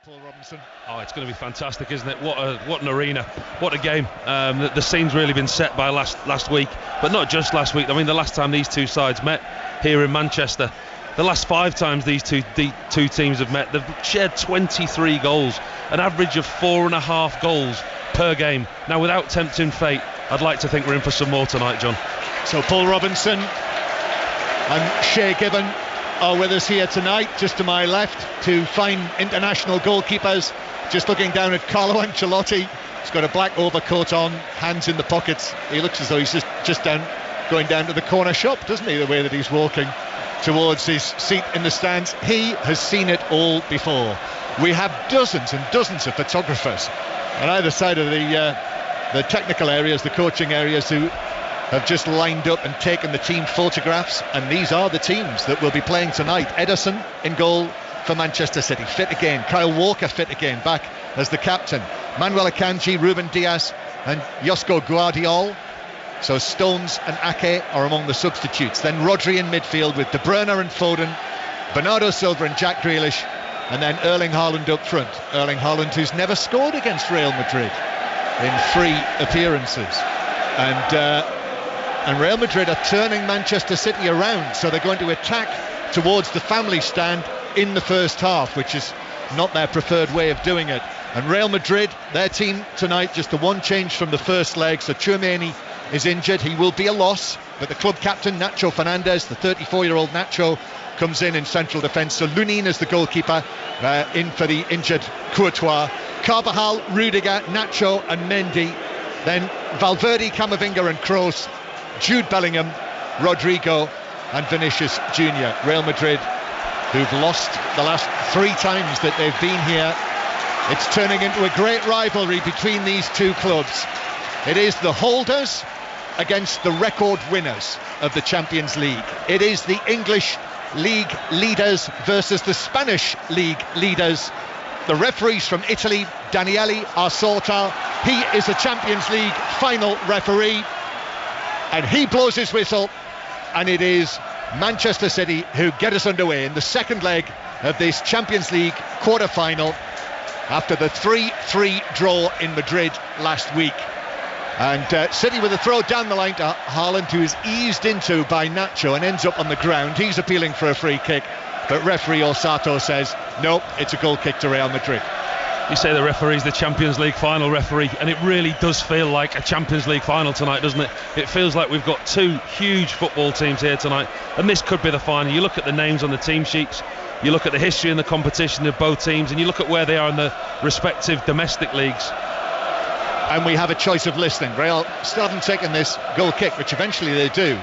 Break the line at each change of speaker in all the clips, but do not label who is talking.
Paul Robinson.
Oh, it's going to be fantastic, isn't it? What an arena, what a game. The scene's really been set by last week, but not just last week. I mean, the last time these two sides met here in Manchester, the last 5 times these two teams have met, they've shared 23 goals, an average of 4.5 goals per game. Now, without tempting fate, I'd like to think we're in for some more tonight, John.
So Paul Robinson and Shay are with us here tonight. Just to my left, two fine international goalkeepers. Just looking down at Carlo Ancelotti. He's got a black overcoat on, hands in the pockets. He looks as though he's just going down to the corner shop, doesn't he, the way that he's walking towards his seat in the stands. He has seen it all before. We have dozens and dozens of photographers on either side of the technical areas, the coaching areas, who have just lined up and taken the team photographs, and these are the teams that will be playing tonight. Ederson in goal for Manchester City, fit again. Kyle Walker fit again, back as the captain. Manuel Akanji, Ruben Dias and Josko Guardiol. So Stones and Ake are among the substitutes. Then Rodri in midfield with De Bruyne and Foden, Bernardo Silva and Jack Grealish, and then Erling Haaland up front. Erling Haaland, who's never scored against Real Madrid in 3 appearances. And Real Madrid are turning Manchester City around, so they're going to attack towards the family stand in the first half, which is not their preferred way of doing it. And Real Madrid, their team tonight, just the one change from the first leg. So Tchouaméni is injured, he will be a loss, but the club captain Nacho Fernandez, the 34-year-old Nacho, comes in central defence. So Lunin is the goalkeeper, in for the injured Courtois. Carvajal, Rudiger, Nacho and Mendy. Then Valverde, Camavinga and Kroos, Jude Bellingham, Rodrigo and Vinicius Jr. Real Madrid, who've lost the last 3 times that they've been here. It's turning into a great rivalry between these two clubs. It is the holders against the record winners of the Champions League. It is the English League leaders versus the Spanish League leaders. The referees from Italy, Daniele Arsorta, he is a Champions League final referee, and he blows his whistle, and it is Manchester City who get us underway in the second leg of this Champions League quarter-final after the 3-3 draw in Madrid last week. And City with a throw down the line to Haaland, who is eased into by Nacho and ends up on the ground. He's appealing for a free kick, but referee Orsato says no, it's a goal kick to Real Madrid.
You say the referee's the Champions League final referee, and it really does feel like a Champions League final tonight, doesn't it? It feels like we've got 2 huge football teams here tonight, and this could be the final. You look at the names on the team sheets, you look at the history and the competition of both teams, and you look at where they are in the respective domestic leagues.
And we have a choice of listening. Real still haven't taken this goal kick, which eventually they do.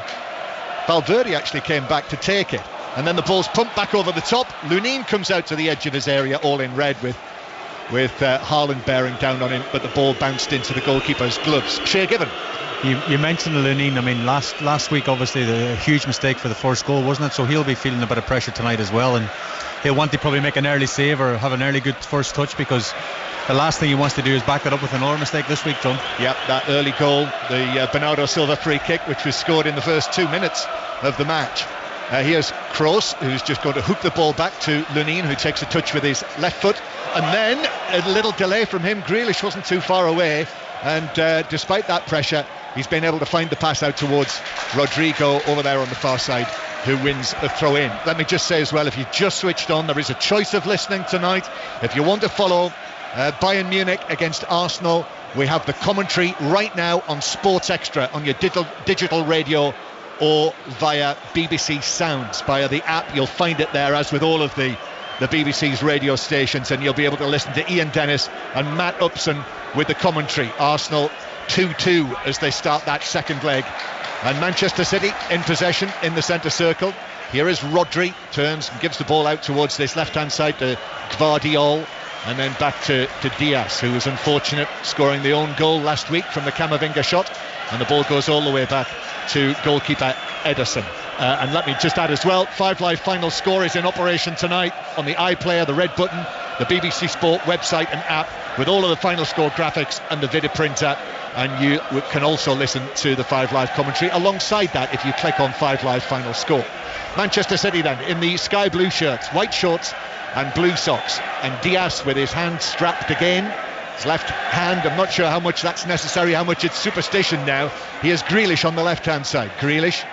Valverde actually came back to take it, and then the ball's pumped back over the top. Lunin comes out to the edge of his area, all in red, with Haaland bearing down on him, but the ball bounced into the goalkeeper's gloves. Shay Given.
You mentioned Lunin. I mean, last week, obviously, a huge mistake for the first goal, wasn't it? So he'll be feeling a bit of pressure tonight as well, and he'll want to probably make an early save or have an early good first touch, because the last thing he wants to do is back it up with another mistake this week, John.
Yep, that early goal, the Bernardo Silva free kick, which was scored in the first 2 minutes of the match. Here's Kroos, who's just going to hook the ball back to Lunin, who takes a touch with his left foot, and then a little delay from him. Grealish wasn't too far away, and despite that pressure, he's been able to find the pass out towards Rodrigo over there on the far side, who wins a throw in. Let me just say as well, if you've just switched on, there is a choice of listening tonight. If you want to follow Bayern Munich against Arsenal, we have the commentary right now on Sports Extra on your digital radio, or via BBC Sounds, via the app. You'll find it there, as with all of the BBC's radio stations, and you'll be able to listen to Ian Dennis and Matt Upson with the commentary. Arsenal 2-2 as they start that second leg, and Manchester City in possession in the centre circle. Here is Rodri, turns and gives the ball out towards this left-hand side to Gvardiol, and then back to Diaz, who was unfortunate scoring the own goal last week from the Camavinga shot, and the ball goes all the way back to goalkeeper Ederson. And let me just add as well, 5 Live final score is in operation tonight on the iPlayer, the red button. the BBC Sport website and app with all of the final score graphics and the video printer, and you can also listen to the 5 Live commentary alongside that if you click on 5 Live final score. Manchester City then in the sky blue shirts, white shorts and blue socks, and Diaz with his hand strapped again, his left hand, I'm not sure how much that's necessary, how much it's superstition now. He has Grealish on the left hand side. Grealish,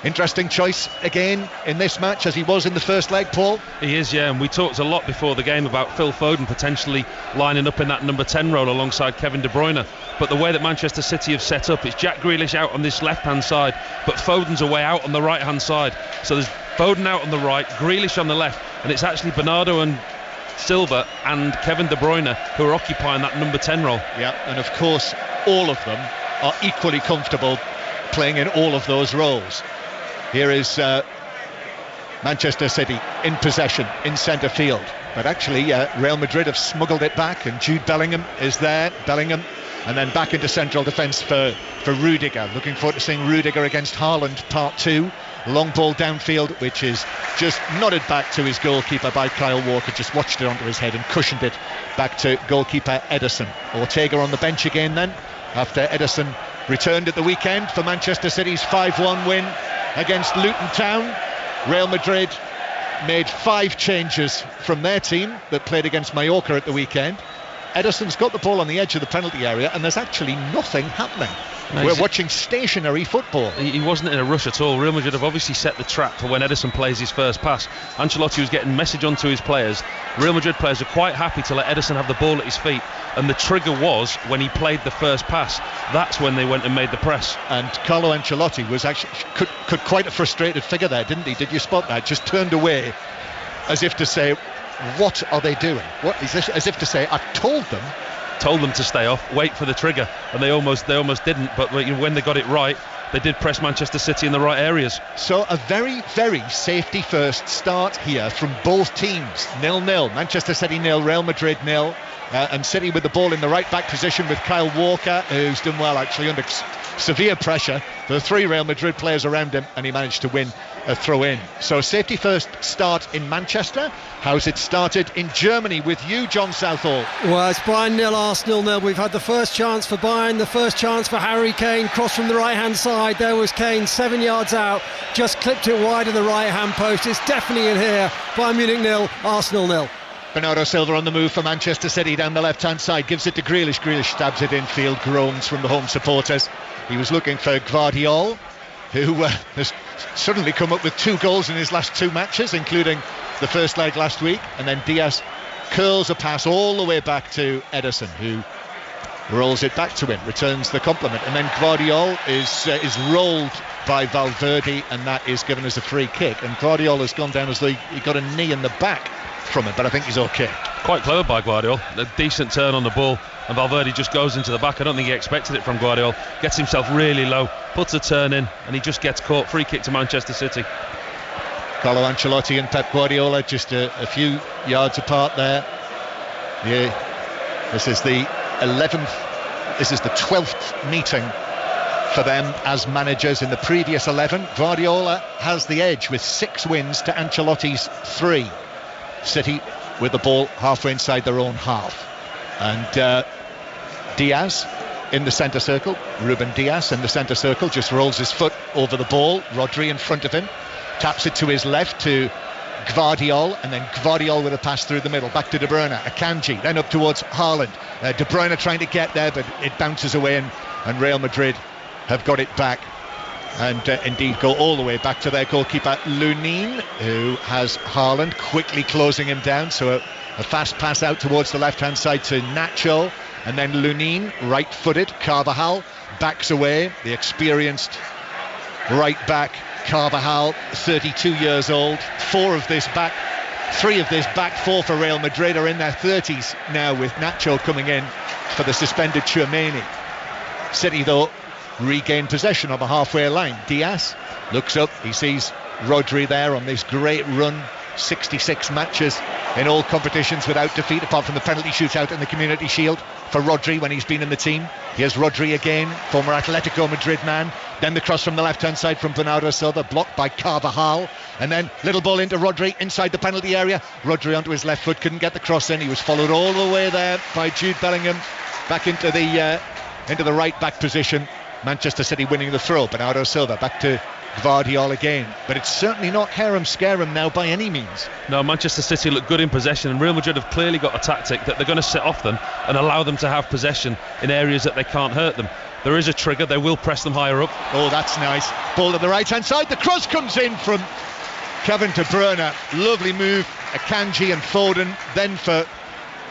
interesting choice again in this match, as he was in the first leg, Paul.
He is, yeah, and we talked a lot before the game about Phil Foden potentially lining up in that number 10 role alongside Kevin De Bruyne, but the way that Manchester City have set up, it's Jack Grealish out on this left hand side, but Foden's away out on the right hand side, so there's Foden out on the right, Grealish on the left, and it's actually Bernardo and Silva and Kevin De Bruyne who are occupying that number 10 role.
Yeah, and of course all of them are equally comfortable playing in all of those roles. Here is Manchester City in possession in centre field, but actually Real Madrid have smuggled it back, and Jude Bellingham is there. Bellingham, and then back into central defence for Rudiger. Looking forward to seeing Rudiger against Haaland part 2. Long ball downfield, which is just nodded back to his goalkeeper by Kyle Walker, just watched it onto his head and cushioned it back to goalkeeper Ederson. Ortega on the bench again then, after Ederson returned at the weekend for Manchester City's 5-1 win against Luton Town. Real Madrid made 5 changes from their team that played against Mallorca at the weekend. Ederson's got the ball on the edge of the penalty area and there's actually nothing happening. No, we're watching stationary football.
He wasn't in a rush at all. Real Madrid have obviously set the trap for when Ederson plays his first pass. Ancelotti was getting message onto his players. Real Madrid players are quite happy to let Ederson have the ball at his feet, and the trigger was when he played the first pass. That's when they went and made the press.
And Carlo Ancelotti was actually could quite a frustrated figure there, didn't he? Did you spot that? Just turned away as if to say, what are they doing? What is this? As if to say, I've told them
to stay off, wait for the trigger, and they almost didn't, but when they got it right, they did press Manchester City in the right areas.
So a very, very safety first start here from both teams. 0-0, Manchester City 0, Real Madrid 0, and City with the ball in the right back position with Kyle Walker, who's done well actually under severe pressure. There were 3 Real Madrid players around him and he managed to win a throw in. So safety first start in Manchester. How's it started in Germany with you, John Southall?
Well, it's Bayern 0, Arsenal 0. We've had the first chance for Bayern, the first chance for Harry Kane, cross from the right hand side. There was Kane 7 yards out, just clipped it wide of the right hand post. It's definitely in here. Bayern Munich 0, Arsenal 0.
Bernardo Silva on the move for Manchester City down the left hand side, gives it to Grealish. Grealish stabs it infield, groans from the home supporters. He was looking for Gvardiol, who has suddenly come up with 2 goals in his last 2 matches, including the first leg last week. And then Diaz curls a pass all the way back to Ederson, who rolls it back to him, returns the compliment, and then Gvardiol is rolled by Valverde, and that is given as a free kick. And Gvardiol has gone down as though he got a knee in the back from it, but I think he's okay.
Quite clever by Gvardiol, a decent turn on the ball, and Valverde just goes into the back. I don't think he expected it from Gvardiol, gets himself really low, puts a turn in, and he just gets caught. Free kick to Manchester City.
Carlo Ancelotti and Pep Guardiola just a few yards apart there. This is the 12th meeting for them as managers. In the previous 11, Guardiola has the edge with 6 wins to Ancelotti's 3. City with the ball halfway inside their own half, and Diaz in the centre circle, Ruben Diaz in the centre circle, just rolls his foot over the ball. Rodri in front of him, taps it to his left to Gvardiol, and then Gvardiol with a pass through the middle back to De Bruyne. Akanji then up towards Haaland. De Bruyne trying to get there, but it bounces away, and Real Madrid have got it back, and indeed go all the way back to their goalkeeper Lunin, who has Haaland quickly closing him down. So a fast pass out towards the left hand side to Nacho, and then Lunin, right footed. Carvajal backs away, the experienced right back Carvajal, 32 years old. 3 of this back 4 for Real Madrid are in their 30s now, with Nacho coming in for the suspended Tchouameni. City though regain possession on the halfway line. Diaz looks up, he sees Rodri there on this great run, 66 matches in all competitions without defeat, apart from the penalty shootout in the Community Shield for Rodri when he's been in the team. Here's Rodri again, former Atletico Madrid man. Then the cross from the left-hand side from Bernardo Silva, blocked by Carvajal. And then little ball into Rodri inside the penalty area. Rodri onto his left foot, couldn't get the cross in. He was followed all the way there by Jude Bellingham, back into the right back position. Manchester City winning the throw. Bernardo Silva back to Gvardiol again, but it's certainly not harem-scarem now by any means.
No, Manchester City look good in possession, and Real Madrid have clearly got a tactic that they're going to sit off them and allow them to have possession in areas that they can't hurt them. There is a trigger, they will press them higher up.
Oh, that's nice. Ball to the right-hand side, the cross comes in from Kevin De Bruyne. Lovely move, Akanji and Foden, then for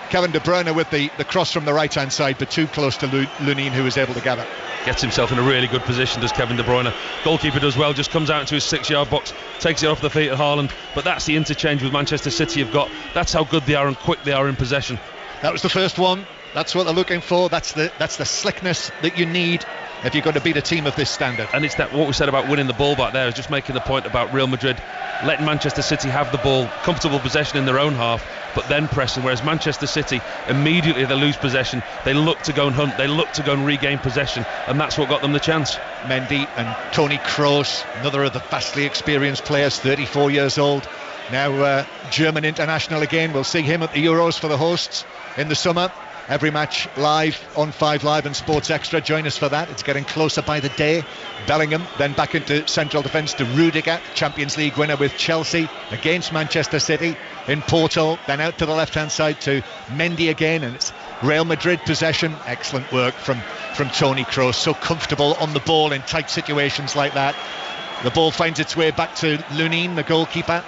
Kevin De Bruyne with the cross from the right-hand side, but too close to Lunin, who was able to gather.
Gets himself in a really good position, does Kevin De Bruyne. Goalkeeper does well, just comes out into his 6-yard box, takes it off the feet of Haaland. But that's the interchange with Manchester City have got. That's how good they are and quick they are in possession.
That was the first one. That's what they're looking for. That's the slickness that you need if you're going to beat a team of this standard.
And it's that what we said about winning the ball back there, is just making the point about Real Madrid letting Manchester City have the ball, comfortable possession in their own half, but then pressing, whereas Manchester City, immediately they lose possession, they look to go and hunt, they look to go and regain possession, and that's what got them the chance.
Mendy and Toni Kroos, another of the vastly experienced players, 34 years old, now German international again. We'll see him at the Euros for the hosts in the summer. Every match live on 5 Live and Sports Extra. Join us for that. It's getting closer by the day. Bellingham then back into central defence to Rudiger, Champions League winner with Chelsea against Manchester City in Porto. Then out to the left hand side to Mendy again, and it's Real Madrid possession. Excellent work from Toni Kroos, so comfortable on the ball in tight situations like that. The ball finds its way back to Lunin, the goalkeeper,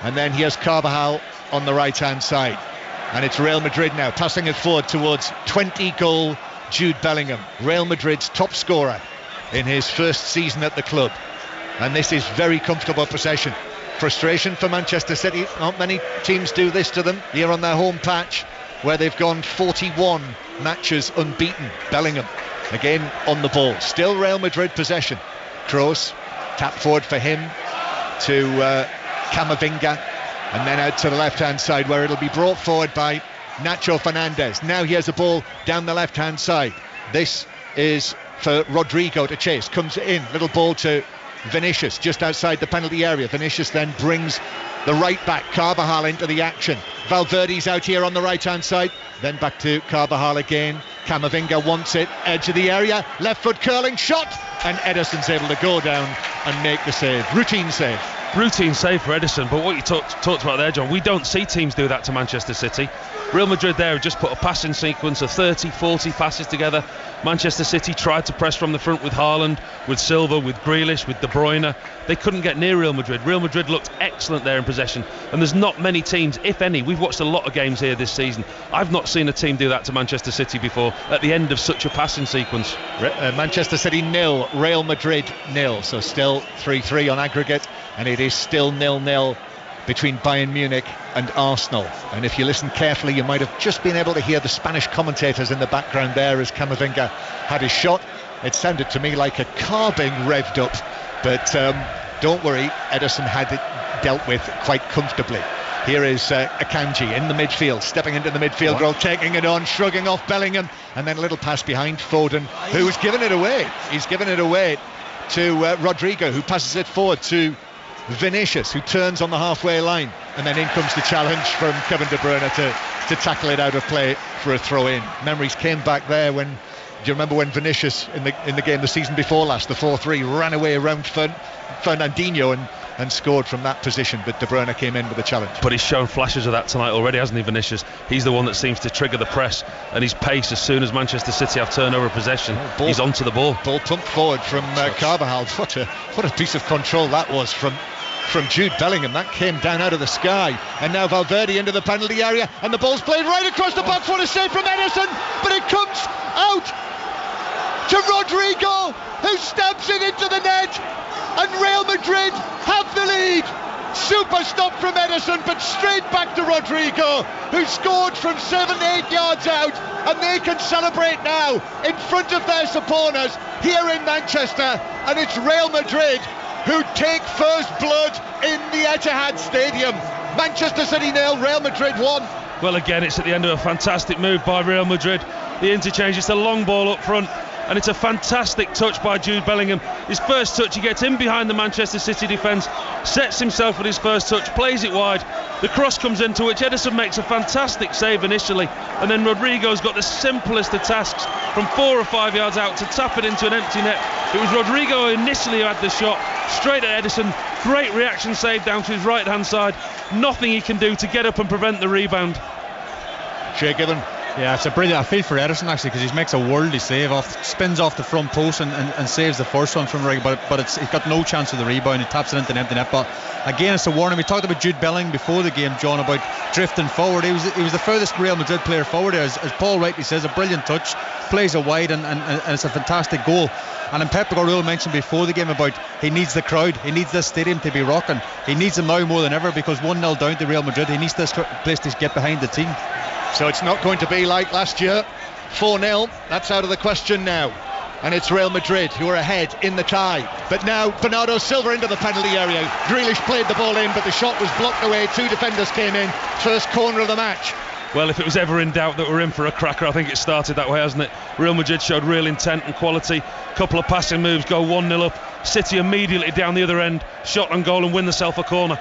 and then here's Carvajal on the right hand side. And it's Real Madrid now passing it forward towards 20-goal Jude Bellingham, Real Madrid's top scorer in his first season at the club. And this is very comfortable possession. Frustration for Manchester City. Not many teams do this to them here on their home patch, where they've gone 41 matches unbeaten. Bellingham again on the ball. Still Real Madrid possession. Kroos, tap forward for him to Camavinga. And then out to the left-hand side, where it'll be brought forward by Nacho Fernandez. Now here's a ball down the left-hand side. This is for Rodrigo to chase. Comes in, little ball to Vinicius, just outside the penalty area. Vinicius then brings the right back, Carvajal, into the action. Valverde's out here on the right-hand side. Then back to Carvajal again. Camavinga wants it, edge of the area. Left foot curling shot. And Ederson's able to go down and make the save. Routine save.
Routine save for Ederson, but what you talked about there, John, we don't see teams do that to Manchester City. Real Madrid there have just put a passing sequence of 30, 40 passes together. Manchester City tried to press from the front with Haaland, with Silva, with Grealish, with De Bruyne. They couldn't get near Real Madrid. Real Madrid looked excellent there in possession, and there's not many teams, if any. We've watched a lot of games here this season. I've not seen a team do that to Manchester City before at the end of such a passing sequence.
Manchester City 0, Real Madrid 0, so still 3-3 on aggregate, and it is still 0-0 between Bayern Munich and Arsenal. And if you listen carefully, you might have just been able to hear the Spanish commentators in the background there as Camavinga had his shot. It sounded to me like a car being revved up, but don't worry, Ederson had it dealt with quite comfortably. Here is Akanji in the midfield, stepping into the midfield role, taking it on, shrugging off Bellingham, and then a little pass behind Foden, who's given it away. He's given it away to Rodrigo, who passes it forward to Vinicius, who turns on the halfway line, and then in comes the challenge from Kevin De Bruyne to tackle it out of play for a throw-in. Memories came back there when, do you remember when Vinicius in the game the season before last, the 4-3, ran away around Fernandinho and scored from that position, but De Bruyne came in with the challenge.
But he's shown flashes of that tonight already, hasn't he, Vinicius? He's the one that seems to trigger the press, and his pace, as soon as Manchester City have turnover possession, he's onto the ball.
Ball pumped forward from Carvajal. What a piece of control that was from Jude Bellingham. That came down out of the sky. And now Valverde into the penalty area, and the ball's played right across the box. What a save from Ederson, but it comes out to Rodrigo, who stabs it into the net, and Real Madrid have the lead. Super stop from Ederson, but straight back to Rodrigo, who scored from 7-8 yards out, and they can celebrate now in front of their supporters here in Manchester. And it's Real Madrid who take first blood in the Etihad Stadium. Manchester City 0, Real Madrid 1.
Well, again, it's at the end of a fantastic move by Real Madrid. The interchange, it's a long ball up front, and it's a fantastic touch by Jude Bellingham. His first touch, he gets in behind the Manchester City defence, sets himself with his first touch, plays it wide. The cross comes into which Ederson makes a fantastic save initially, and then Rodrigo's got the simplest of tasks from 4 or 5 yards out to tap it into an empty net. It was Rodrigo who initially had the shot, straight at Ederson. Great reaction save down to his right hand side. Nothing he can do to get up and prevent the rebound.
Shay Given.
Yeah, it's a brilliant. I feel for Ederson actually, because he makes a worldly save, spins off the front post and saves the first one from Rodrigo, but he's got no chance of the rebound. He taps it into an empty net. But again, it's a warning. We talked about Jude Bellingham before the game, John, about drifting forward. He was the furthest Real Madrid player forward there, as Paul rightly says. A brilliant touch, plays it wide, and it's a fantastic goal. And Pep Guardiola mentioned before the game about he needs the crowd, he needs this stadium to be rocking. He needs them now more than ever, because 1-0 down to Real Madrid. He needs this place to get behind the team.
So it's not going to be like last year. 4-0, that's out of the question now. And it's Real Madrid who are ahead in the tie. But now Bernardo Silva into the penalty area. Grealish played the ball in, but the shot was blocked away. 2 defenders came in. First corner of the match.
Well, if it was ever in doubt that we're in for a cracker, I think it started that way, hasn't it? Real Madrid showed real intent and quality. Couple of passing moves, go 1-0 up. City immediately down the other end, shot on goal and win themselves a corner.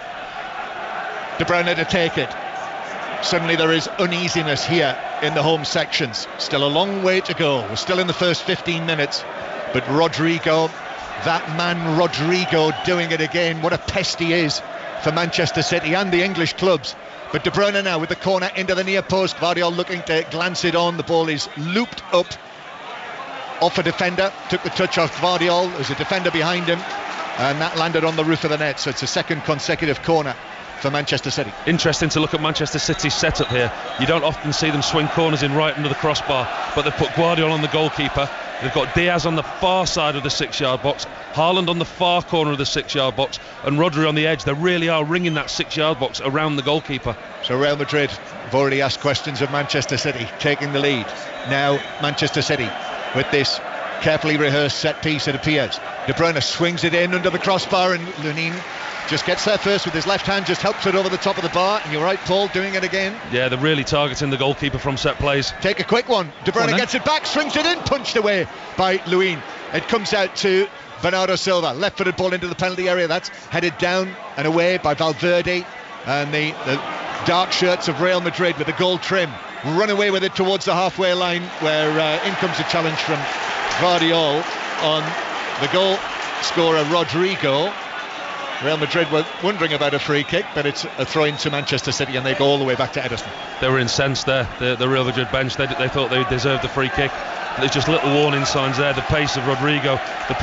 De Bruyne to take it. Suddenly there is uneasiness here in the home sections. Still a long way to go. We're still in the first 15 minutes. But Rodrigo, that man Rodrigo, doing it again. What a pest he is for Manchester City and the English clubs. But De Bruyne now with the corner into the near post. Gvardiol looking to glance it on. The ball is looped up off a defender. Took the touch off Gvardiol. There's a defender behind him, and that landed on the roof of the net. So it's a second consecutive corner for Manchester City.
Interesting to look at Manchester City's setup here. You don't often see them swing corners in right under the crossbar, but they've put Gvardiol on the goalkeeper. They've got Diaz on the far side of the 6-yard box, Haaland on the far corner of the 6-yard box, and Rodri on the edge. They really are ringing that 6-yard box around the goalkeeper.
So Real Madrid have already asked questions of Manchester City, taking the lead. Now Manchester City with this carefully rehearsed set piece, it appears. De Bruyne swings it in under the crossbar, and Lunin just gets there first with his left hand, just helps it over the top of the bar. And you're right, Paul, doing it again.
Yeah, they're really targeting the goalkeeper from set plays.
Take a quick one. De Bruyne gets it back, swings it in, punched away by Lunin. It comes out to Bernardo Silva. Left-footed ball into the penalty area. That's headed down and away by Valverde. And the dark shirts of Real Madrid with the gold trim run away with it towards the halfway line, where in comes a challenge from Gvardiol on the goal scorer Rodrigo. Real Madrid were wondering about a free kick, but it's a throw into Manchester City, and they go all the way back to Ederson.
They were incensed there, the Real Madrid bench. They thought they deserved the free kick. There's just little warning signs there. The pace of Rodrigo, the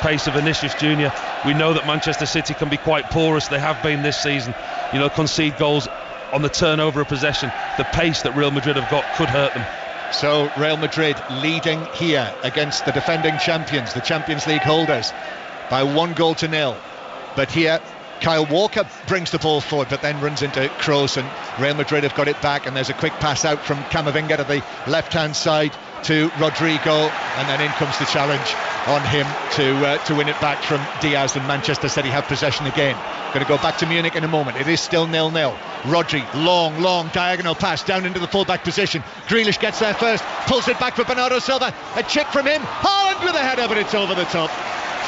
pace of Vinicius Junior. We know that Manchester City can be quite porous. They have been this season. You know, concede goals on the turnover of possession. The pace that Real Madrid have got could hurt them.
So Real Madrid leading here against the defending champions, the Champions League holders, by 1-0. But here Kyle Walker brings the ball forward, but then runs into Kroos, and Real Madrid have got it back, and there's a quick pass out from Camavinga to the left hand side to Rodrigo, and then in comes the challenge on him to win it back from Diaz, and Manchester City have possession again. Going to go back to Munich in a moment. It is still 0-0. Rodri, long diagonal pass down into the full-back position. Grealish gets there first, pulls it back for Bernardo Silva. A chip from him. Haaland with a header, but it's over the top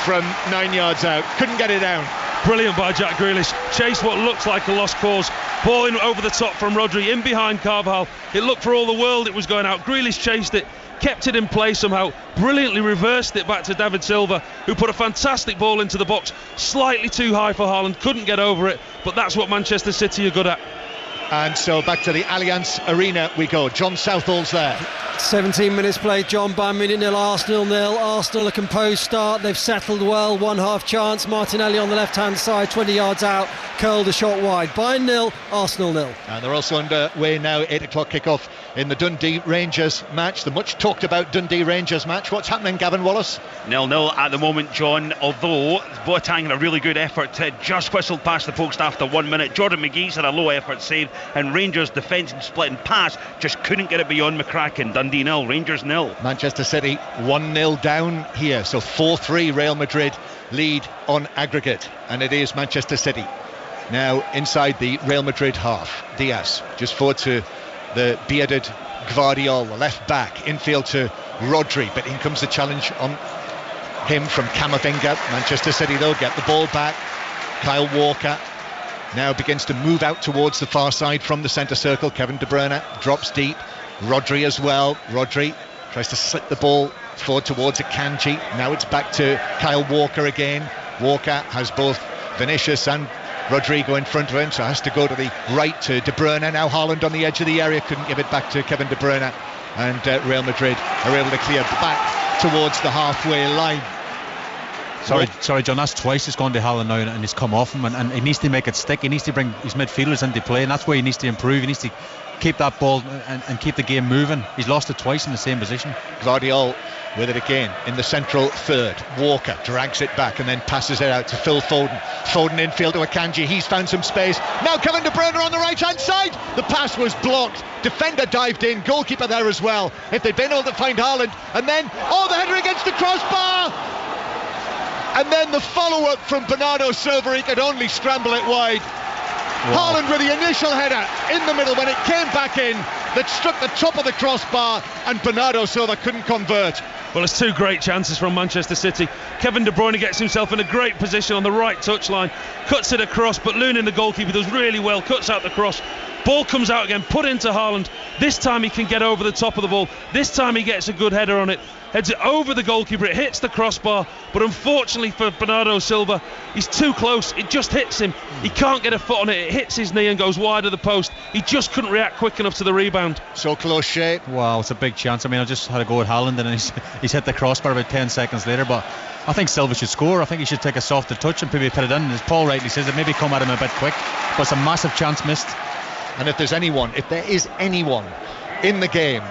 from 9 yards out. Couldn't get it down.
Brilliant by Jack Grealish. Chased what looks like a lost cause. Ball in over the top from Rodri, in behind Carvajal. It looked for all the world it was going out. Grealish chased it, kept it in play somehow, brilliantly reversed it back to David Silva, who put a fantastic ball into the box, slightly too high for Haaland, couldn't get over it, but that's what Manchester City are good at.
And so back to the Allianz Arena we go. John Southall's there.
17 minutes played, John. Bayern Munich 0, Arsenal 0. Arsenal a composed start. They've settled well. 1/2 chance. Martinelli on the left-hand side, 20 yards out, curled a shot wide. Bayern 0, Arsenal 0.
And they're also underway now. 8 o'clock kick-off in the Dundee Rangers match, the much talked about Dundee Rangers match. What's happening, Gavin Wallace?
0-0 at the moment, John, although Boateng had a really good effort to just whistled past the post after 1 minute. Jordan McGee's had a low effort save, and Rangers defence and split and pass just couldn't get it beyond McCracken. Dundee 0, Rangers 0.
Manchester City 1-0 down here, so 4-3 Real Madrid lead on aggregate, and it is Manchester City Now inside the Real Madrid half, Diaz just forward to the bearded Gvardiol, the left back, infield to Rodri, but in comes the challenge on him from Camavinga. Manchester City though get the ball back. Kyle Walker now begins to move out towards the far side from the centre circle. Kevin De Bruyne drops deep. Rodri as well. Rodri tries to slip the ball forward towards Akanji. Now it's back to Kyle Walker again. Walker has both Vinicius and Rodrigo in front of him, so has to go to the right to De Bruyne. Now Haaland on the edge of the area, couldn't give it back to Kevin De Bruyne, and Real Madrid are able to clear back towards the halfway line.
Sorry, John, that's twice it's gone to Haaland now, and he's come off him, and he needs to make it stick. He needs to bring his midfielders into play, and that's where he needs to improve. He needs to keep that ball and keep the game moving. He's lost it twice in the same position.
Gvardiol with it again in the central third. Walker drags it back and then passes it out to Phil Foden. Foden infield to Akanji. He's found some space. Now Kevin De Bruyne on the right hand side. The pass was blocked. Defender dived in. Goalkeeper there as well. If they'd been able to find Haaland, and then the header against the crossbar. And then the follow-up from Bernardo Silva. He could only scramble it wide. Wow. Haaland with the initial header in the middle when it came back in, that struck the top of the crossbar, and Bernardo Silva couldn't convert.
Well, it's two great chances from Manchester City. Kevin De Bruyne gets himself in a great position on the right touchline, cuts it across, but Lunin, the goalkeeper, does really well, cuts out the cross. Ball comes out again, put into Haaland. This time he can get over the top of the ball. This time he gets a good header on it. Heads it over the goalkeeper, it hits the crossbar, but unfortunately for Bernardo Silva, he's too close, it just hits him. He can't get a foot on it, it hits his knee and goes wide of the post. He just couldn't react quick enough to the rebound.
So close, Shay.
Wow, it's a big chance. I mean, I just had to go with Haaland, and he's hit the crossbar about 10 seconds later, but I think Silva should score. I think he should take a softer touch and maybe put it in. As Paul rightly says, it maybe come at him a bit quick, but it's a massive chance missed.
And if there is anyone in the game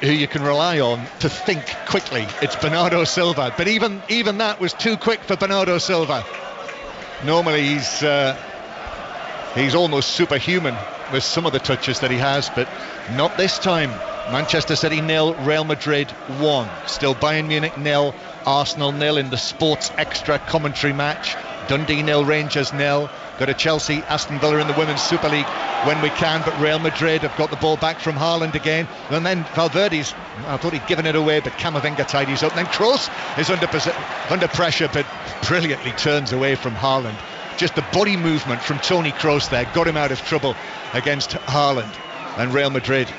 who you can rely on to think quickly, it's Bernardo Silva. But even that was too quick for Bernardo Silva. Normally he's almost superhuman with some of the touches that he has, but not this time. Manchester City 0, Real Madrid 1. Still Bayern Munich 0, Arsenal 0 in the Sports Extra commentary match. Dundee 0, Rangers 0. Go to Chelsea, Aston Villa in the Women's Super League when we can, but Real Madrid have got the ball back from Haaland again. And then Valverde's, I thought he'd given it away, but Camavinga tidies up. And then Kroos is under pressure, but brilliantly turns away from Haaland. Just the body movement from Toni Kroos there got him out of trouble against Haaland. And Real Madrid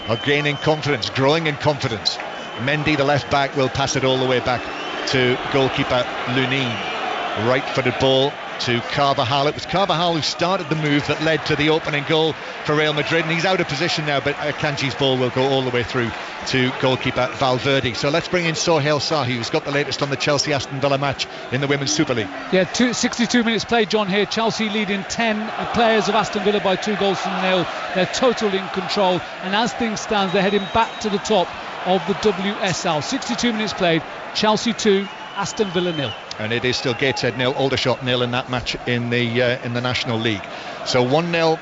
are gaining confidence, growing in confidence. Mendy, the left back, will pass it all the way back to goalkeeper Lunin. Right-footed ball to Carvajal. It was Carvajal who started the move that led to the opening goal for Real Madrid, and he's out of position now, but Akanji's ball will go all the way through to goalkeeper Valverde. So let's bring in Sohail Sahi, who's got the latest on the Chelsea-Aston Villa match in the Women's Super League.
Yeah, 62 minutes played, John, here. Chelsea leading 10 players of Aston Villa by 2-0. They're totally in control, and as things stand, they're heading back to the top of the WSL. 62 minutes played, Chelsea 2, Aston Villa 0.
And it is still Gateshead 0, Aldershot 0 in that match in the National League. So 1-0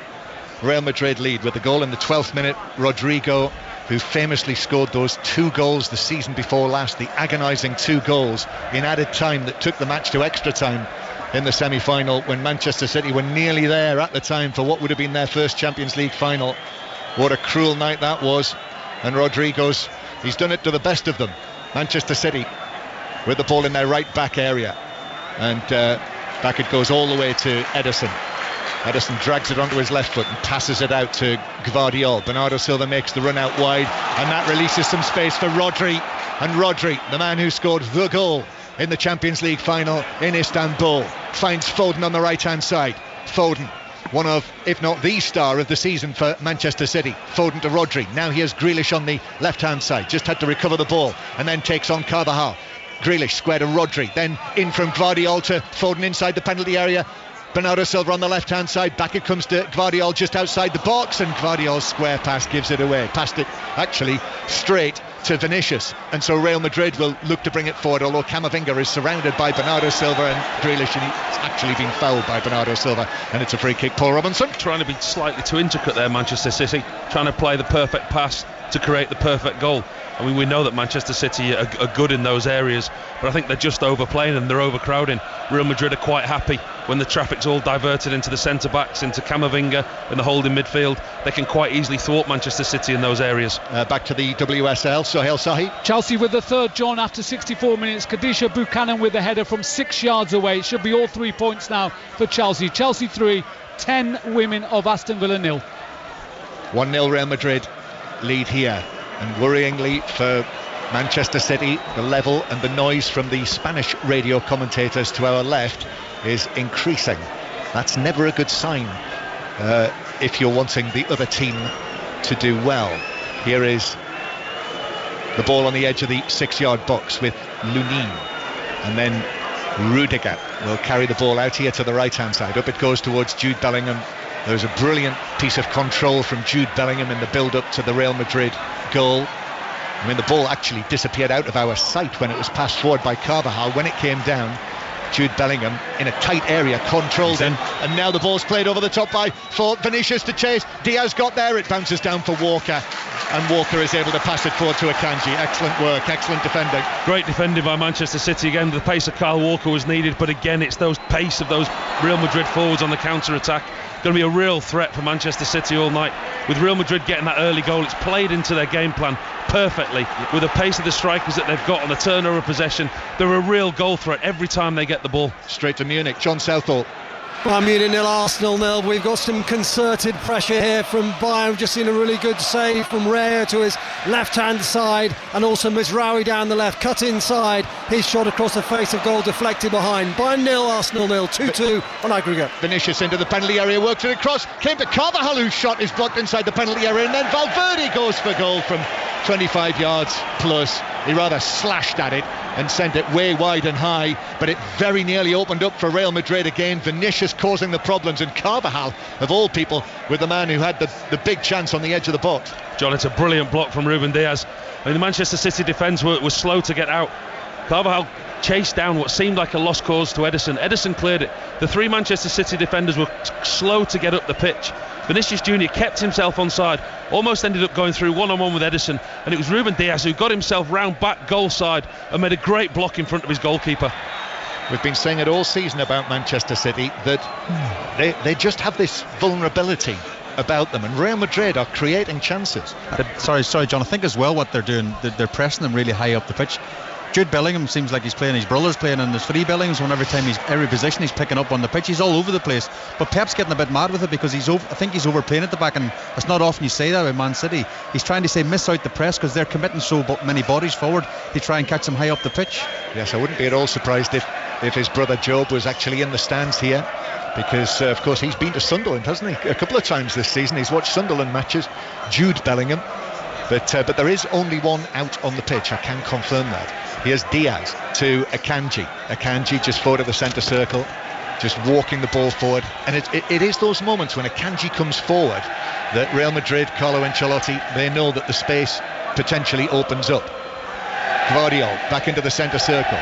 Real Madrid lead with the goal in the 12th minute. Rodrigo, who famously scored those 2 goals the season before last, the agonising 2 goals in added time that took the match to extra time in the semi-final, when Manchester City were nearly there at the time for what would have been their first Champions League final. What a cruel night that was. And Rodrigo's, he's done it to the best of them. Manchester City with the ball in their right back area, and back it goes all the way to Ederson. Ederson drags it onto his left foot and passes it out to Gvardiol. Bernardo Silva makes the run out wide, and that releases some space for Rodri. And Rodri, the man who scored the goal in the Champions League final in Istanbul, finds Foden on the right hand side. Foden, one of, if not the star of the season for Manchester City. Foden to Rodri. Now here's Grealish on the left hand side, just had to recover the ball and then takes on Carvajal. Grealish square to Rodri, then in from Gvardiol to Foden inside the penalty area. Bernardo Silva on the left hand side, back it comes to Gvardiol just outside the box, and Gvardiol's square pass gives it away. Passed it actually straight to Vinicius, and so Real Madrid will look to bring it forward, although Camavinga is surrounded by Bernardo Silva and Grealish, and he's actually been fouled by Bernardo Silva, and it's a free kick. Paul Robinson
trying to be slightly too intricate there, Manchester City, trying to play the perfect pass to create the perfect goal. I mean, we know that Manchester City are good in those areas, but I think they're just overplaying and they're overcrowding. Real Madrid are quite happy when the traffic's all diverted into the centre-backs, into Camavinga and the holding midfield. They can quite easily thwart Manchester City in those areas.
Back to the WSL, Sohail Sahi.
Chelsea with the third, John, after 64 minutes. Kadisha Buchanan with the header from 6 yards away. It should be all 3 points now for Chelsea. Chelsea 3, 10 women of Aston Villa 0.
1-0 Real Madrid lead here. And worryingly for Manchester City, the level and the noise from the Spanish radio commentators to our left is increasing. That's never a good sign if you're wanting the other team to do well. Here is the ball on the edge of the 6-yard box with Lunin, and then Rudiger will carry the ball out here to the right hand side. Up it goes towards Jude Bellingham. There's a brilliant piece of control from Jude Bellingham in the build-up to the Real Madrid goal. I mean, the ball actually disappeared out of our sight when it was passed forward by Carvajal. When it came down, Jude Bellingham in a tight area controlled him, and now the ball's played over the top for Vinicius to chase. Diaz got there, it bounces down for Walker, and Walker is able to pass it forward to Akanji. Excellent work, excellent defending.
Great defending by Manchester City again. The pace of Kyle Walker was needed, but again it's those pace of those Real Madrid forwards on the counter-attack. Going to be a real threat for Manchester City all night. With Real Madrid getting that early goal, it's played into their game plan perfectly. With the pace of the strikers that they've got on the turnover possession, they're a real goal threat every time they get the ball.
Straight to Munich, John Southall.
Bayern Munich 0, Arsenal 0. We've got some concerted pressure here from Bayern. We've just seen a really good save from Raya to his left-hand side, and also Mizraoui down the left, cut inside. His shot across the face of goal deflected behind. Bayern 0, Arsenal 0, 2-2 on aggregate.
Vinicius into the penalty area, worked it across, came to Carvajal, whose shot is blocked inside the penalty area, and then Valverde goes for goal from 25 yards plus. He rather slashed at it and sent it way wide and high, but it very nearly opened up for Real Madrid again. Vinicius causing the problems, and Carvajal, of all people, with the man who had the big chance on the edge of the box.
John, it's a brilliant block from Ruben Diaz. I mean, the Manchester City defence was slow to get out. Carvajal chased down what seemed like a lost cause to Ederson. Ederson cleared it. The 3 Manchester City defenders were slow to get up the pitch. Vinicius Jr. kept himself onside, almost ended up going through one-on-one with Ederson, and it was Ruben Diaz who got himself round back goal side and made a great block in front of his goalkeeper.
We've been saying it all season about Manchester City, that they just have this vulnerability about them, and Real Madrid are creating chances.
Sorry John, I think as well what they're doing, they're pressing them really high up the pitch. Jude Bellingham seems like he's playing, his brother's playing, and there's 3 Bellinghams, and every position he's picking up on the pitch, he's all over the place. But Pep's getting a bit mad with it because I think he's overplaying at the back, and it's not often you say that with Man City. He's trying to miss out the press because they're committing so many bodies forward to try and catch them high up the pitch.
Yes, I wouldn't be at all surprised if his brother Job was actually in the stands here, because of course he's been to Sunderland, hasn't he? A couple of times this season he's watched Sunderland matches, Jude Bellingham. But there is only one out on the pitch, I can confirm that. Here's Diaz to Akanji. Akanji just forward of the centre circle, just walking the ball forward. And it is those moments when Akanji comes forward that Real Madrid, Carlo Ancelotti, they know that the space potentially opens up. Guardiola back into the centre circle.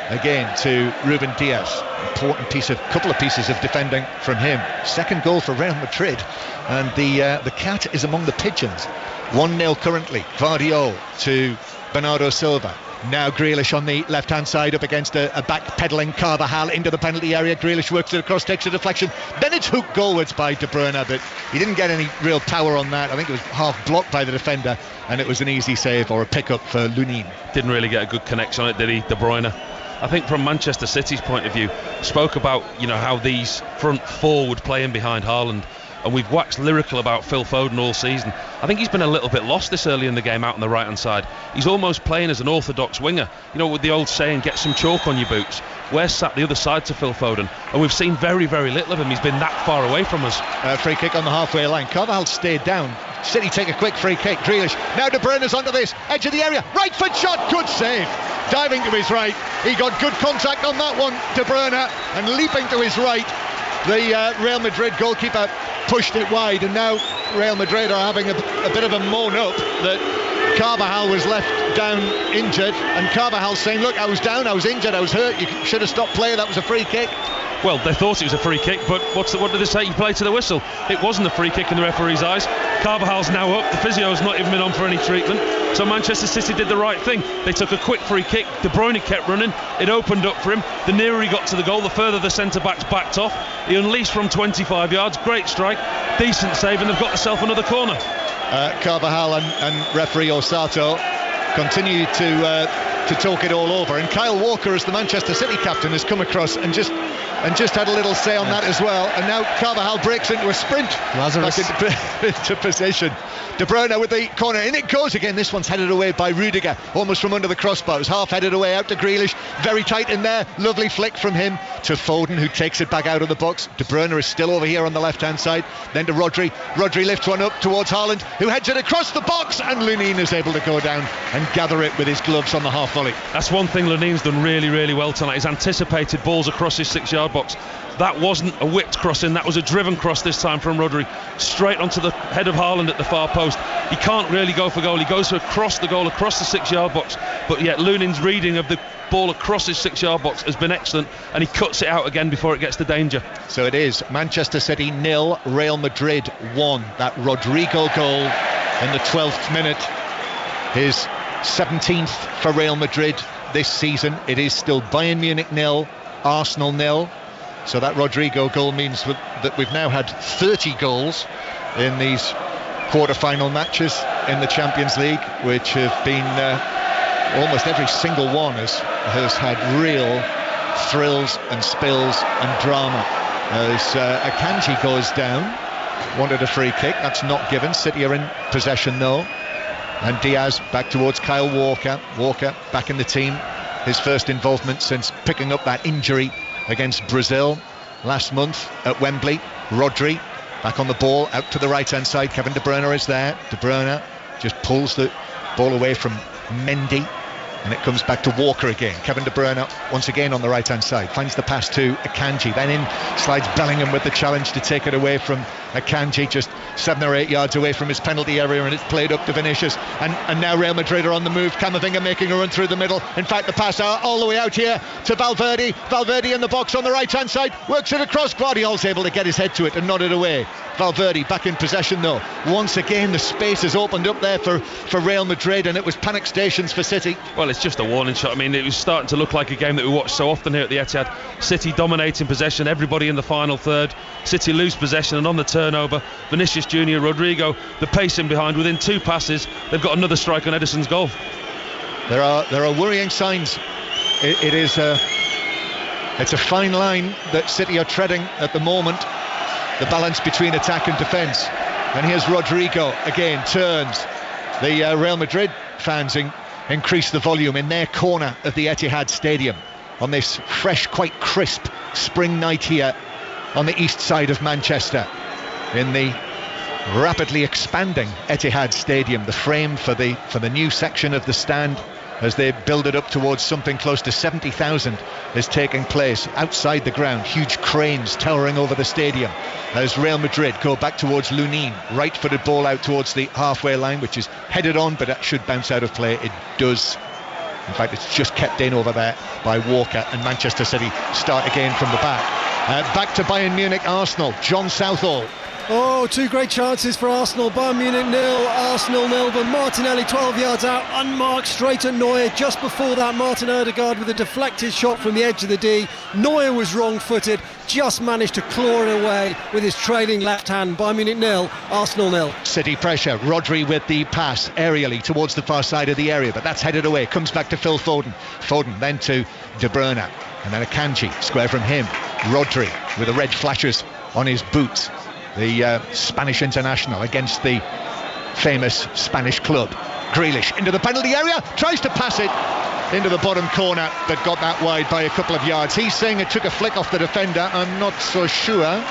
Again to Ruben Diaz. Important couple of pieces of defending from him. Second goal for Real Madrid, and the cat is among the pigeons. 1-0 currently. Guardiola to Bernardo Silva. Now Grealish on the left-hand side up against a back-pedalling Carvajal into the penalty area. Grealish works it across, takes a deflection. Then it's hooked goalwards by De Bruyne, but he didn't get any real power on that. I think it was half blocked by the defender, and it was an easy save or a pick-up for Lunin.
Didn't really get a good connection on it, did he, De Bruyne? I think from Manchester City's point of view, spoke about how these front 4 would play in behind Haaland, and we've waxed lyrical about Phil Foden all season. I think he's been a little bit lost this early in the game out on the right hand side. He's almost playing as an orthodox winger, with the old saying, get some chalk on your boots. Where's sat the other side to Phil Foden? And we've seen very, very little of him. He's been that far away from us.
Free kick on the halfway line. Carvajal stayed down. City take a quick free kick. Grealish, now De Bruyne's onto this edge of the area, right foot shot, good save, diving to his right. He got good contact on that one, De Bruyne, and leaping to his right, the Real Madrid goalkeeper pushed it wide, and now Real Madrid are having a bit of a moan up that Carvajal was left down injured, and Carvajal saying, look, I was down, I was injured, I was hurt, you should have stopped play, that was a free kick.
Well, they thought it was a free kick, but what did they say? You play to the whistle. It wasn't a free kick in the referee's eyes. Carvajal's now up. The physio's not even been on for any treatment. So Manchester City did the right thing. They took a quick free kick. De Bruyne kept running. It opened up for him. The nearer he got to the goal, the further the centre-backs backed off. He unleashed from 25 yards. Great strike. Decent save, and they've got themselves another corner.
Carvajal and referee Osato continue to talk it all over, and Kyle Walker, as the Manchester City captain, has come across and just had a little say on that as well. And now Carvajal breaks into a sprint back into position. De Bruyne with the corner, in it goes again. This one's headed away by Rudiger, almost from under the crossbars, half headed away out to Grealish, very tight in there. Lovely flick from him to Foden, who takes it back out of the box. De Bruyne is still over here on the left hand side, then to Rodri. Rodri lifts one up towards Haaland, who heads it across the box, and Lunin is able to go down and gather it with his gloves on the half volley.
That's one thing Lunin's done really, really well tonight. He's anticipated balls across his 6-yard box. That wasn't a whipped crossing, that was a driven cross this time from Rodri, straight onto the head of Haaland at the far post. He can't really go for goal, he goes for across the goal, across the 6-yard box, but yet Lunin's reading of the ball across his 6-yard box has been excellent, and he cuts it out again before it gets to danger.
So it is Manchester City 0, Real Madrid 1. That Rodrigo goal in the 12th minute, his 17th for Real Madrid this season. It is still Bayern Munich 0, Arsenal 0. So that Rodrigo goal means that we've now had 30 goals in these quarter-final matches in the Champions League, which have been almost every single one has had real thrills and spills and drama. As Akanji goes down, wanted a free kick, that's not given. City are in possession though, and Diaz back towards Kyle Walker. Walker back in the team, his first involvement since picking up that injury against Brazil last month at Wembley. Rodri back on the ball, out to the right hand side. Kevin De Bruyne is there. De Bruyne just pulls the ball away from Mendy, and it comes back to Walker again. Kevin De Bruyne once again on the right hand side, finds the pass to Akanji, then in slides Bellingham with the challenge to take it away from Akanji, just 7 or 8 yards away from his penalty area, and it's played up to Vinicius, and now Real Madrid are on the move. Camavinga making a run through the middle. In fact, the pass all the way out here to Valverde. Valverde in the box on the right hand side, works it across. Guardiola's able to get his head to it and nod it away. Valverde back in possession though. Once again the space has opened up there for Real Madrid, and it was panic stations for City.
Well, it's just a warning shot. I mean, it was starting to look like a game that we watch so often here at the Etihad. City dominating possession, everybody in the final third. City lose possession, and on the turnover, Vinicius Junior, Rodrigo, the pacing behind. Within 2 passes, they've got another strike on Edison's goal.
There are worrying signs. It's a fine line that City are treading at the moment, the balance between attack and defence. And here's Rodrigo again, turns. The Real Madrid fans increase the volume in their corner of the Etihad Stadium on this fresh, quite crisp spring night here on the east side of Manchester, in the rapidly expanding Etihad Stadium. The frame for the new section of the stand, as they build it up towards something close to 70,000, is taking place outside the ground. Huge cranes towering over the stadium as Real Madrid go back towards Lunin. Right-footed ball out towards the halfway line, which is headed on, but that should bounce out of play. It does. In fact, it's just kept in over there by Walker, and Manchester City start again from the back. Back to Bayern Munich, Arsenal. John Southall.
Oh, 2 great chances for Arsenal. Bayern Munich 0, Arsenal 0, but Martinelli 12 yards out, unmarked, straight at Neuer. Just before that, Martin Odegaard with a deflected shot from the edge of the D. Neuer was wrong-footed, just managed to claw it away with his trailing left hand. Bayern Munich 0, Arsenal 0.
City pressure. Rodri with the pass aerially towards the far side of the area, but that's headed away. Comes back to Phil Foden. Foden then to De Bruyne, and then Akanji, square from him. Rodri with the red flashes on his boots, the Spanish international against the famous Spanish club. Grealish into the penalty area, tries to pass it into the bottom corner, but got that wide by a couple of yards. He's saying it took a flick off the defender. I'm not so sure,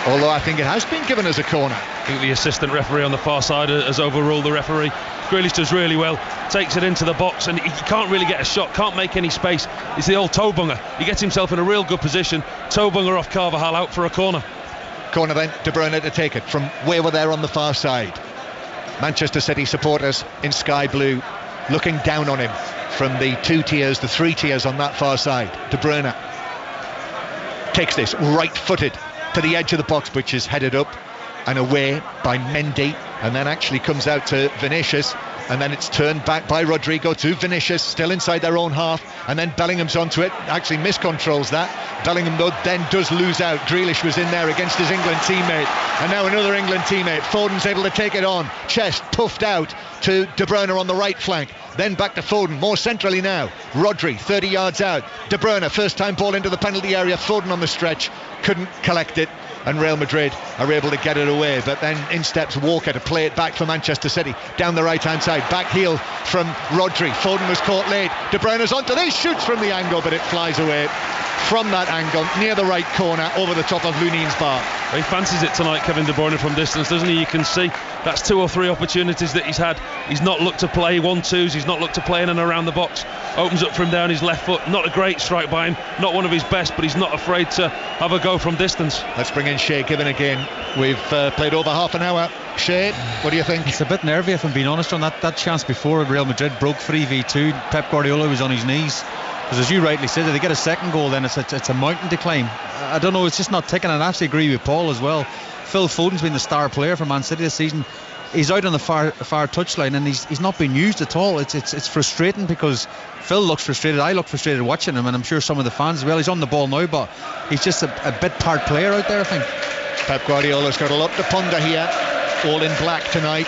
although I think it has been given as a corner.
I think the assistant referee on the far side has overruled the referee. Grealish does really well, takes it into the box, and he can't really get a shot, can't make any space. It's the old toe bunger. He gets himself in a real good position. Toe bunger off Carvajal, out for a corner.
Corner then, De Bruyne to take it from way over there on the far side. Manchester City supporters in sky blue looking down on him from the 2 tiers, the 3 tiers on that far side. De Bruyne takes this right-footed to the edge of the box, which is headed up and away by Mendy, and then actually comes out to Vinicius, and then it's turned back by Rodrigo to Vinicius, still inside their own half, and then Bellingham's onto it, actually miscontrols that. Bellingham though then does lose out. Grealish was in there against his England teammate, and now another England teammate. Foden's able to take it on, chest puffed out to De Bruyne on the right flank, then back to Foden, more centrally now. Rodri 30 yards out, De Bruyne first time ball into the penalty area, Foden on the stretch, couldn't collect it, and Real Madrid are able to get it away. But then in steps Walker to play it back for Manchester City, down the right hand side, back heel from Rodri. Foden was caught late, De Bruyne's onto this, shoots from the angle, but it flies away from that angle near the right corner over the top of Lunin's bar.
He fancies it tonight, Kevin De Bruyne, from distance, doesn't he? You can see that's 2 or 3 opportunities that he's had. He's not looked to play 1-2s, he's not looked to play in and around the box. Opens up for him down his left foot. Not a great strike by him, not one of his best, but he's not afraid to have a go from distance.
Let's bring in Shay Given again. We've played over half an hour. Shay, what do you think?
It's a bit nervy, if I'm being honest, on that chance before Real Madrid broke 3v2. Pep Guardiola was on his knees. Because as you rightly said, if they get a second goal, then it's a mountain decline. I don't know, it's just not ticking. And I actually agree with Paul as well. Phil Foden's been the star player for Man City this season. He's out on the far touchline, and he's not been used at all. It's frustrating, because Phil looks frustrated. I look frustrated watching him, and I'm sure some of the fans as well. He's on the ball now, but he's just a bit part player out there, I think.
Pep Guardiola's got a lot to ponder here. All in black tonight,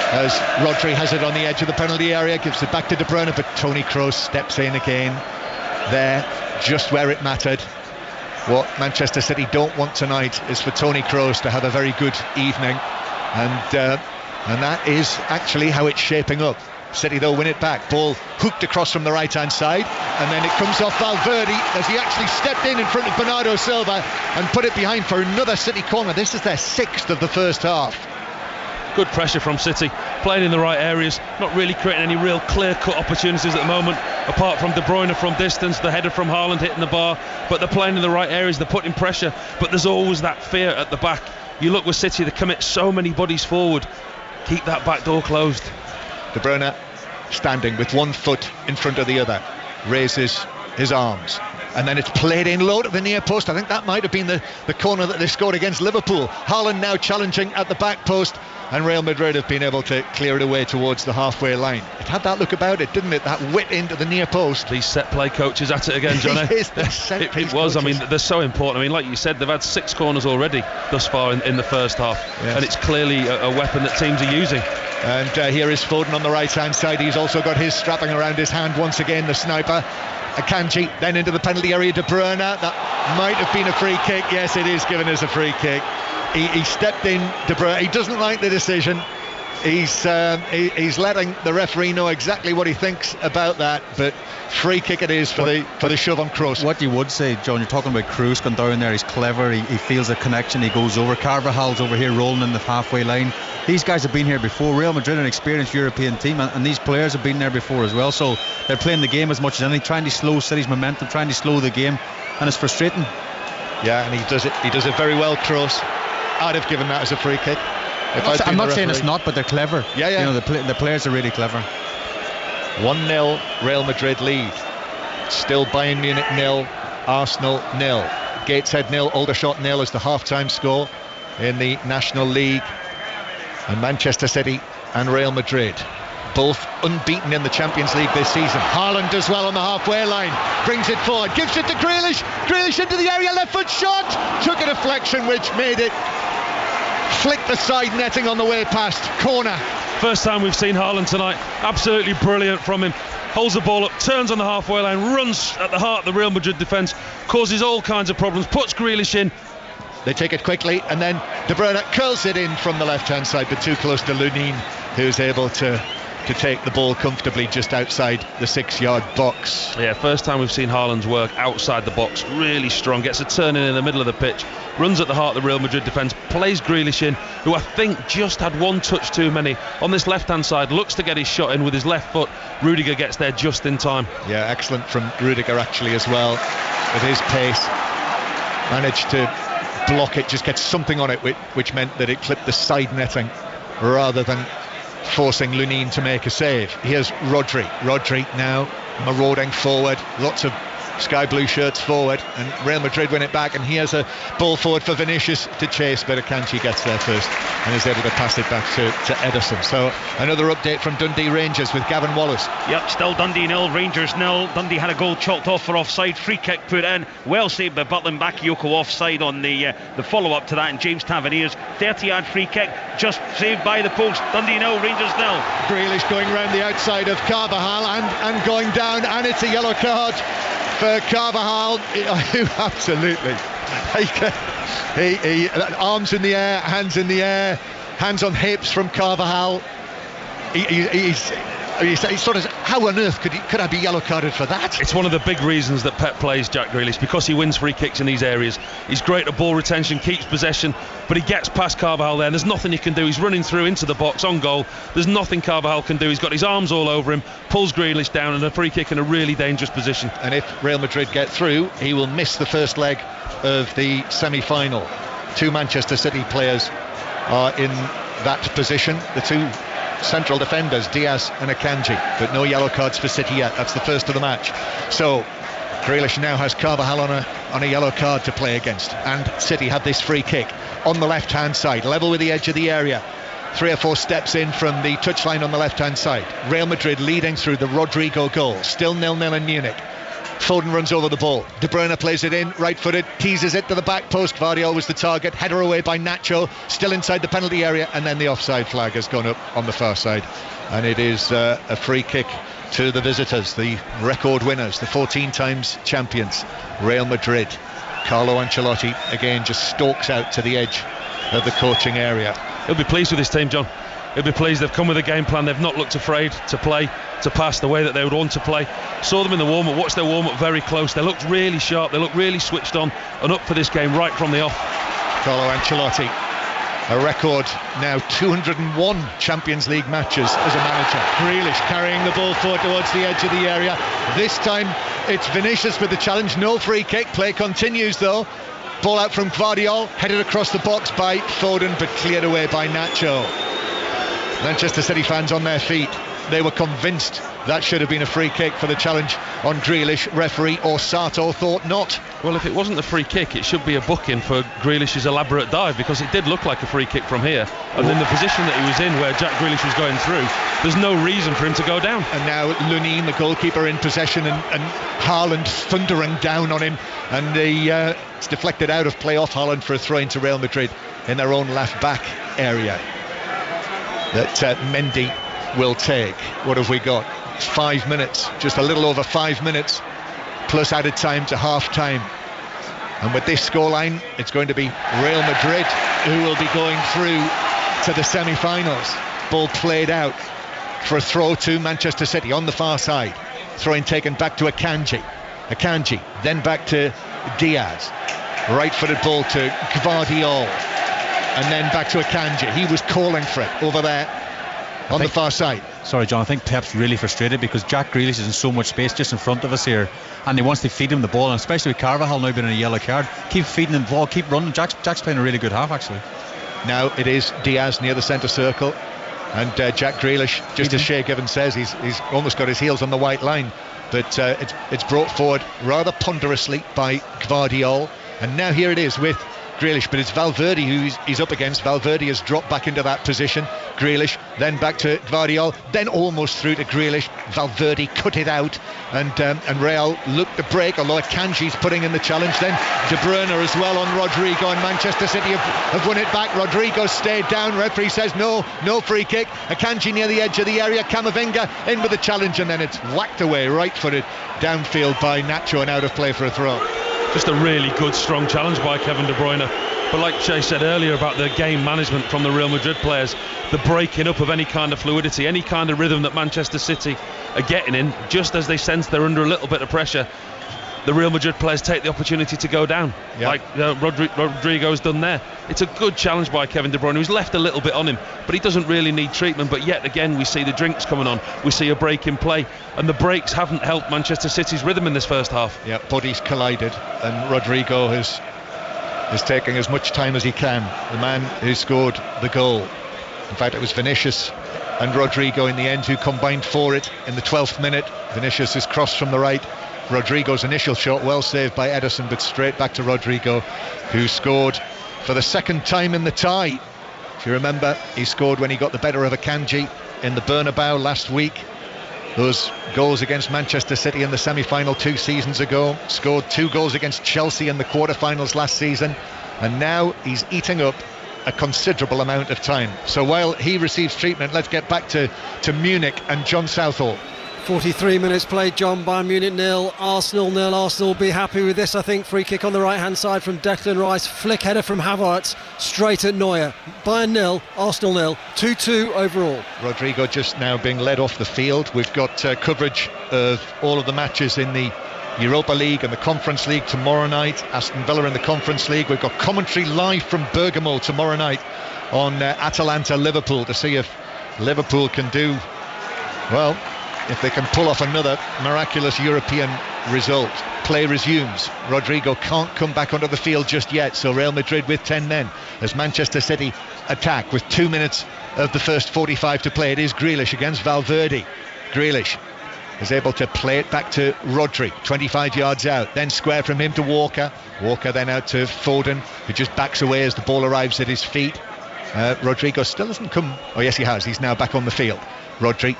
as Rodri has it on the edge of the penalty area, gives it back to De Bruyne, but Toni Kroos steps in again there, just where it mattered. What Manchester City don't want tonight is for Toni Kroos to have a very good evening, and that is actually how it's shaping up. City though win it back, ball hooked across from the right hand side, and then it comes off Valverde as he actually stepped in front of Bernardo Silva and put it behind for another City corner. This is their 6th of the first half.
Good pressure from City, playing in the right areas, not really creating any real clear-cut opportunities at the moment, apart from De Bruyne from distance, the header from Haaland hitting the bar. But they're playing in the right areas, they're putting pressure, but there's always that fear at the back. You look with City, they commit so many bodies forward. Keep that back door closed.
De Bruyne standing with one foot in front of the other, raises his arms, and then it's played in low to the near post. I think that might have been the corner that they scored against Liverpool. Haaland now challenging at the back post, and Real Madrid have been able to clear it away towards the halfway line. It had that look about it, didn't it? That whip into the near post.
These set play coaches at it again, Johnny. It was. I mean, they're so important. I mean, like you said, they've had 6 corners already thus far in the first half, yes. And it's clearly a weapon that teams are using.
And here is Foden on the right hand side. He's also got his strapping around his hand once again, the sniper. Akanji then into the penalty area. De Bruyne, that might have been a free kick. Yes, it is given as a free kick. He stepped in, De Bruyne. He doesn't like the decision. He's letting the referee know exactly what he thinks about that, but free kick it is for the shove on Kroos.
What you would say, John, you're talking about Kroos going down there. He's clever, he feels a connection, he goes over. Carvajal's over here rolling in the halfway line. These guys have been here before. Real Madrid, an experienced European team, and these players have been there before as well, so they're playing the game as much as anything, trying to slow City's momentum, trying to slow the game, and it's frustrating.
Yeah, and he does it very well, Kroos. I'd have given that as a free kick.
I'm not saying it's not, but they're clever.
Yeah.
You know, the players are really clever.
1-0 Real Madrid lead. Still Bayern Munich 0, Arsenal 0. Gateshead 0, Aldershot 0 is the half-time score in the National League. And Manchester City and Real Madrid, both unbeaten in the Champions League this season. Haaland does well on the halfway line, brings it forward, gives it to Grealish. Grealish into the area, left foot shot, took a deflection which made it flick the side netting on the way past. Corner.
First time we've seen Haaland tonight. Absolutely brilliant from him. Holds the ball up, turns on the halfway line, runs at the heart of the Real Madrid defence, causes all kinds of problems, puts Grealish in.
They take it quickly, and then De Bruyne curls it in from the left-hand side, but too close to Lunin, who's able to take the ball comfortably just outside the 6-yard box.
Yeah, first time we've seen Haaland's work outside the box, really strong, gets a turn in the middle of the pitch, runs at the heart of the Real Madrid defence, plays Grealish in, who I think just had one touch too many on this left-hand side, looks to get his shot in with his left foot. Rudiger gets there just in time.
Yeah, excellent from Rudiger actually as well, with his pace. Managed to block it, just get something on it, which meant that it clipped the side netting rather than forcing Lunin to make a save. Here's Rodri now marauding forward, lots of sky blue shirts forward, and Real Madrid win it back, and here's a ball forward for Vinicius to chase, but Akanji gets there first and is able to pass it back to Ederson. So another update from Dundee Rangers with Gavin Wallace.
Yep, still Dundee 0, Rangers 0. Dundee had a goal chalked off for offside, free kick put in, well saved by Butland. Bakayoko offside on the follow-up to that, and James Tavernier's 30-yard free kick just saved by the post. Dundee 0, Rangers 0.
Grealish going round the outside of Carvajal and going down, and it's a yellow card for Carvajal, who absolutely he arms in the air, hands in the air, hands on hips from Carvajal. He's sort of, how on earth could I be yellow carded for that?
It's one of the big reasons that Pep plays Jack Grealish, because he wins free kicks in these areas. He's great at ball retention, keeps possession, but he gets past Carvajal there. There's nothing he can do. He's running through into the box on goal. There's nothing Carvajal can do. He's got his arms all over him, pulls Grealish down, and a free kick in a really dangerous position.
And if Real Madrid get through, he will miss the first leg of the semi-final. 2 Manchester City players are in that position. The 2 central defenders, Diaz and Akanji, but no yellow cards for City yet. That's the first of the match. So Grealish now has Carvajal on a yellow card to play against, and City have this free kick on the left hand side, level with the edge of the area, 3 or 4 steps in from the touchline on the left hand side. Real Madrid leading through the Rodrigo goal, still 0-0 in Munich. Foden runs over the ball, De Bruyne plays it in, right-footed, teases it to the back post. Gvardiol was the target, header away by Nacho, still inside the penalty area, and then the offside flag has gone up on the far side, and it is a free kick to the visitors, the record winners, the 14 times champions, Real Madrid. Carlo Ancelotti again just stalks out to the edge of the coaching area.
He'll be pleased with this team, John. He'll be pleased. They've come with a game plan. They've not looked afraid to play, to pass the way that they would want to play. Saw them in the warm-up, watched their warm-up very close. They looked really sharp, they looked really switched on and up for this game right from the off.
Carlo Ancelotti, a record now 201 Champions League matches as a manager. Grealish carrying the ball forward towards the edge of the area. This time it's Vinicius with the challenge, no free kick. Play continues though. Ball out from Gvardiol, headed across the box by Foden, but cleared away by Nacho. Manchester City fans on their feet. They were convinced that should have been a free kick for the challenge on Grealish. Referee Orsato thought not.
Well, if it wasn't a free kick, it should be a booking for Grealish's elaborate dive, because it did look like a free kick from here. And in the position that he was in, where Jack Grealish was going through, there's no reason for him to go down.
And now Lunin, the goalkeeper, in possession, and Haaland thundering down on him, and it's deflected out of play off Haaland for a throw into Real Madrid in their own left back area that Mendy will take. What have we got? 5 minutes, just a little over 5 minutes plus added time to half time, and with this scoreline it's going to be Real Madrid who will be going through to the semi-finals. Ball played out for a throw to Manchester City on the far side, throwing taken back to Akanji, then back to Diaz, right-footed ball to Gvardiol, and then back to Akanji. He was calling for it over there on the far side.
Sorry, John, I think Pep's really frustrated because Jack Grealish is in so much space just in front of us here, and he wants to feed him the ball, and especially with Carvajal now being in a yellow card, keep feeding him the ball, keep running. Jack's playing a really good half actually. Now
it is Diaz near the centre circle, and Jack Grealish, just as Shay Given says, he's almost got his heels on the white line, but it's brought forward rather ponderously by Gvardiol, and now here it is with Grealish, but it's Valverde who he's up against. Valverde has dropped back into that position. Grealish, then back to Gvardiol, then almost through to Grealish. Valverde cut it out, and Real looked to break, although Akanji's putting in the challenge. Then De Bruyne as well on Rodrigo, and Manchester City have won it back. Rodrigo stayed down, referee says no free kick. Akanji near the edge of the area, Camavinga in with the challenge, and then it's whacked away, right-footed downfield by Nacho and out of play for a throw.
Just a really good, strong challenge by Kevin De Bruyne. But like Shay said earlier about the game management from the Real Madrid players, the breaking up of any kind of fluidity, any kind of rhythm that Manchester City are getting in, just as they sense they're under a little bit of pressure, the Real Madrid players take the opportunity to go down, like Rodrigo's done there. It's a good challenge by Kevin De Bruyne, who's left a little bit on him, but he doesn't really need treatment. But yet again, we see the drinks coming on, we see a break in play, and the breaks haven't helped Manchester City's rhythm in this first half.
Yeah, bodies collided, and Rodrigo is taking as much time as he can, the man who scored the goal. In fact, it was Vinicius and Rodrigo in the end who combined for it in the 12th minute. Vinicius is crossed from the right Rodrigo's initial shot, well saved by Ederson, but straight back to Rodrigo, who scored for the second time in the tie. If you remember, he scored when he got the better of Akanji in the Bernabeu last week. Those goals against Manchester City in the semi-final 2 seasons ago. Scored 2 goals against Chelsea in the quarter-finals last season. And now he's eating up a considerable amount of time. So while he receives treatment, let's get back to Munich and John Southall.
43 minutes played, John. Bayern Munich 0, Arsenal 0. Arsenal will be happy with this, I think. Free kick on the right-hand side from Declan Rice. Flick header from Havertz straight at Neuer. Bayern 0, Arsenal 0. 2-2 overall.
Rodrigo just now being led off the field. We've got coverage of all of the matches in the Europa League and the Conference League tomorrow night. Aston Villa in the Conference League. We've got commentary live from Bergamo tomorrow night on Atalanta-Liverpool to see if Liverpool can do, well, if they can pull off another miraculous European result. Play resumes. Rodrigo can't come back onto the field just yet, so Real Madrid with 10 men as Manchester City attack with 2 minutes of the first 45 to play. It is Grealish against Valverde. Grealish is able to play it back to Rodri, 25 yards out, then square from him to Walker. Walker then out to Foden, who just backs away as the ball arrives at his feet. Rodrigo still hasn't come. Oh yes, he has. He's now back on the field. Rodri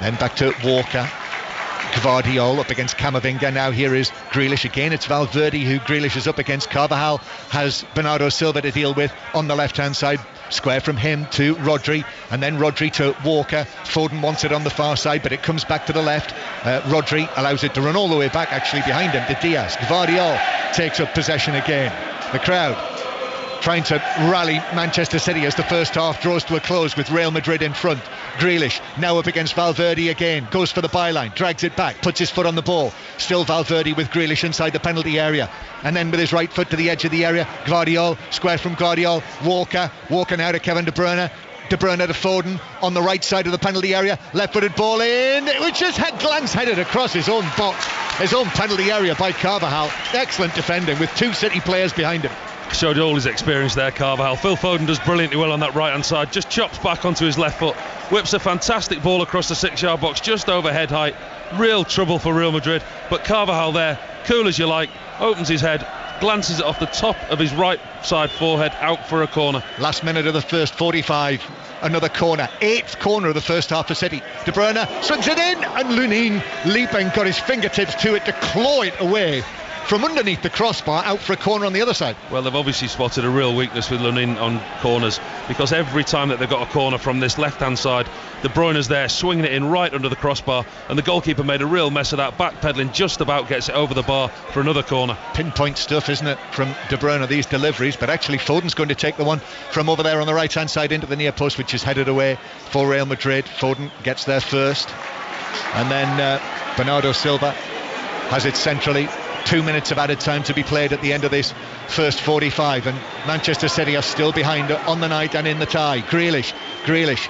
then back to Walker. Gvardiol up against Camavinga. Now here is Grealish again. It's Valverde who Grealish is up against. Carvajal has Bernardo Silva to deal with on the left hand side. Square from him to Rodri, and then Rodri to Walker. Foden wants it on the far side, but it comes back to the left. Rodri allows it to run all the way back actually behind him to Diaz. Gvardiol takes up possession again. The crowd trying to rally Manchester City as the first half draws to a close with Real Madrid in front. Grealish now up against Valverde again, goes for the byline, drags it back, puts his foot on the ball. Still Valverde with Grealish inside the penalty area, and then with his right foot to the edge of the area. Gvardiol, square from Gvardiol. Walker now to Kevin De Bruyne. De Bruyne to Foden on the right side of the penalty area, left-footed ball in, which is glance headed across his own box, his own penalty area by Carvajal. Excellent defending with 2 City players behind him.
Showed all his experience there, Carvajal. Phil Foden does brilliantly well on that right hand side, just chops back onto his left foot, whips a fantastic ball across the 6-yard box just over head height. Real trouble for Real Madrid, but Carvajal there, cool as you like, opens his head, glances it off the top of his right side forehead out for a corner.
Last minute of the first 45, another corner, 8th corner of the first half for City. De Bruyne swings it in, and Lunin leaping, got his fingertips to it to claw it away from underneath the crossbar out for a corner on the other side.
Well, they've obviously spotted a real weakness with Lunin on corners, because every time that they've got a corner from this left hand side, De Bruyne's there swinging it in right under the crossbar, and the goalkeeper made a real mess of that, backpedaling, just about gets it over the bar for another corner.
Pinpoint stuff, isn't it, from De Bruyne, these deliveries, but actually Foden's going to take the one from over there on the right hand side into the near post, which is headed away for Real Madrid. Foden gets there first, and then Bernardo Silva has it centrally. 2 minutes of added time to be played at the end of this first 45, and Manchester City are still behind on the night and in the tie. Grealish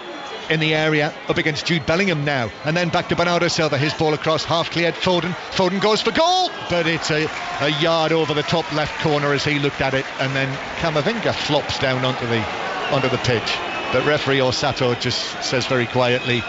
in the area up against Jude Bellingham now, and then back to Bernardo Silva. His ball across, half cleared. Foden goes for goal, but it's a yard over the top left corner as he looked at it, and then Camavinga flops down onto the pitch, but referee Orsato just says very quietly,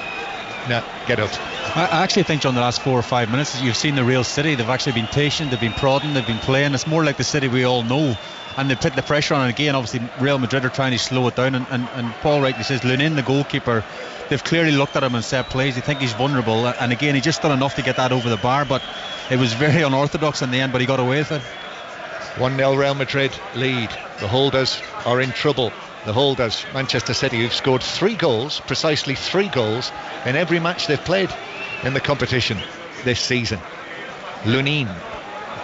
"No, get up."
I actually think, John, the last 4 or 5 minutes you've seen the Real City. They've actually been patient, they've been prodding, they've been playing. It's more like the City we all know, and they put the pressure on. And again, obviously Real Madrid are trying to slow it down, and Paul rightly says Lunin, the goalkeeper, they've clearly looked at him and set plays. They think he's vulnerable, and again he just done enough to get that over the bar, but it was very unorthodox in the end, but he got away with it.
1-0 Real Madrid lead. The holders are in trouble. The holders, Manchester City, who've scored 3 goals, precisely 3 goals in every match they've played in the competition this season. Lunin,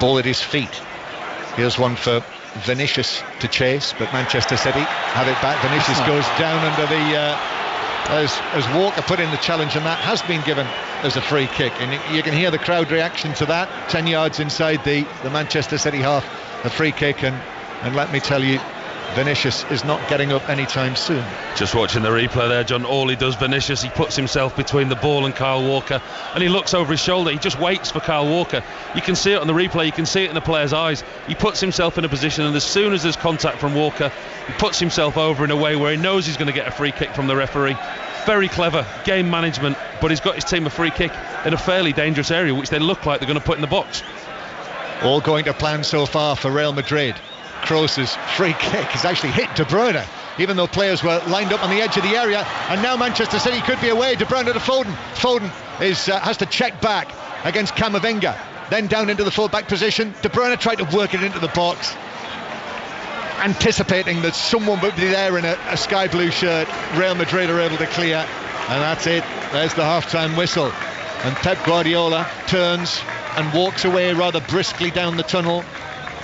ball at his feet. Here's one for Vinicius to chase, but Manchester City have it back. Vinicius goes down under the as Walker put in the challenge, and that has been given as a free kick, and you can hear the crowd reaction to that. 10 yards inside the Manchester City half, a free kick, and let me tell you, Vinicius is not getting up anytime soon.
Just watching the replay there, John, all he does, Vinicius, he puts himself between the ball and Kyle Walker, and he looks over his shoulder. He just waits for Kyle Walker. You can see it on the replay, you can see it in the player's eyes. He puts himself in a position, and as soon as there's contact from Walker, he puts himself over in a way where he knows he's going to get a free kick from the referee. Very clever game management, but he's got his team a free kick in a fairly dangerous area, which they look like they're going to put in the box.
All going to plan so far for Real Madrid. Kroos's free kick has actually hit De Bruyne, even though players were lined up on the edge of the area. And now Manchester City could be away. De Bruyne to Foden. Foden has to check back against Camavinga. Then down into the full-back position. De Bruyne tried to work it into the box, anticipating that someone would be there in a sky blue shirt. Real Madrid are able to clear, and that's it. There's the half-time whistle, and Pep Guardiola turns and walks away rather briskly down the tunnel,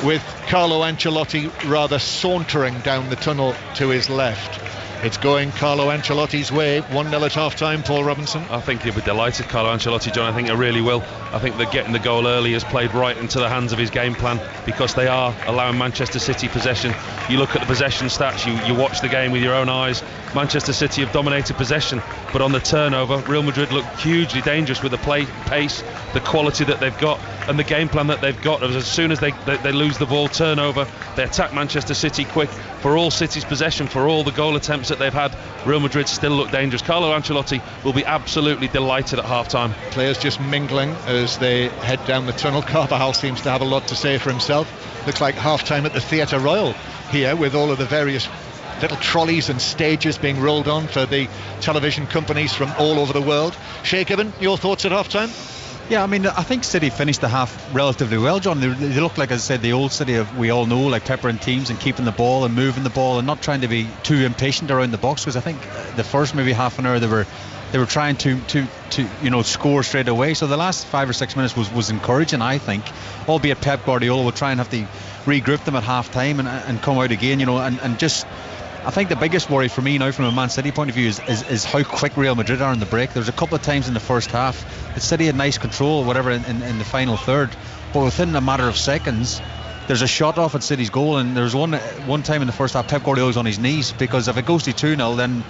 with Carlo Ancelotti rather sauntering down the tunnel to his left. It's going Carlo Ancelotti's way. 1-0 at half-time, Paul Robinson.
I think he'll be delighted, Carlo Ancelotti, John. I think he really will. I think that getting the goal early has played right into the hands of his game plan, because they are allowing Manchester City possession. You look at the possession stats, you watch the game with your own eyes. Manchester City have dominated possession, but on the turnover, Real Madrid look hugely dangerous with the pace, the quality that they've got, and the game plan that they've got. As soon as they lose the ball, turnover, they attack Manchester City quick. For all City's possession, for all the goal attempts that they've had, Real Madrid still look dangerous. Carlo Ancelotti will be absolutely delighted at half-time.
Players just mingling as they head down the tunnel. Carvajal seems to have a lot to say for himself. Looks like half-time at the Theatre Royal here, with all of the various little trolleys and stages being rolled on for the television companies from all over the world. Shay Gibbon, your thoughts at half-time?
Yeah, I mean, I think City finished the half relatively well, John. They look like, as I said, the old City of we all know, like peppering teams and keeping the ball and moving the ball and not trying to be too impatient around the box, because I think the first maybe half an hour they were trying to score straight away. So the last 5 or 6 minutes was encouraging, I think, albeit Pep Guardiola will try and have to regroup them at half time and come out again, and just, I think the biggest worry for me now from a Man City point of view is how quick Real Madrid are in the break. There's a couple of times in the first half that City had nice control or whatever in the final third, but within a matter of seconds there's a shot off at City's goal, and there's one time in the first half Pep Guardiola's on his knees, because if it goes to 2-0 then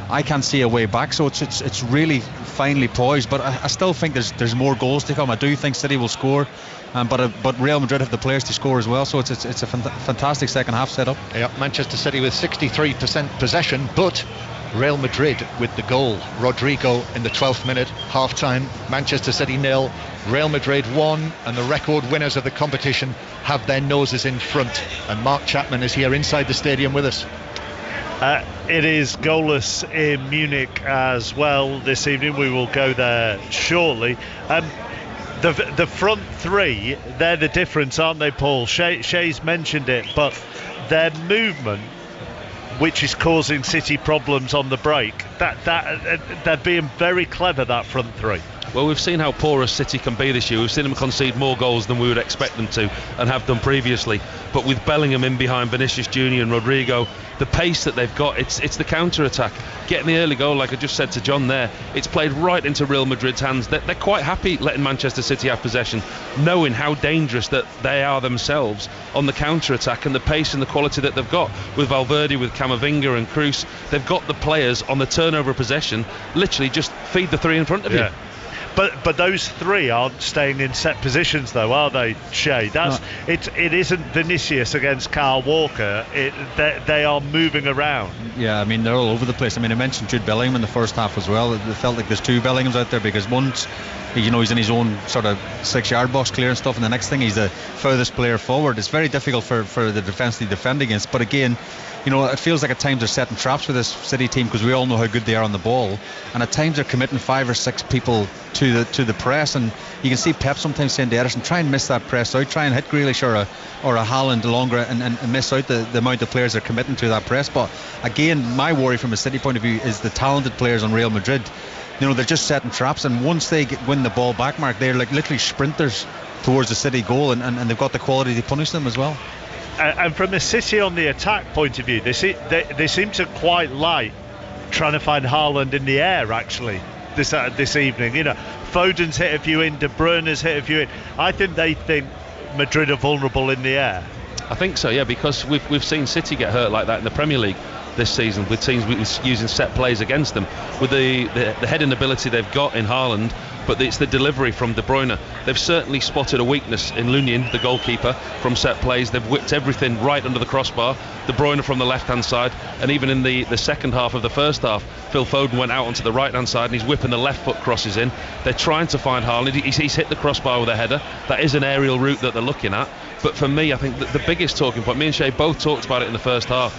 I can't see a way back. So it's really finely poised, but I still think there's more goals to come. I do think City will score, but Real Madrid have the players to score as well. So it's a fantastic second half setup.
Yeah, Manchester City with 63% possession, but Real Madrid with the goal. Rodrigo in the 12th minute, half time. Manchester City 0, Real Madrid 1, and the record winners of the competition have their noses in front. And Mark Chapman is here inside the stadium with us.
It is goalless in Munich as well this evening. We will go there shortly. The front three, they're the difference, aren't they, Paul? Shay's mentioned it, but their movement, which is causing City problems on the break, that they're being very clever, that front three.
Well, we've seen how porous City can be this year. We've seen them concede more goals than we would expect them to and have done previously. But with Bellingham in behind Vinicius Junior and Rodrigo, the pace that they've got, it's the counter-attack. Getting the early goal, like I just said to John there, it's played right into Real Madrid's hands. They're quite happy letting Manchester City have possession, knowing how dangerous that they are themselves on the counter-attack and the pace and the quality that they've got. With Valverde, with Camavinga and Kroos, they've got the players on the turnover possession, literally just feed the three in front of you.
But those three aren't staying in set positions, though, are they, Shay? It isn't Vinicius against Kyle Walker. They are moving around.
Yeah, I mean, they're all over the place. I mean, I mentioned Jude Bellingham in the first half as well. It felt like there's two Bellinghams out there, because once he's in his own sort of 6-yard box clear and stuff, and the next thing he's the furthest player forward. It's very difficult for the defence to defend against. But again, it feels like at times they're setting traps for this City team, because we all know how good they are on the ball, and at times they're committing 5 or 6 people to the press, and you can see Pep sometimes saying to Ederson, try and miss that press out, try and hit Grealish or a Haaland longer and miss out the amount of players they're committing to that press. But again, my worry from a City point of view is the talented players on Real Madrid. They're just setting traps, and once they win the ball back, Mark, they're like literally sprinters towards the City goal, and they've got the quality to punish them as well.
And from a City on the attack point of view, they seem to quite like trying to find Haaland in the air, actually, this evening. Foden's hit a few in, De Bruyne's hit a few in. I think they think Madrid are vulnerable in the air.
I think so, yeah, because we've seen City get hurt like that in the Premier League. this season with teams using set plays against them, with the heading ability they've got in Haaland, but it's the delivery from De Bruyne. They've certainly spotted a weakness in Lunin, the goalkeeper, from set plays. They've whipped everything right under the crossbar. De Bruyne from the left-hand side, and even in the second half of the first half, Phil Foden went out onto the right-hand side and he's whipping the left foot crosses in. They're trying to find Haaland. He's hit the crossbar with a header. That is an aerial route that they're looking at. But for me, I think that the biggest talking point, me and Shay both talked about it in the first half,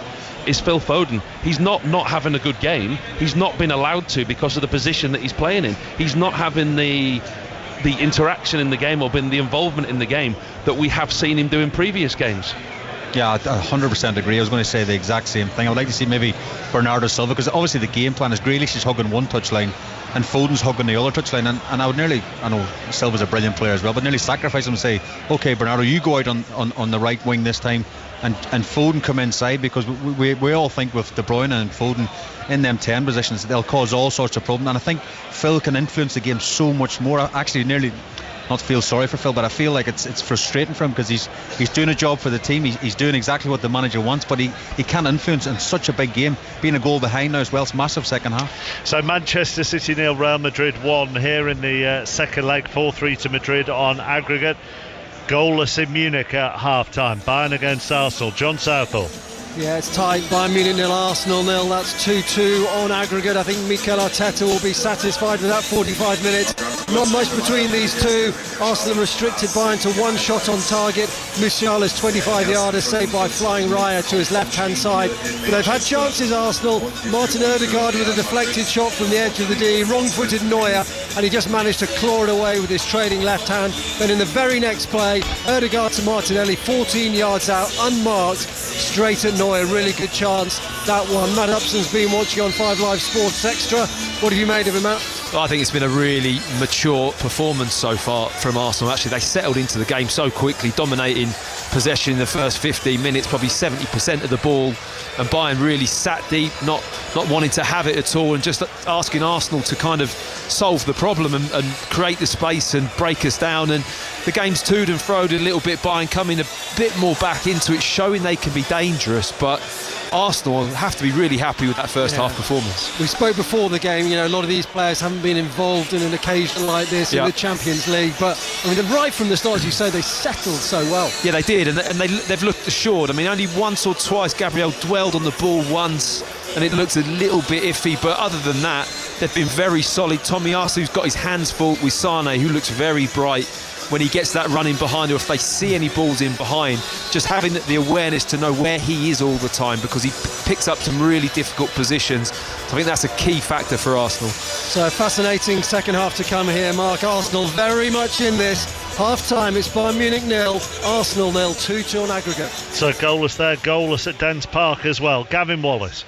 is Phil Foden. He's not having a good game. He's not been allowed to because of the position that he's playing in. He's not having the interaction in the game or been the involvement in the game that we have seen him do in previous games.
Yeah, I 100% agree. I was going to say the exact same thing. I would like to see maybe Bernardo Silva, because obviously the game plan is Grealish is hugging one touchline and Foden's hugging the other touchline, and I would nearly, I know Silva's a brilliant player as well, but nearly sacrifice him and say, okay Bernardo, you go out on the right wing this time, and Foden come inside, because we all think with De Bruyne and Foden in them 10 positions they'll cause all sorts of problems, and I think Phil can influence the game so much more. I actually nearly not feel sorry for Phil, but I feel like it's frustrating for him, because he's doing a job for the team. He's doing exactly what the manager wants, but he can't influence in such a big game, being a goal behind now as well. It's massive second half.
So Manchester City 0, Real Madrid 1 here in the second leg, 4-3 to Madrid on aggregate. Goalless in Munich at half-time. Bayern against Arsenal. John Southall.
Yeah, it's tight. Bayern Munich 0, Arsenal 0. That's 2-2 on aggregate. I think Mikel Arteta will be satisfied with that 45 minutes. Not much between these two. Arsenal restricted Bayern to one shot on target. Musiala's 25-yarder saved by flying Raya to his left-hand side. But they've had chances, Arsenal. Martin Odegaard with a deflected shot from the edge of the D. Wrong-footed Neuer, and he just managed to claw it away with his trailing left hand. Then in the very next play, Odegaard to Martinelli, 14 yards out, unmarked, straight at Neuer. Really good chance, that one. Matt Upson's been watching on 5 Live Sports Extra. What have you made of him, Matt?
Well, I think it's been a really mature performance so far from Arsenal. Actually, they settled into the game so quickly, dominating possession in the first 15 minutes, probably 70% of the ball, and Bayern really sat deep, not wanting to have it at all, and just asking Arsenal to kind of solve the problem and create the space and break us down. And the game's toed and froed a little bit, Bayern coming a bit more back into it, showing they can be dangerous, but Arsenal have to be really happy with that first half performance.
We spoke before the game, you know, a lot of these players haven't been involved in an occasion like this in the Champions League, but I mean, right from the start, as you say, they settled so well. Yeah,
they did, and they've looked assured. I mean, only once or twice Gabriel dwelled on the ball once, and it looks a little bit iffy, but other than that, they've been very solid. Tomiyasu's got his hands full with Sane, who looks very bright when he gets that running behind, or if they see any balls in behind, just having the awareness to know where he is all the time, because he picks up some really difficult positions. So I think that's a key factor for Arsenal.
So fascinating second half to come here, Mark. Arsenal very much in this. Half time, it's Bayern Munich 0, Arsenal 0, 2-2 on aggregate.
So goalless there, goalless at Dens Park as well. Gavin Wallace.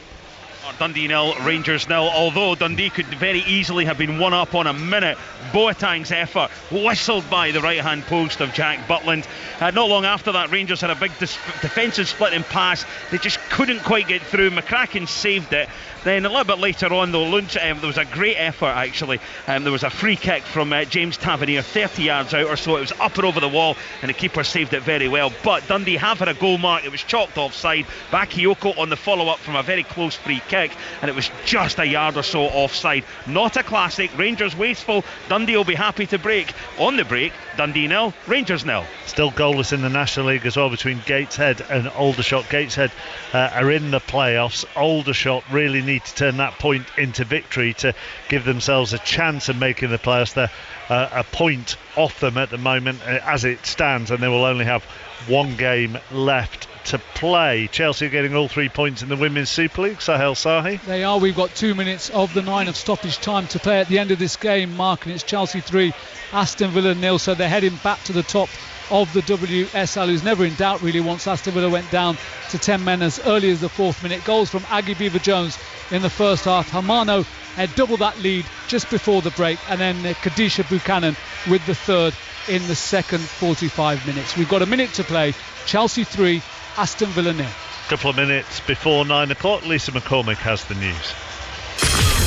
Dundee 0, Rangers 0, although Dundee could very easily have been one up on a minute. Boateng's effort whistled by the right hand post of Jack Butland. Not long after that, Rangers had a big defensive splitting pass. They just couldn't quite get through. McCracken saved it. Then a little bit later on, though, there was a great effort actually. There was a free kick from James Tavernier, 30 yards out or so. It was up and over the wall, and the keeper saved it very well. But Dundee have had a goal mark. It was chalked offside. Bakayoko on the follow-up from a very close free kick, and it was just a yard or so offside. Not a classic. Rangers wasteful. Dundee will be happy to break. On the break, Dundee 0, Rangers 0.
Still goalless in the National League as well between Gateshead and Aldershot. Gateshead are in the playoffs. Aldershot really need to turn that point into victory to give themselves a chance of making the playoffs. They're a point off them at the moment as it stands, and they will only have one game left to play. Chelsea are getting all 3 points in the Women's Super League. Sahel Sahi.
They are. We've got 2 minutes of the 9 of stoppage time to play at the end of this game, Mark, and it's Chelsea 3, Aston Villa 0, so they're heading back to the top of the WSL, who's never in doubt really once Aston Villa went down to 10 men as early as the 4th minute. Goals from Aggie Beaver-Jones in the first half. Hamano had doubled that lead just before the break, and then Khadisha Buchanan with the third in the second 45 minutes. We've got a minute to play. Chelsea 3, Aston Villa 0.
A couple of minutes before 9 o'clock, Lisa McCormick has the news.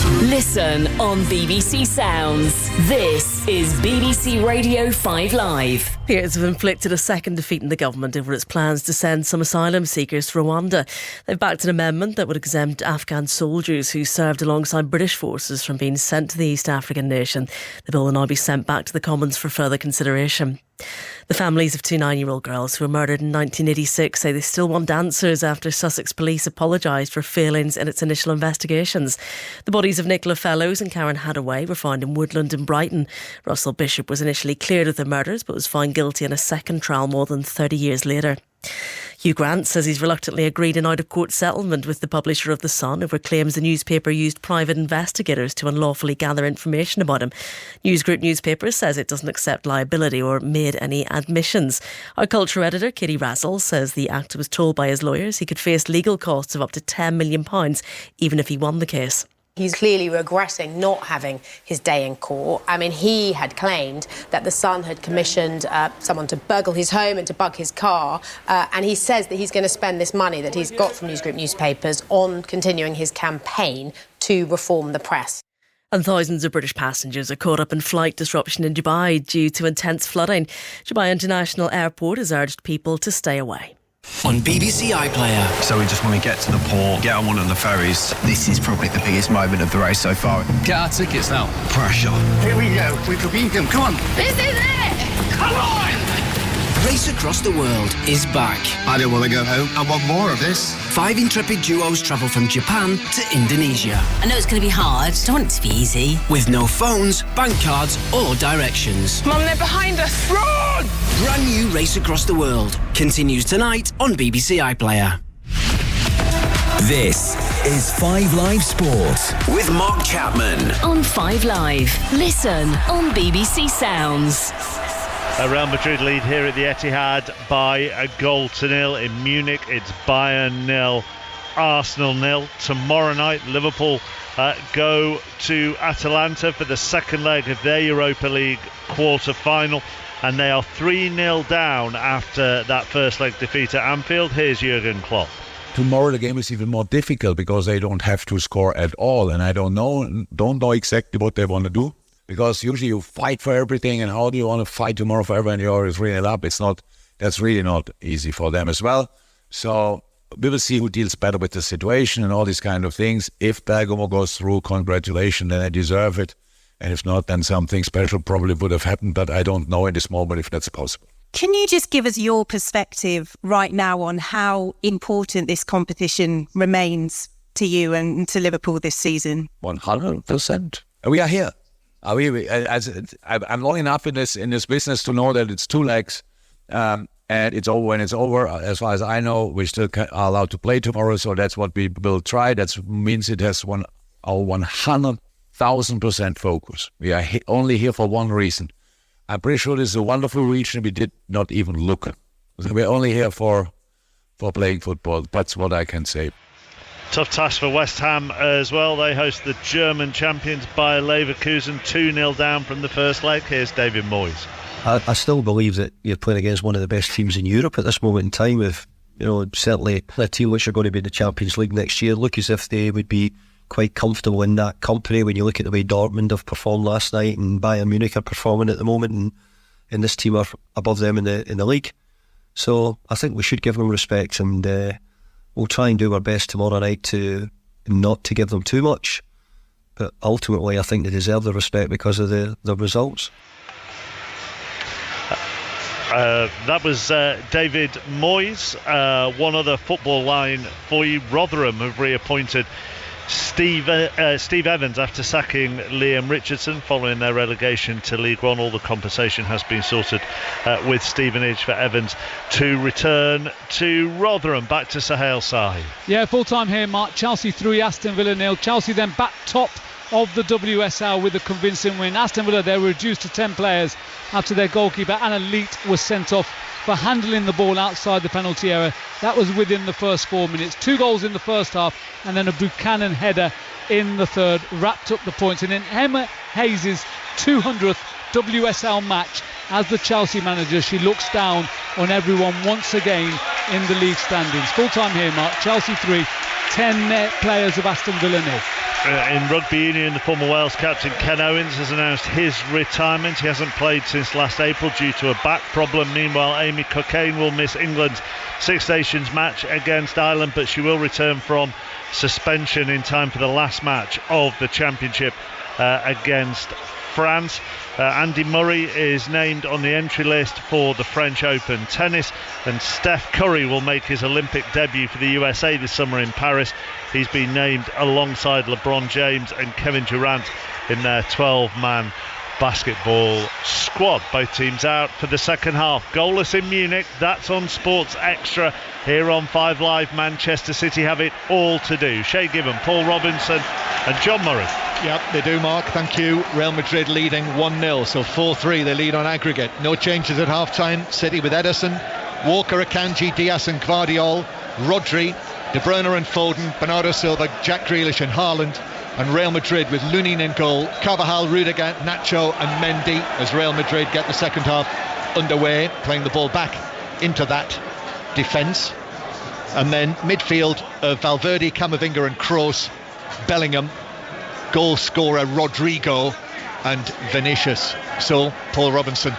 Listen on BBC Sounds. This is BBC Radio 5 Live.
Peers have inflicted a second defeat in the government over its plans to send some asylum seekers to Rwanda. They've backed an amendment that would exempt Afghan soldiers who served alongside British forces from being sent to the East African nation. The bill will now be sent back to the Commons for further consideration. The families of two 9-year-old girls who were murdered in 1986 say they still want answers after Sussex Police apologised for failings in its initial investigations. The bodies of Nicola Fellows and Karen Hadaway were found in Woodland in Brighton. Russell Bishop was initially cleared of the murders but was found guilty in a second trial more than 30 years later. Hugh Grant says he's reluctantly agreed an out-of-court settlement with the publisher of The Sun over claims the newspaper used private investigators to unlawfully gather information about him. News Group Newspapers says it doesn't accept liability or made any admissions. Our culture editor, Katie Razzle, says the actor was told by his lawyers he could face legal costs of up to £10 million even if he won the case.
He's clearly regretting not having his day in court. I mean, he had claimed that The Sun had commissioned someone to burgle his home and to bug his car, and he says that he's going to spend this money that he's got from News Group newspapers on continuing his campaign to reform the press.
And thousands of British passengers are caught up in flight disruption in Dubai due to intense flooding. Dubai International Airport has urged people to stay away.
On BBC iPlayer.
So we just want to get to the port, get on one of the ferries.
This is probably the biggest moment of the race so far.
Get our tickets now.
Pressure.
Here we go. We could beat them. Come on.
This is it. Come on.
Race Across the World is back.
I don't want to go home. I want more of this.
5 intrepid duos travel from Japan to Indonesia.
I know it's going to be hard. I don't want it to be easy.
With no phones, bank cards or directions.
Mum, they're behind us. Run!
Brand new Race Across the World continues tonight on BBC iPlayer.
This is 5 Live Sport with Mark Chapman.
On 5 Live. Listen on BBC Sounds.
Real Madrid lead here at the Etihad by 1-0. In Munich, it's Bayern 0, Arsenal 0. Tomorrow night, Liverpool go to Atalanta for the second leg of their Europa League quarter-final, and they are 3-0 down after that first leg defeat at Anfield. Here's Jurgen Klopp.
Tomorrow the game is even more difficult because they don't have to score at all, and I don't know exactly what they want to do. Because usually you fight for everything, and how do you want to fight tomorrow for everyone you're 3-0 up? That's really not easy for them as well. So we will see who deals better with the situation and all these kind of things. If Bergamo goes through, congratulations, then they deserve it. And if not, then something special probably would have happened, but I don't know in this moment if that's possible.
Can you just give us your perspective right now on how important this competition remains to you and to Liverpool this season?
100%. We are here. I'm long enough in this business to know that it's 2 legs, and it's over when it's over. As far as I know, we still are allowed to play tomorrow, so that's what we will try. That means it has our 100,000% focus. We are only here for one reason. I'm pretty sure this is a wonderful region. We did not even look. So we're only here for playing football. That's what I can say.
Tough task for West Ham as well. They host the German champions Bayer Leverkusen, 2-0 down from the first leg. Here's David Moyes.
I still believe that you're playing against one of the best teams in Europe at this moment in time. With certainly a team which are going to be in the Champions League next year look as if they would be quite comfortable in that company. When you look at the way Dortmund have performed last night and Bayern Munich are performing at the moment, and this team are above them in the league. So I think we should give them respect, and we'll try and do our best tomorrow night to not to give them too much. But ultimately, I think they deserve the respect because of the results.
That was David Moyes. One other football line for you. Rotherham have reappointed Steve Evans after sacking Liam Richardson following their relegation to League One. All the compensation has been sorted with Stevenage for Evans to return to Rotherham. Back to Sahel Sahi.
Yeah, full time here, Mark. Chelsea 3, Aston Villa 0. Chelsea then back top of the WSL with a convincing win. Aston Villa, they were reduced to 10 players after their goalkeeper Anna Leet was sent off for handling the ball outside the penalty area. That was within the first 4 minutes. 2 goals in the first half, and then a Buchanan header in the third wrapped up the points. And in Emma Hayes' 200th WSL match as the Chelsea manager, she looks down on everyone once again in the league standings. Full time here, Mark. Chelsea 3, 10 players of Aston Villa 0.
In rugby union, the former Wales captain Ken Owens has announced his retirement. He hasn't played since last April due to a back problem. Meanwhile, Amy Cockayne will miss England's Six Nations match against Ireland, but she will return from suspension in time for the last match of the championship against France. Andy Murray is named on the entry list for the French Open tennis, and Steph Curry will make his Olympic debut for the USA this summer in Paris. He's been named alongside LeBron James and Kevin Durant in their 12-man basketball squad. Both teams out for the second half. Goalless in Munich. That's on Sports Extra here on 5 Live. Manchester City have it all to do. Shay Given, Paul Robinson and John Murray.
Yep, they do, Mark. Thank you. Real Madrid leading 1-0, so 4-3 they lead on aggregate. No changes at half-time. City with Ederson, Walker, Akanji, Diaz and Guardiol, Rodri, De Bruyne and Foden, Bernardo Silva, Jack Grealish and Haaland, and Real Madrid with Lunin in goal, Carvajal, Rudiger, Nacho and Mendy as Real Madrid get the second half underway, playing the ball back into that defence. And then midfield of Valverde, Camavinga and Kroos, Bellingham, goal scorer Rodrigo and Vinicius. So, Paul Robinson,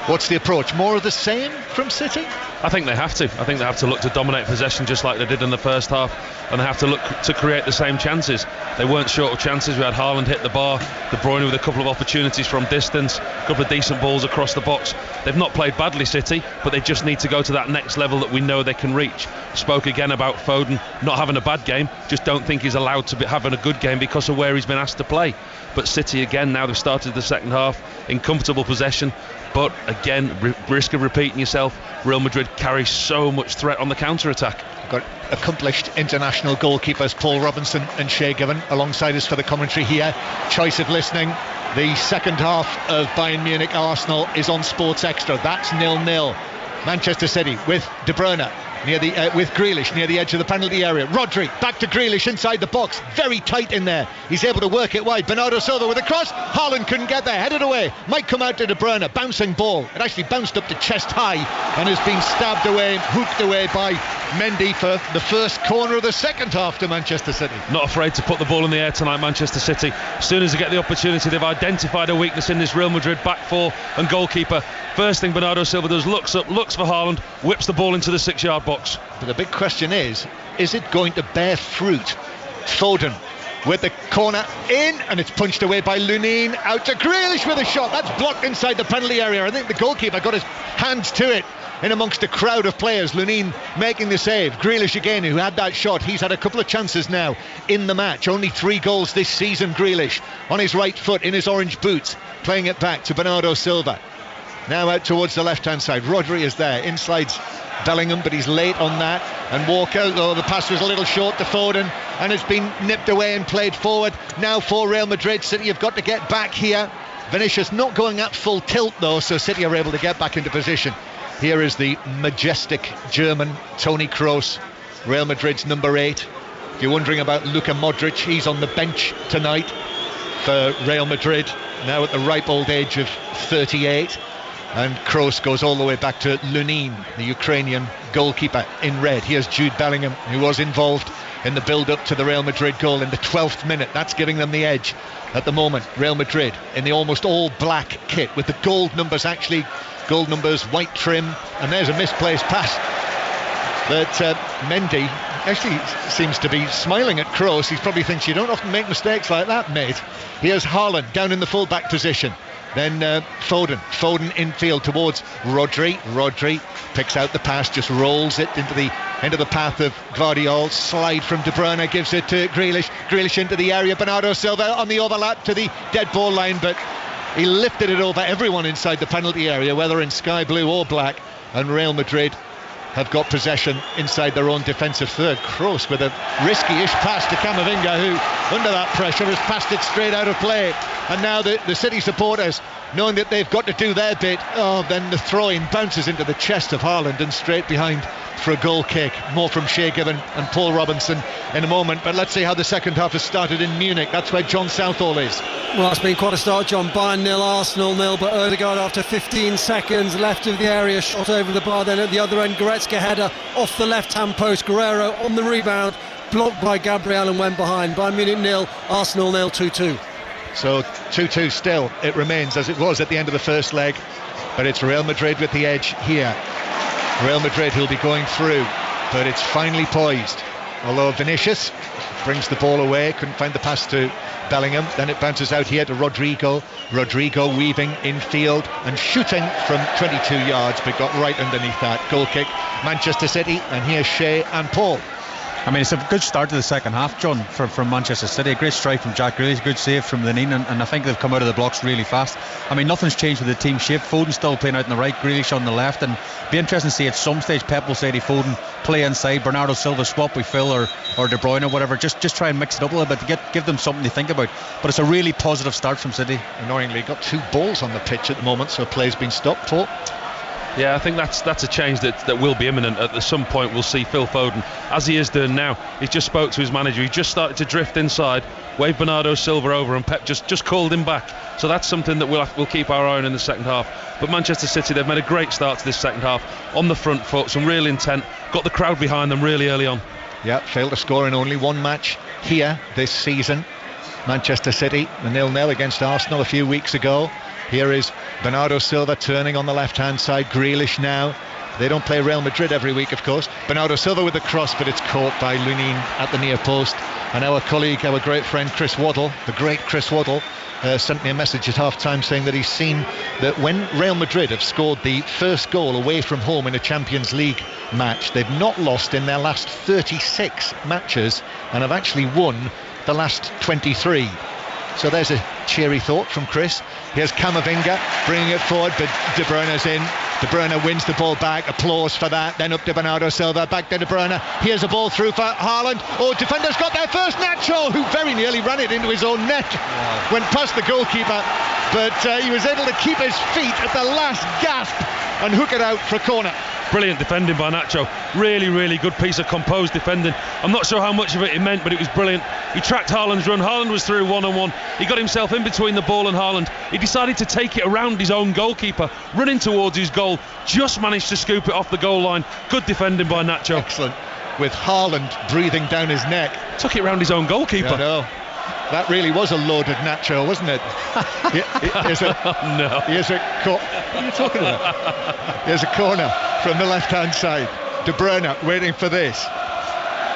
what's the approach? More of the same from City?
I think they have to. I think they have to look to dominate possession just like they did in the first half, and they have to look to create the same chances. They weren't short of chances. We had Haaland hit the bar, De Bruyne with a couple of opportunities from distance, a couple of decent balls across the box. They've not played badly, City, but they just need to go to that next level that we know they can reach. Spoke again about Foden not having a bad game, just don't think he's allowed to be having a good game because of where he's been asked to play. But City again, now they've started the second half in comfortable possession, but again, risk of repeating yourself. Real Madrid carry so much threat on the counter-attack.
Got accomplished international goalkeepers Paul Robinson and Shay Given alongside us for the commentary here. Choice of listening. The second half of Bayern Munich Arsenal is on Sports Extra. That's 0-0. Manchester City with De Bruyne near the with Grealish near the edge of the penalty area. Rodri back to Grealish inside the box, very tight in there. He's able to work it wide. Bernardo Silva with a cross. Haaland couldn't get there, headed away. Might come out to De Bruyne, bouncing ball. It actually bounced up to chest high and has been stabbed away, hooked away by Mendy for the first corner of the second half to Manchester City.
Not afraid to put the ball in the air tonight, Manchester City. As soon as they get the opportunity, they've identified a weakness in this Real Madrid back four and goalkeeper. First thing Bernardo Silva does, looks up, looks for Haaland, whips the ball into the 6-yard box.
But the big question is it going to bear fruit? Foden with the corner in, and it's punched away by Lunin, out to Grealish with a shot. That's blocked inside the penalty area. I think the goalkeeper got his hands to it in amongst a crowd of players. Lunin making the save. Grealish again, who had that shot. He's had a couple of chances now in the match. Only 3 goals this season, Grealish, on his right foot in his orange boots, playing it back to Bernardo Silva. Now out towards the left-hand side. Rodri is there. In slides Bellingham, but he's late on that. And Walker, though the pass was a little short to Foden, and it's been nipped away and played forward. Now for Real Madrid. City have got to get back here. Vinicius not going at full tilt though, so City are able to get back into position. Here is the majestic German Toni Kroos, Real Madrid's number 8. If you're wondering about Luka Modric, he's on the bench tonight for Real Madrid, now at the ripe old age of 38. And Kroos goes all the way back to Lunin, the Ukrainian goalkeeper, in red. Here's Jude Bellingham, who was involved in the build-up to the Real Madrid goal in the 12th minute. That's giving them the edge at the moment. Real Madrid in the almost all-black kit with the gold numbers, actually gold numbers, white trim. And there's a misplaced pass. But Mendy actually seems to be smiling at Kroos. He probably thinks, you don't often make mistakes like that, mate. Here's Haaland down in the full-back position. Then Foden infield towards Rodri. Rodri picks out the pass, just rolls it into the path of Guardiol. Slide from De Bruyne, gives it to Grealish. Grealish into the area. Bernardo Silva on the overlap to the dead ball line, but he lifted it over everyone inside the penalty area, whether in sky blue or black. And Real Madrid have got possession inside their own defensive third. Kroos with a risky-ish pass to Camavinga, who, under that pressure, has passed it straight out of play. And now the City supporters, knowing that they've got to do their bit, then the throw-in bounces into the chest of Haaland and straight behind for a goal kick. More from Shay Given and Paul Robinson in a moment. But let's see how the second half has started in Munich. That's where John Southall is.
Well, it's been quite a start, John. Bayern 0, Arsenal 0, but Odegaard after 15 seconds left of the area, shot over the bar. Then at the other end, Goretzka header off the left-hand post. Guerrero on the rebound, blocked by Gabriel and went behind. Bayern Munich 0, Arsenal 0, 2-2.
So 2-2 still, it remains as it was at the end of the first leg, but it's Real Madrid with the edge here. Real Madrid who'll be going through, but it's finely poised. Although Vinicius brings the ball away, couldn't find the pass to Bellingham, then it bounces out here to Rodrigo weaving infield and shooting from 22 yards, but got right underneath that. Goal kick, Manchester City, and here's Shay and Paul.
I mean, it's a good start to the second half, John, from Manchester City. A great strike from Jack Grealish, good save from Lunine, and I think they've come out of the blocks really fast. I mean, nothing's changed with the team shape. Foden's still playing out on the right, Grealish on the left, and be interesting to see at some stage Pep will say to Foden, play inside, Bernardo Silva swap with Phil or De Bruyne or whatever, just try and mix it up a little bit to give them something to think about. But it's a really positive start from City.
Annoyingly, got 2 balls on the pitch at the moment, so play's been stopped. Paul?
Yeah, I think that's a change that will be imminent. At some point we'll see Phil Foden, as he is doing now. He's just spoke to his manager, he just started to drift inside, waved Bernardo Silva over, and Pep just called him back. So that's something that we'll keep our eye on in the second half. But Manchester City, they've made a great start to this second half, on the front foot, some real intent, got the crowd behind them really early on.
Yeah, failed to score in only one match here this season. Manchester City, the 0-0 against Arsenal a few weeks ago. Here is Bernardo Silva turning on the left-hand side. Grealish now. They don't play Real Madrid every week, of course. Bernardo Silva with the cross, but it's caught by Lunine at the near post. And our colleague, our great friend Chris Waddle, the great Chris Waddle, sent me a message at half-time saying that he's seen that when Real Madrid have scored the first goal away from home in a Champions League match, they've not lost in their last 36 matches and have actually won the last 23. So there's a cheery thought from Chris. Here's Camavinga bringing it forward, but De Bruyne's in. De Bruyne wins the ball back. Applause for that. Then up to Bernardo Silva, back to De Bruyne. Here's a ball through for Haaland. Oh, defenders got their first. Nacho, who very nearly ran it into his own net. Wow. Went past the goalkeeper, but he was able to keep his feet at the last gasp and hook it out for a corner.
Brilliant defending by Nacho. Really, really good piece of composed defending. I'm not sure how much of it he meant, but it was brilliant. He tracked Haaland's run. Haaland was through one-on-one. He got himself in between the ball and Haaland. He decided to take it around his own goalkeeper, running towards his goal. Just managed to scoop it off the goal line. Good defending by Nacho.
Excellent. With Haaland breathing down his neck.
Took it round his own goalkeeper.
Yeah, I know. That really was a loaded Nacho, wasn't it? Here's a what are you talking about? Here's a corner from the left-hand side. De Bruyne waiting for this,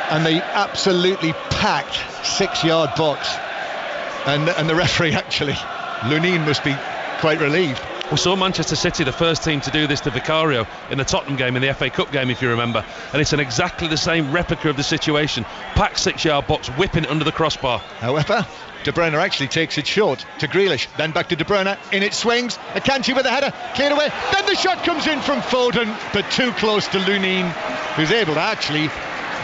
and the absolutely packed 6-yard box, and the referee actually, Lunine, must be quite relieved.
We saw Manchester City, the first team to do this to Vicario in the Tottenham game, in the FA Cup game, if you remember, and it's an exactly the same replica of the situation. Packed 6-yard box, whipping under the crossbar.
However, De Bruyne actually takes it short to Grealish, then back to De Bruyne, in it swings, Akanji with a header, cleared away, then the shot comes in from Foden, but too close to Lunine, who's able to actually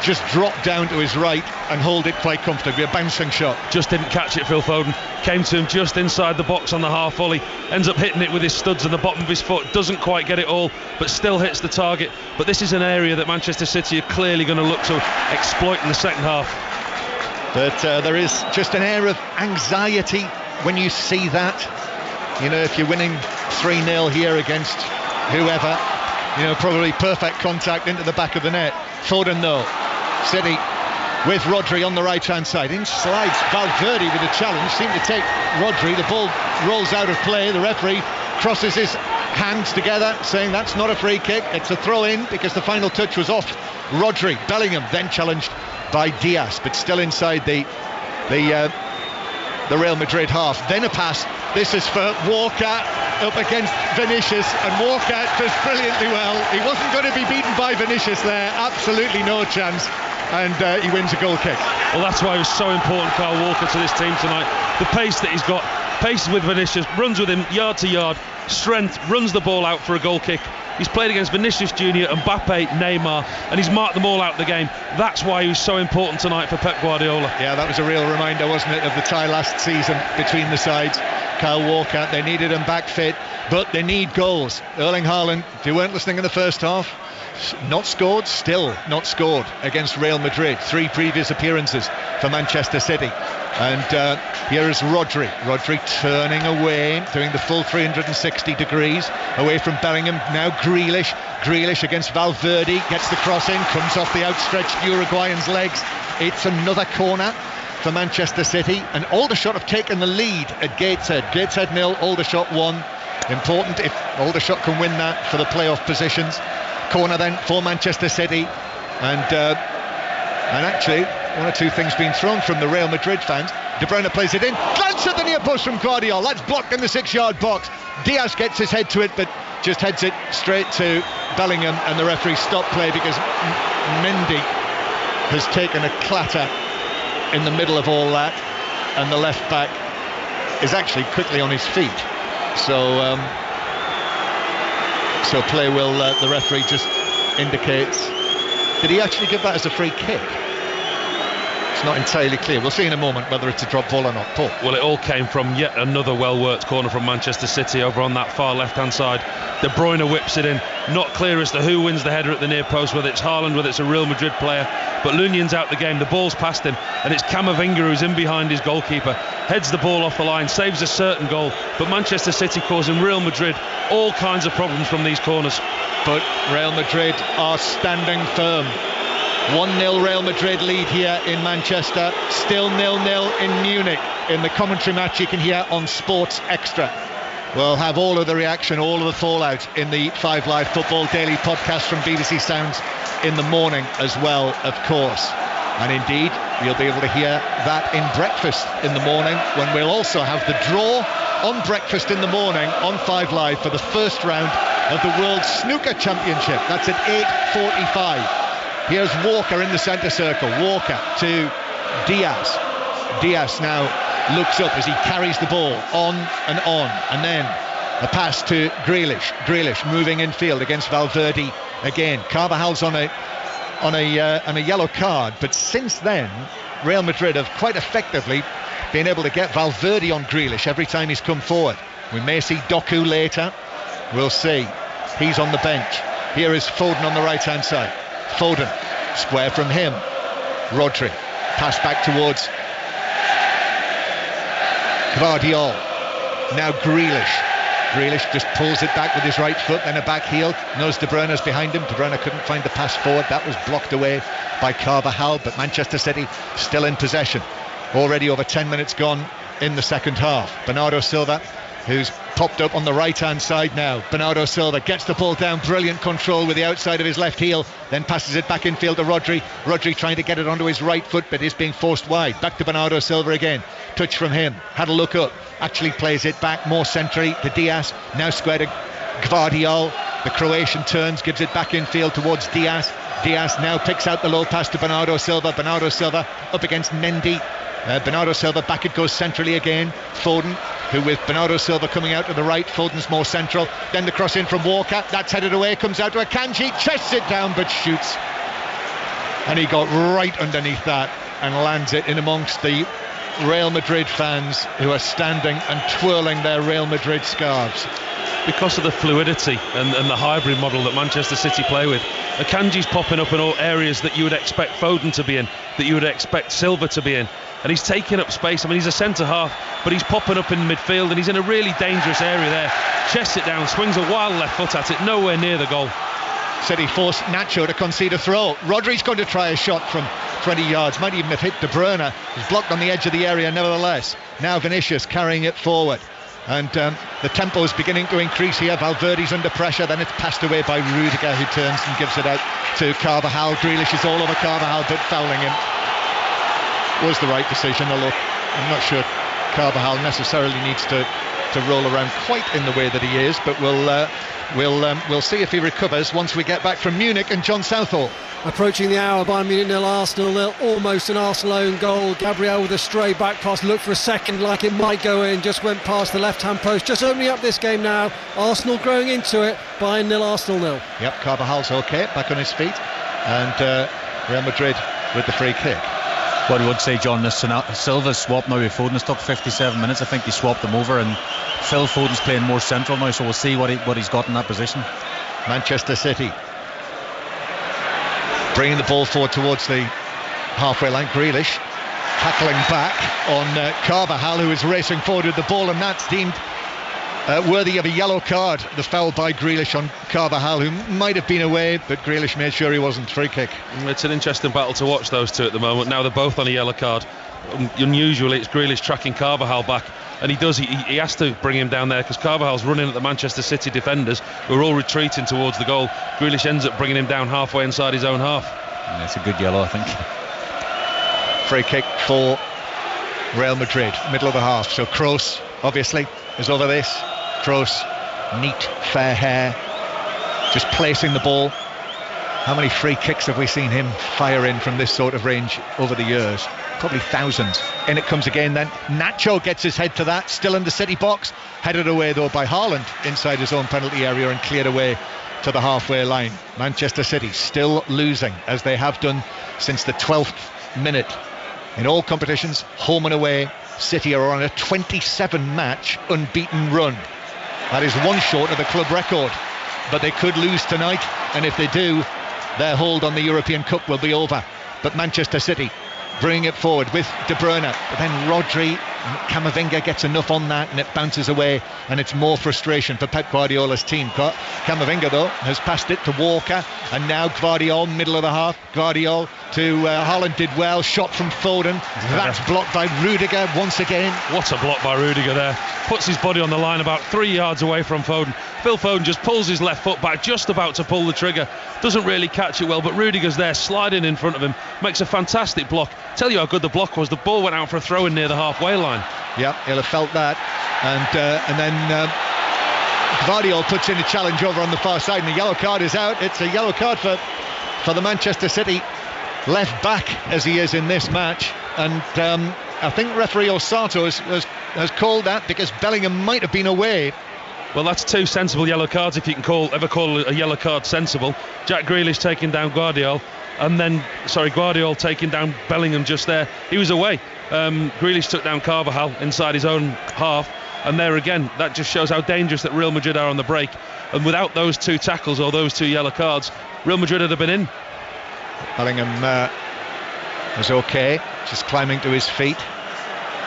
just drop down to his right and hold it quite comfortably. A bouncing shot.
Just didn't catch it, Phil Foden. Came to him just inside the box on the half volley. Ends up hitting it with his studs and the bottom of his foot. Doesn't quite get it all, but still hits the target. But this is an area that Manchester City are clearly going to look to exploit in the second half.
But there is just an air of anxiety when you see that. You know, if you're winning 3-0 here against whoever, you know, probably perfect contact into the back of the net. Foden though, City with Rodri on the right hand side. In slides Valverde with a challenge, seemed to take Rodri. The ball rolls out of play. The referee crosses his hands together saying that's not a free kick, it's a throw in, because the final touch was off Rodri. Bellingham then challenged by Diaz, but still inside the Real Madrid half. Then a pass. This is for Walker up against Vinicius, and Walker does brilliantly well. He wasn't going to be beaten by Vinicius there, absolutely no chance, and he wins a goal kick.
Well, that's why it was so important, Kyle Walker, to this team tonight. The pace that he's got, pace with Vinicius, runs with him yard to yard, strength, runs the ball out for a goal kick. He's played against Vinicius Junior, Mbappe, Neymar, and he's marked them all out of the game. That's why he was so important tonight for Pep Guardiola.
Yeah, that was a real reminder, wasn't it, of the tie last season between the sides. Kyle Walker, they needed him back fit, but they need goals. Erling Haaland, if you weren't listening in the first half, not scored, still not scored against Real Madrid. 3 previous appearances for Manchester City. And here is Rodri turning away, doing the full 360 degrees away from Bellingham. Now Grealish against Valverde, gets the cross in, comes off the outstretched Uruguayan's legs It's another corner for Manchester City, and Aldershot have taken the lead at Gateshead. Gateshead 0, Aldershot 1. Important if Aldershot can win that for the playoff positions. Corner then for Manchester City, and actually one or two things being thrown from the Real Madrid fans. De Bruyne plays it in, glance at the near post from Guardiola, that's blocked in the 6-yard box. Diaz gets his head to it, but just heads it straight to Bellingham, and the referee stopped play because Mendy has taken a clatter in the middle of all that, and the left back is actually quickly on his feet. So play will, the referee just indicates. Did he actually give that as a free kick? It's not entirely clear. We'll see in a moment whether it's a drop ball or not. Paul.
Well, it all came from yet another well-worked corner from Manchester City over on that far left-hand side. De Bruyne whips it in. Not clear as to who wins the header at the near post, whether it's Haaland, whether it's a Real Madrid player. But Lunion's out the game. The ball's past him, and it's Camavinga who's in behind his goalkeeper. Heads the ball off the line, saves a certain goal. But Manchester City causing Real Madrid all kinds of problems from these corners.
But Real Madrid are standing firm. 1-0 Real Madrid lead here in Manchester. Still 0-0 in Munich. In the commentary match you can hear on Sports Extra. We'll have all of the reaction, all of the fallout in the 5 Live Football Daily podcast from BBC Sounds in the morning as well, of course. And indeed, you'll be able to hear that in Breakfast in the morning, when we'll also have the draw on Breakfast in the morning on 5 Live for the first round of the World Snooker Championship. That's at 8:45. Here's Walker in the centre circle. Walker to Diaz. Diaz now looks up as he carries the ball on, and then a pass to Grealish. Grealish moving infield against Valverde again. Carvajal's on a yellow card, but since then Real Madrid have quite effectively been able to get Valverde on Grealish every time he's come forward. We may see Doku later. We'll see. He's on the bench. Here is Foden on the right hand side. Foden, square from him. Rodri, pass back towards Gvardiol. Now Grealish just pulls it back with his right foot, then a back heel. Knows De Bruyne's behind him. De Bruyne couldn't find the pass forward. That was blocked away by Carvajal, but Manchester City still in possession. Already over 10 minutes gone in the second half. Bernardo Silva, who's popped up on the right hand side now. Bernardo Silva gets the ball down, brilliant control with the outside of his left heel, then passes it back infield to Rodri. Rodri trying to get it onto his right foot, but is being forced wide. Back to Bernardo Silva again. Touch from him, had a look up, actually plays it back more centrally to Diaz. Now square to Gvardiol. The Croatian turns, gives it back infield towards Diaz. Diaz now picks out the low pass to Bernardo Silva. Bernardo Silva up against Mendy. Bernardo Silva back, it goes centrally again. Foden, who with Bernardo Silva coming out to the right, Foden's more central. Then the cross in from Walker, that's headed away, comes out to Akanji, chests it down but shoots. And he got right underneath that and lands it in amongst the Real Madrid fans who are standing and twirling their Real Madrid scarves.
Because of the fluidity and the hybrid model that Manchester City play with, Akanji's popping up in all areas that you would expect Foden to be in, that you would expect Silva to be in, and he's taking up space. I mean, he's a centre half, but he's popping up in midfield and he's in a really dangerous area there. Chests it down, swings a wild left foot at it, nowhere near the goal.
City forced Nacho to concede a throw. Rodri's going to try a shot from 20 yards, might even have hit De Bruyne. He's blocked on the edge of the area nevertheless. Now Vinicius carrying it forward, and the tempo is beginning to increase here. Valverde's under pressure, then it's passed away by Rudiger, who turns and gives it out to Carvajal. Grealish is all over Carvajal, but fouling him was the right decision. Although I'm not sure Carvajal necessarily needs to roll around quite in the way that he is, but we'll see if he recovers once we get back from Munich and John Southall.
Approaching the hour, Bayern Munich 0, Arsenal 0, almost an Arsenal own goal. Gabriel with a stray back pass, looked for a second like it might go in, just went past the left-hand post, just opening up this game now. Arsenal growing into it, Bayern 0, Arsenal 0.
Yep, Carvajal's okay, back on his feet, and Real Madrid with the free kick.
What I would say, John, is Silva's swap now with Foden has took 57 minutes. I think he swapped them over, and Phil Foden's playing more central now, so we'll see what he's got in that position.
Manchester City bringing the ball forward towards the halfway line. Grealish tackling back on Carvajal, who is racing forward with the ball, and that's deemed worthy of a yellow card, the foul by Grealish on Carvajal, who might have been away, but Grealish made sure he wasn't. Free kick.
It's an interesting battle to watch, those two at the moment. Now they're both on a yellow card. Unusually it's Grealish tracking Carvajal back, and he has to bring him down there because Carvajal's running at the Manchester City defenders who are all retreating towards the goal. Grealish ends up bringing him down halfway inside his own half.
Yeah, it's a good yellow, I think.
Free kick for Real Madrid, middle of the half. So Kroos obviously is over this. Kroos, neat, fair hair, just placing the ball. How many free kicks have we seen him fire in from this sort of range over the years? Probably thousands. In it comes again then. Nacho gets his head to that, still in the City box. Headed away though by Haaland inside his own penalty area and cleared away to the halfway line. Manchester City still losing, as they have done since the 12th minute. In all competitions, home and away, City are on a 27-match unbeaten run. That is one short of the club record, but they could lose tonight, and if they do, their hold on the European Cup will be over. But Manchester City bringing it forward with De Bruyne, but then Rodri, Camavinga gets enough on that and it bounces away, and it's more frustration for Pep Guardiola's team. Camavinga though has passed it to Walker, and now Gvardiol, middle of the half. Gvardiol to Haaland, did well, shot from Foden, that's blocked by Rudiger once again.
What a block by Rudiger there, puts his body on the line about 3 yards away from Foden. Phil Foden just pulls his left foot back, just about to pull the trigger, doesn't really catch it well, but Rudiger's there sliding in front of him, makes a fantastic block. Tell you how good the block was, the ball went out for a throw in near the halfway line.
Yeah, he'll have felt that, and then Gvardiol puts in a challenge over on the far side, and the yellow card is out. It's a yellow card for the Manchester City left back, as he is in this match, and I think referee Osato has called that because Bellingham might have been away.
Well, that's two sensible yellow cards, if you can ever call a yellow card sensible. Jack Grealish taking down Gvardiol, and then Gvardiol taking down Bellingham just there. He was away. Grealish took down Carvajal inside his own half, and there again, that just shows how dangerous that Real Madrid are on the break. And without those two tackles or those two yellow cards, Real Madrid would have been in.
Bellingham was okay, just climbing to his feet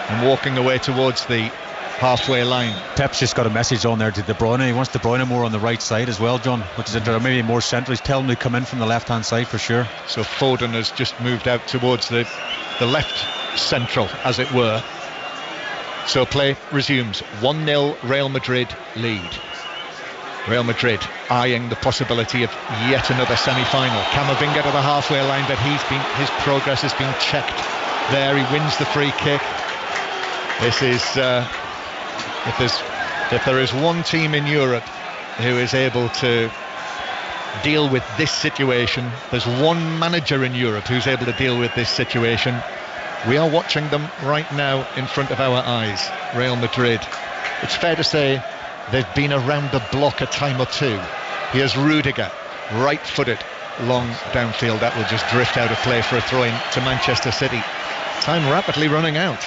and walking away towards the halfway line.
Pep's just got a message on there to De Bruyne. He wants De Bruyne more on the right side as well, John, which is maybe more central. He's telling him to come in from the left hand side for sure.
So Foden has just moved out towards the left central, as it were. So play resumes. 1-0 Real Madrid lead. Real Madrid eyeing the possibility of yet another semi-final. Camavinga to the halfway line, but his progress has been checked there. He wins the free kick. This is if there is one team in Europe who is able to deal with this situation, there's one manager in Europe who's able to deal with this situation. We are watching them right now in front of our eyes, Real Madrid. It's fair to say they've been around the block a time or two. Here's Rudiger, right-footed, long downfield. That will just drift out of play for a throw-in to Manchester City. Time rapidly running out.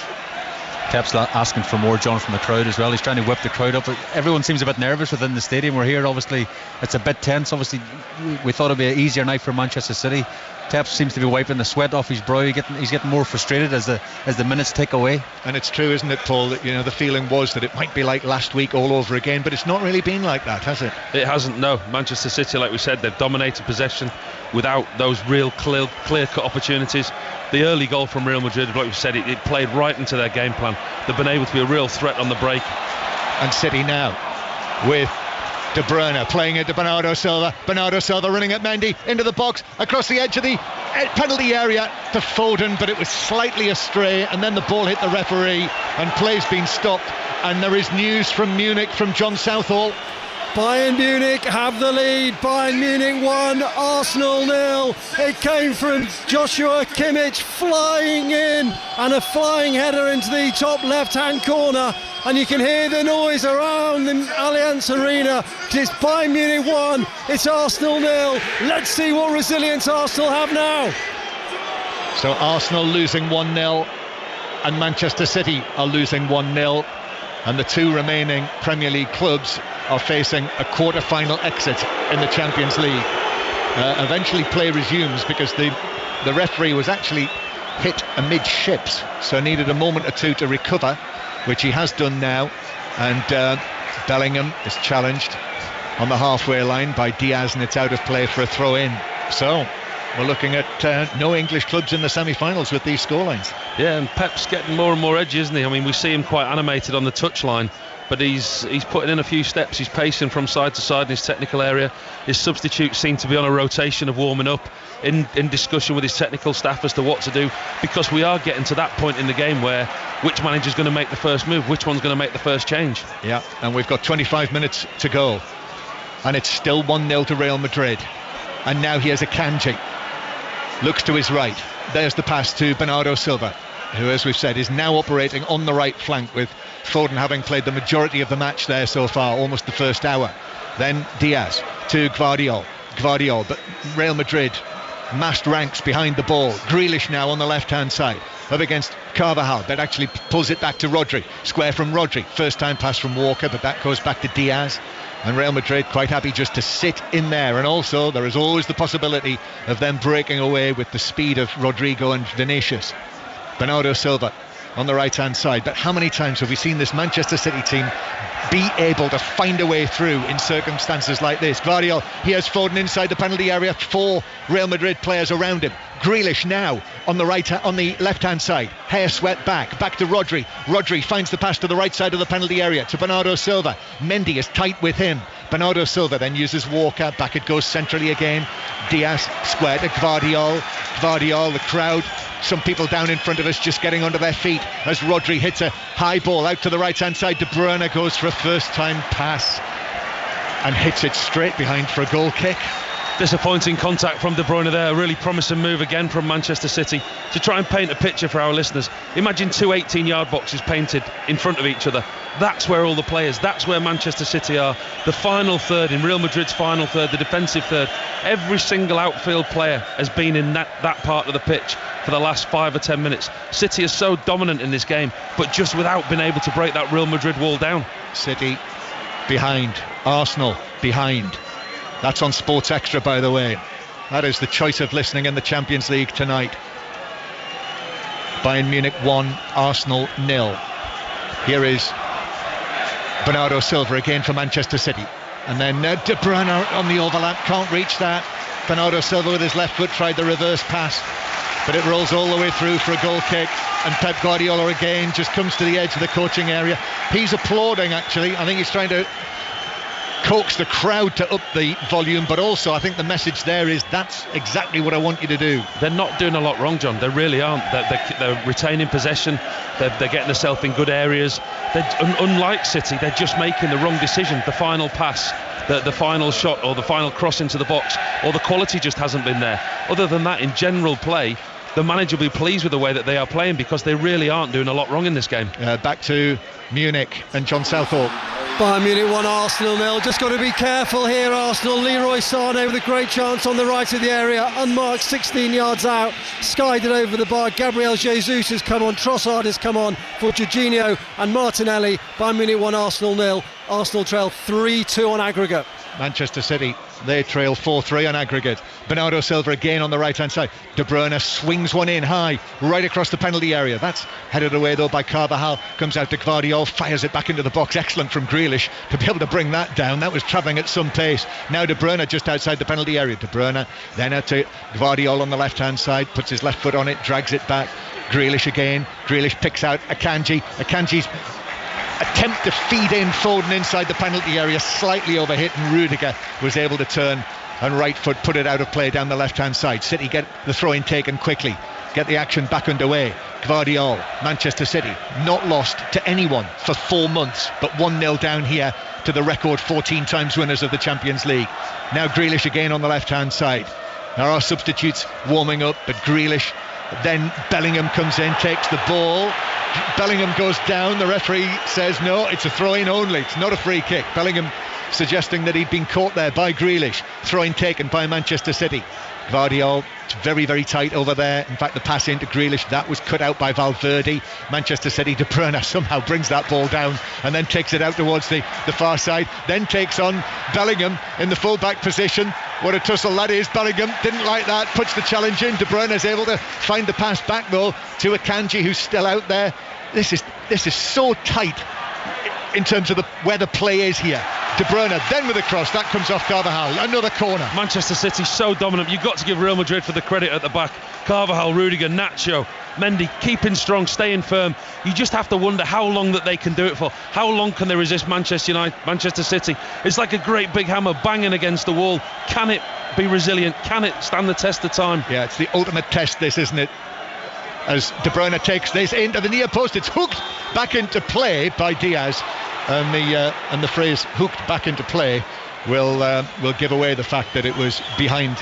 Pep's asking for more, John, from the crowd as well. He's trying to whip the crowd up. Everyone seems a bit nervous within the stadium. We're here, obviously, it's a bit tense. Obviously, we thought it'd be an easier night for Manchester City. Pep seems to be wiping the sweat off his brow. He's getting more frustrated as the minutes tick away.
And it's true, isn't it, Paul, that the feeling was that it might be like last week all over again, but it's not really been like that, has it?
It hasn't, no. Manchester City, like we said, they've dominated possession without those real clear-cut opportunities. The early goal from Real Madrid, like we said, it played right into their game plan. They've been able to be a real threat on the break.
And City now with De Bruyne playing it to Bernardo Silva. Bernardo Silva running at Mendy into the box, across the edge of the penalty area to Foden, but it was slightly astray, and then the ball hit the referee and play's been stopped. And there is news from Munich from John Southall.
Bayern Munich have the lead. Bayern Munich 1, Arsenal 0. It came from Joshua Kimmich flying in, and a flying header into the top left-hand corner. And you can hear the noise around the Allianz Arena. It's Bayern Munich 1, it's Arsenal 0. Let's see what resilience Arsenal have now.
So Arsenal losing 1-0 and Manchester City are losing 1-0. And the two remaining Premier League clubs are facing a quarter-final exit in the Champions League. Eventually play resumes because the referee was actually hit amidships, so needed a moment or two to recover, which he has done now. And Bellingham is challenged on the halfway line by Diaz, and it's out of play for a throw in. So we're looking at no English clubs in the semi-finals with these scorelines.
Yeah, and Pep's getting more and more edgy, isn't he? I mean, we see him quite animated on the touchline, but he's putting in a few steps. He's pacing from side to side in his technical area. His substitutes seem to be on a rotation of warming up, in discussion with his technical staff as to what to do, because we are getting to that point in the game where which manager's going to make the first move, which one's going to make the first change.
Yeah, and we've got 25 minutes to go, and it's still 1-0 to Real Madrid. And now he has Akanji. Looks to his right. There's the pass to Bernardo Silva, who, as we've said, is now operating on the right flank, with Foden having played the majority of the match there so far, almost the first hour. Then Diaz to Gvardiol, but Real Madrid massed ranks behind the ball. Grealish now on the left-hand side, up against Carvajal, but actually pulls it back to Rodri. Square from Rodri. First time pass from Walker, but that goes back to Diaz. And Real Madrid quite happy just to sit in there. And also there is always the possibility of them breaking away with the speed of Rodrigo and Vinicius. Bernardo Silva on the right-hand side. But how many times have we seen this Manchester City team be able to find a way through in circumstances like this? Gvardiol, he has Foden inside the penalty area, 4 Real Madrid players around him. Grealish now on the left-hand side, hair swept back to Rodri. Rodri finds the pass to the right side of the penalty area to Bernardo Silva. Mendy is tight with him. Bernardo Silva then uses Walker, back it goes centrally again. Diaz square to Gvardiol. Gvardiol, the crowd, some people down in front of us just getting under their feet as Rodri hits a high ball out to the right-hand side. De Bruyne goes for a first-time pass and hits it straight behind for a goal kick.
Disappointing contact from De Bruyne there. A really promising move again from Manchester City. To try and paint a picture for our listeners, imagine 2 18-yard boxes painted in front of each other. That's where all the players, that's where Manchester City are. The final third, in Real Madrid's final third, the defensive third. Every single outfield player has been in that part of the pitch for the last 5 or 10 minutes. City is so dominant in this game, but just without being able to break that Real Madrid wall down.
City behind, Arsenal behind. That's on Sports Extra, by the way. That is the choice of listening in the Champions League tonight. Bayern Munich 1, Arsenal 0. Here is Bernardo Silva again for Manchester City. And then De Bruyne on the overlap, can't reach that. Bernardo Silva with his left foot tried the reverse pass, but it rolls all the way through for a goal kick. And Pep Guardiola again just comes to the edge of the coaching area. He's applauding, actually. I think he's trying to coax the crowd to up the volume, but also I think the message there is that's exactly what I want you to do.
They're not doing a lot wrong, John. They really aren't. They're retaining possession. They're getting themselves in good areas. Unlike City, they're just making the wrong decision. The final pass, the final shot, or the final cross into the box, or the quality just hasn't been there. Other than that, in general play, the manager will be pleased with the way that they are playing, because they really aren't doing a lot wrong in this game.
Back to Munich and John Southall.
Bayern Munich 1, Arsenal 0. Just got to be careful here, Arsenal. Leroy Sané with a great chance on the right of the area, unmarked 16 yards out, skied it over the bar. Gabriel Jesus has come on, Trossard has come on for Jorginho and Martinelli. Bayern Munich 1, Arsenal 0. Arsenal trail 3-2 on aggregate.
Manchester City, they trail 4-3 on aggregate. Bernardo Silva again on the right-hand side. De Bruyne swings one in high, right across the penalty area. That's headed away though by Carvajal. Comes out to Gvardiol, fires it back into the box. Excellent from Grealish to be able to bring that down. That was travelling at some pace. Now De Bruyne just outside the penalty area. De Bruyne then out to Gvardiol on the left-hand side, puts his left foot on it, drags it back. Grealish again. Grealish picks out Akanji. Akanji's attempt to feed in Foden inside the penalty area slightly overhit, and Rudiger was able to turn and right foot put it out of play down the left-hand side. City get the throw-in taken quickly, get the action back underway. Gvardiol, Manchester City, not lost to anyone for 4 months, but 1-0 down here to the record 14 times winners of the Champions League. Now Grealish again on the left-hand side. There are substitutes warming up, but Grealish, then Bellingham comes in, takes the ball. Bellingham goes down. The referee says no, it's a throw-in only, it's not a free kick. Bellingham suggesting that he'd been caught there by Grealish. Throw-in taken by Manchester City. Gvardiol, it's very, very tight over there. In fact, the pass into Grealish, that was cut out by Valverde. Manchester City, De Bruyne somehow brings that ball down and then takes it out towards the far side. Then takes on Bellingham in the full-back position. What a tussle that is. Bellingham didn't like that, puts the challenge in. De Bruyne is able to find the pass back though to Akanji, who's still out there. This is so tight. in terms of where the play is here. De Bruyne, then with a cross, that comes off Carvajal, another corner.
Manchester City so dominant. You've got to give Real Madrid for the credit at the back. Carvajal, Rudiger, Nacho, Mendy, keeping strong, staying firm. You just have to wonder how long that they can do it for. How long can they resist Manchester City? It's like a great big hammer banging against the wall. Can it be resilient? Can it stand the test of time?
Yeah, it's the ultimate test, this, isn't it? As De Bruyne takes this into the near post, it's hooked back into play by Diaz, and the phrase "hooked back into play" will give away the fact that it was behind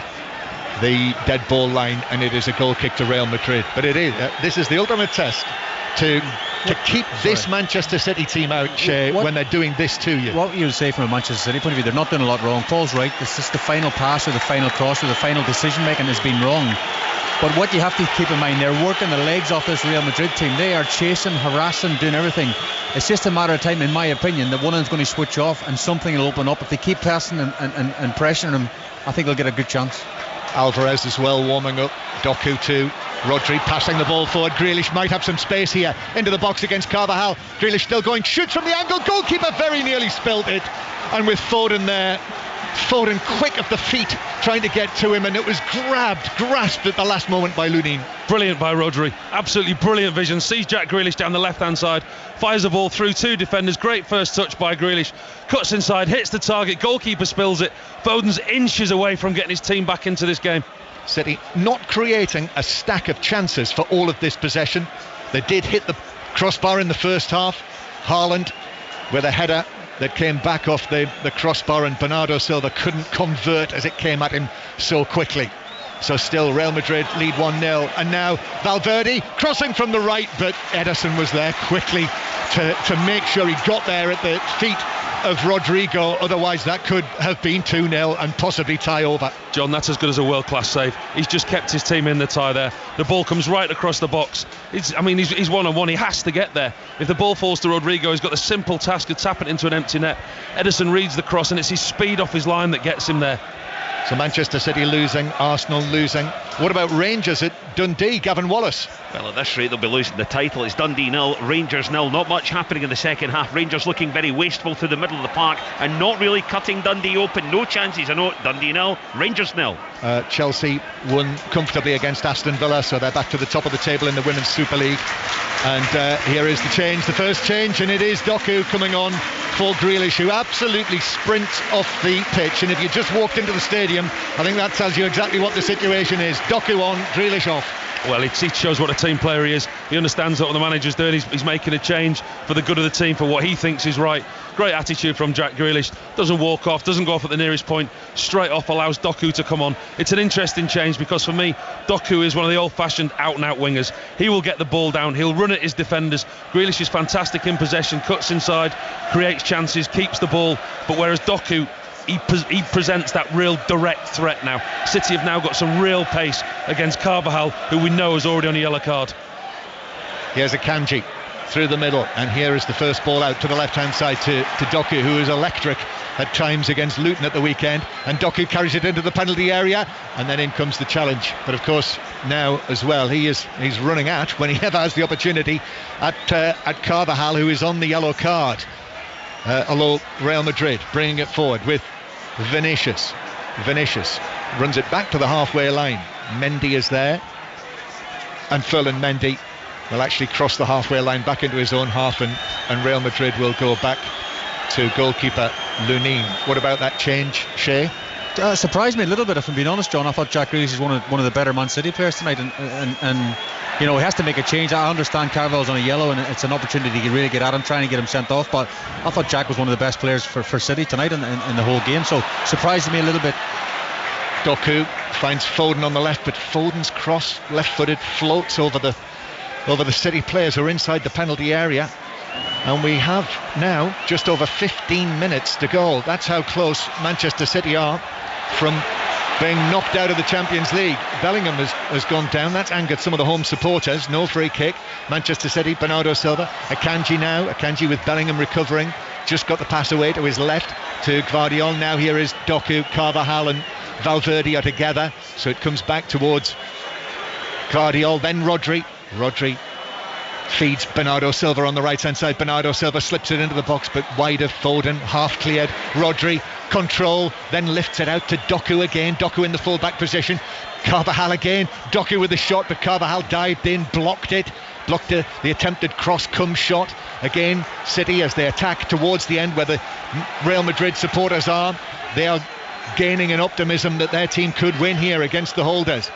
the dead ball line, and it is a goal kick to Real Madrid. But it is this is the ultimate test to keep this Manchester City team out, Shay, when they're doing this to you.
What you would say from a Manchester City point of view, they're not doing a lot wrong. Paul's right, it's just the final pass or the final cross or the final decision making has been wrong. But what you have to keep in mind, they're working the legs off this Real Madrid team. They are chasing, harassing, doing everything. It's just a matter of time, in my opinion, that one of them's going to switch off and something will open up. If they keep pressing and pressuring them, I think they'll get a good chance.
Alvarez as well warming up. Doku too. Rodri passing the ball forward. Grealish might have some space here into the box against Carvajal. Grealish still going, shoots from the angle. Goalkeeper very nearly spilt it. And with Foden there, Foden quick of the feet trying to get to him, and it was grasped at the last moment by Lunin.
Brilliant by Rodri, absolutely brilliant vision. Sees Jack Grealish down the left hand side, fires the ball through two defenders. Great first touch by Grealish, cuts inside, hits the target, goalkeeper spills it. Foden's inches away from getting his team back into this game.
City not creating a stack of chances for all of this possession. They did hit the crossbar in the first half. Haaland with a header that came back off the crossbar, and Bernardo Silva couldn't convert as it came at him so quickly. So still Real Madrid lead 1-0, and now Valverde crossing from the right, but Ederson was there quickly to make sure he got there at the feet of Rodrigo, otherwise that could have been 2-0 and possibly tie over.
John, that's as good as a world-class save. He's just kept his team in the tie there. The ball comes right across the box. He's one-on-one, he has to get there. If the ball falls to Rodrigo, he's got the simple task of tapping it into an empty net. Ederson reads the cross, and it's his speed off his line that gets him there.
So Manchester City losing, Arsenal losing. What about Rangers at Dundee, Gavin Wallace?
Well, at this rate they'll be losing the title. It's Dundee 0, Rangers 0. Not much happening in the second half. Rangers looking very wasteful through the middle of the park and not really cutting Dundee open. No chances. I know Dundee 0, Rangers 0.
Chelsea won comfortably against Aston Villa, so they're back to the top of the table in the Women's Super League. And here is the change, the first change, and it is Doku coming on for Grealish, who absolutely sprints off the pitch. And if you just walked into the stadium, I think that tells you exactly what the situation is. Doku on, Grealish off.
Well, it shows what a team player he is. He understands what the manager's doing. He's making a change for the good of the team, for what he thinks is right. Great attitude from Jack Grealish. Doesn't walk off, doesn't go off at the nearest point. Straight off allows Doku to come on. It's an interesting change because for me, Doku is one of the old-fashioned out-and-out wingers. He will get the ball down. He'll run at his defenders. Grealish is fantastic in possession, cuts inside, creates chances, keeps the ball. But whereas Doku, he presents that real direct threat now. City have now got some real pace against Carvajal, who we know is already on a yellow card.
Here's Akanji through the middle, and here is the first ball out to the left-hand side to Doku, who is electric at times against Luton at the weekend, and Doku carries it into the penalty area, and then in comes the challenge. But of course now as well he's running at, when he ever has the opportunity, at Carvajal, who is on the yellow card. Although Real Madrid bringing it forward with Vinicius runs it back to the halfway line. Mendy is there, and Ferland Mendy will actually cross the halfway line back into his own half, and Real Madrid will go back to goalkeeper Lunin. What about that change, Shay?
Surprised me a little bit, if I'm being honest, John. I thought Jack Grealish is one of the better Man City players tonight, and you know, he has to make a change. I understand Carvalho's on a yellow, and it's an opportunity to really get at him, trying to get him sent off, but I thought Jack was one of the best players for City tonight in the whole game, so surprised me a little bit.
Doku finds Foden on the left, but Foden's cross, left-footed, floats over the City players who are inside the penalty area. And we have now just over 15 minutes to go. That's how close Manchester City are from being knocked out of the Champions League. Bellingham has gone down. That's angered some of the home supporters. No free kick. Manchester City, Bernardo Silva. Akanji with Bellingham recovering. Just got the pass away to his left to Gvardiol. Now here is Doku, Carvajal and Valverde are together. So it comes back towards Gvardiol. Then Rodri feeds Bernardo Silva on the right hand side. Bernardo Silva slips it into the box, but wide of Foden, half cleared. Rodri, control, then lifts it out to Doku again. Doku in the full back position. Carvajal again. Doku with the shot, but Carvajal dived in, blocked it. Blocked the attempted cross-come shot. Again, City, as they attack towards the end where the Real Madrid supporters are, they are gaining an optimism that their team could win here against the holders.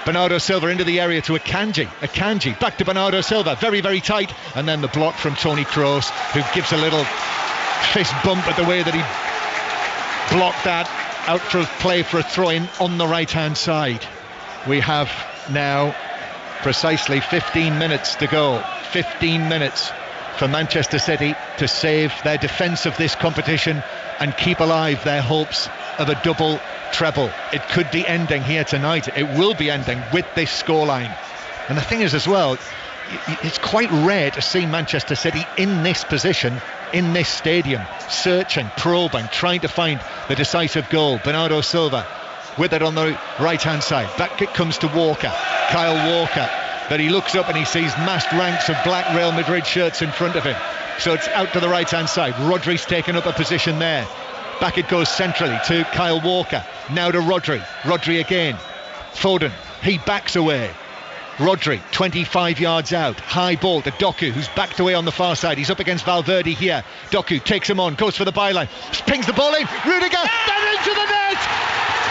Bernardo Silva into the area to Akanji, back to Bernardo Silva, very, very tight, and then the block from Toni Kroos, who gives a little fist bump at the way that he blocked that out for play for a throw-in on the right-hand side. We have now precisely 15 minutes to go. 15 minutes for Manchester City to save their defence of this competition and keep alive their hopes of a double treble. It could be ending here tonight. It will be ending with this scoreline. And the thing is as well, it's quite rare to see Manchester City in this position, in this stadium, searching, probing, trying to find the decisive goal. Bernardo Silva with it on the right hand side. Back it comes to Walker, Kyle Walker, but he looks up and he sees massed ranks of black Real Madrid shirts in front of him, so it's out to the right hand side. Rodri's taken up a position there. Back it goes centrally to Kyle Walker, now to Rodri again. Foden, he backs away. Rodri, 25 yards out, high ball to Doku, who's backed away on the far side. He's up against Valverde here. Doku takes him on, goes for the byline, pings the ball in. Rudiger, then into the net.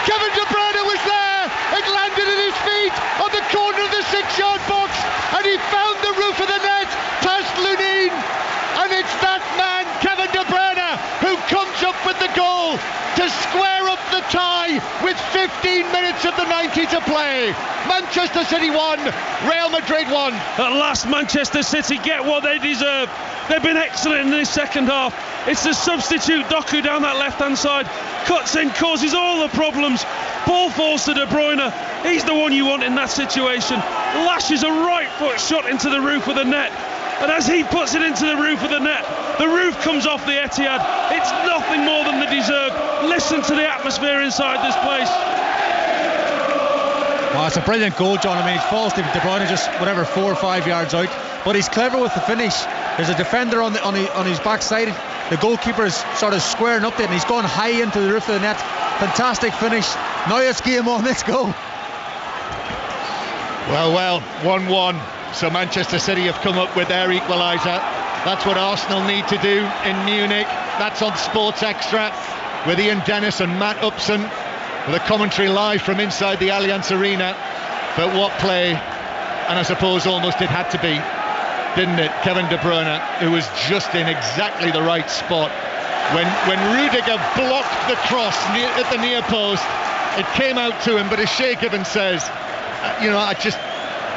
Kevin De Bruyne was there. It landed at his feet on the corner of the 6-yard box, and he found the roof of the net past Lunin. And it's that man, Kevin De Bruyne, who comes up with the goal to square up the tie with 15 minutes of the 90 to play. Manchester City won, Real Madrid won.
At last, Manchester City get what they deserve. They've been excellent in this second half. It's the substitute Doku down that left-hand side. Cuts in, causes all the problems. Ball falls to De Bruyne. He's the one you want in that situation. Lashes a right foot shot into the roof of the net. And as he puts it into the roof of the net, the roof comes off the Etihad. It's nothing more than they deserve. Listen to the atmosphere inside this place.
Well, it's a brilliant goal, John. I mean, it falls to De Bruyne just 4 or 5 yards out, but he's clever with the finish. There's a defender on his backside. The goalkeeper is sort of squaring up there, and he's gone high into the roof of the net. Fantastic finish. Now it's game on. Let's go.
Well, 1-1. So Manchester City have come up with their equaliser. That's what Arsenal need to do in Munich. That's on Sports Extra with Ian Dennis and Matt Upson with a commentary live from inside the Allianz Arena. But what play, and I suppose almost it had to be, didn't it? Kevin De Bruyne, who was just in exactly the right spot. When Rudiger blocked the cross at the near post, it came out to him, but as Shay says,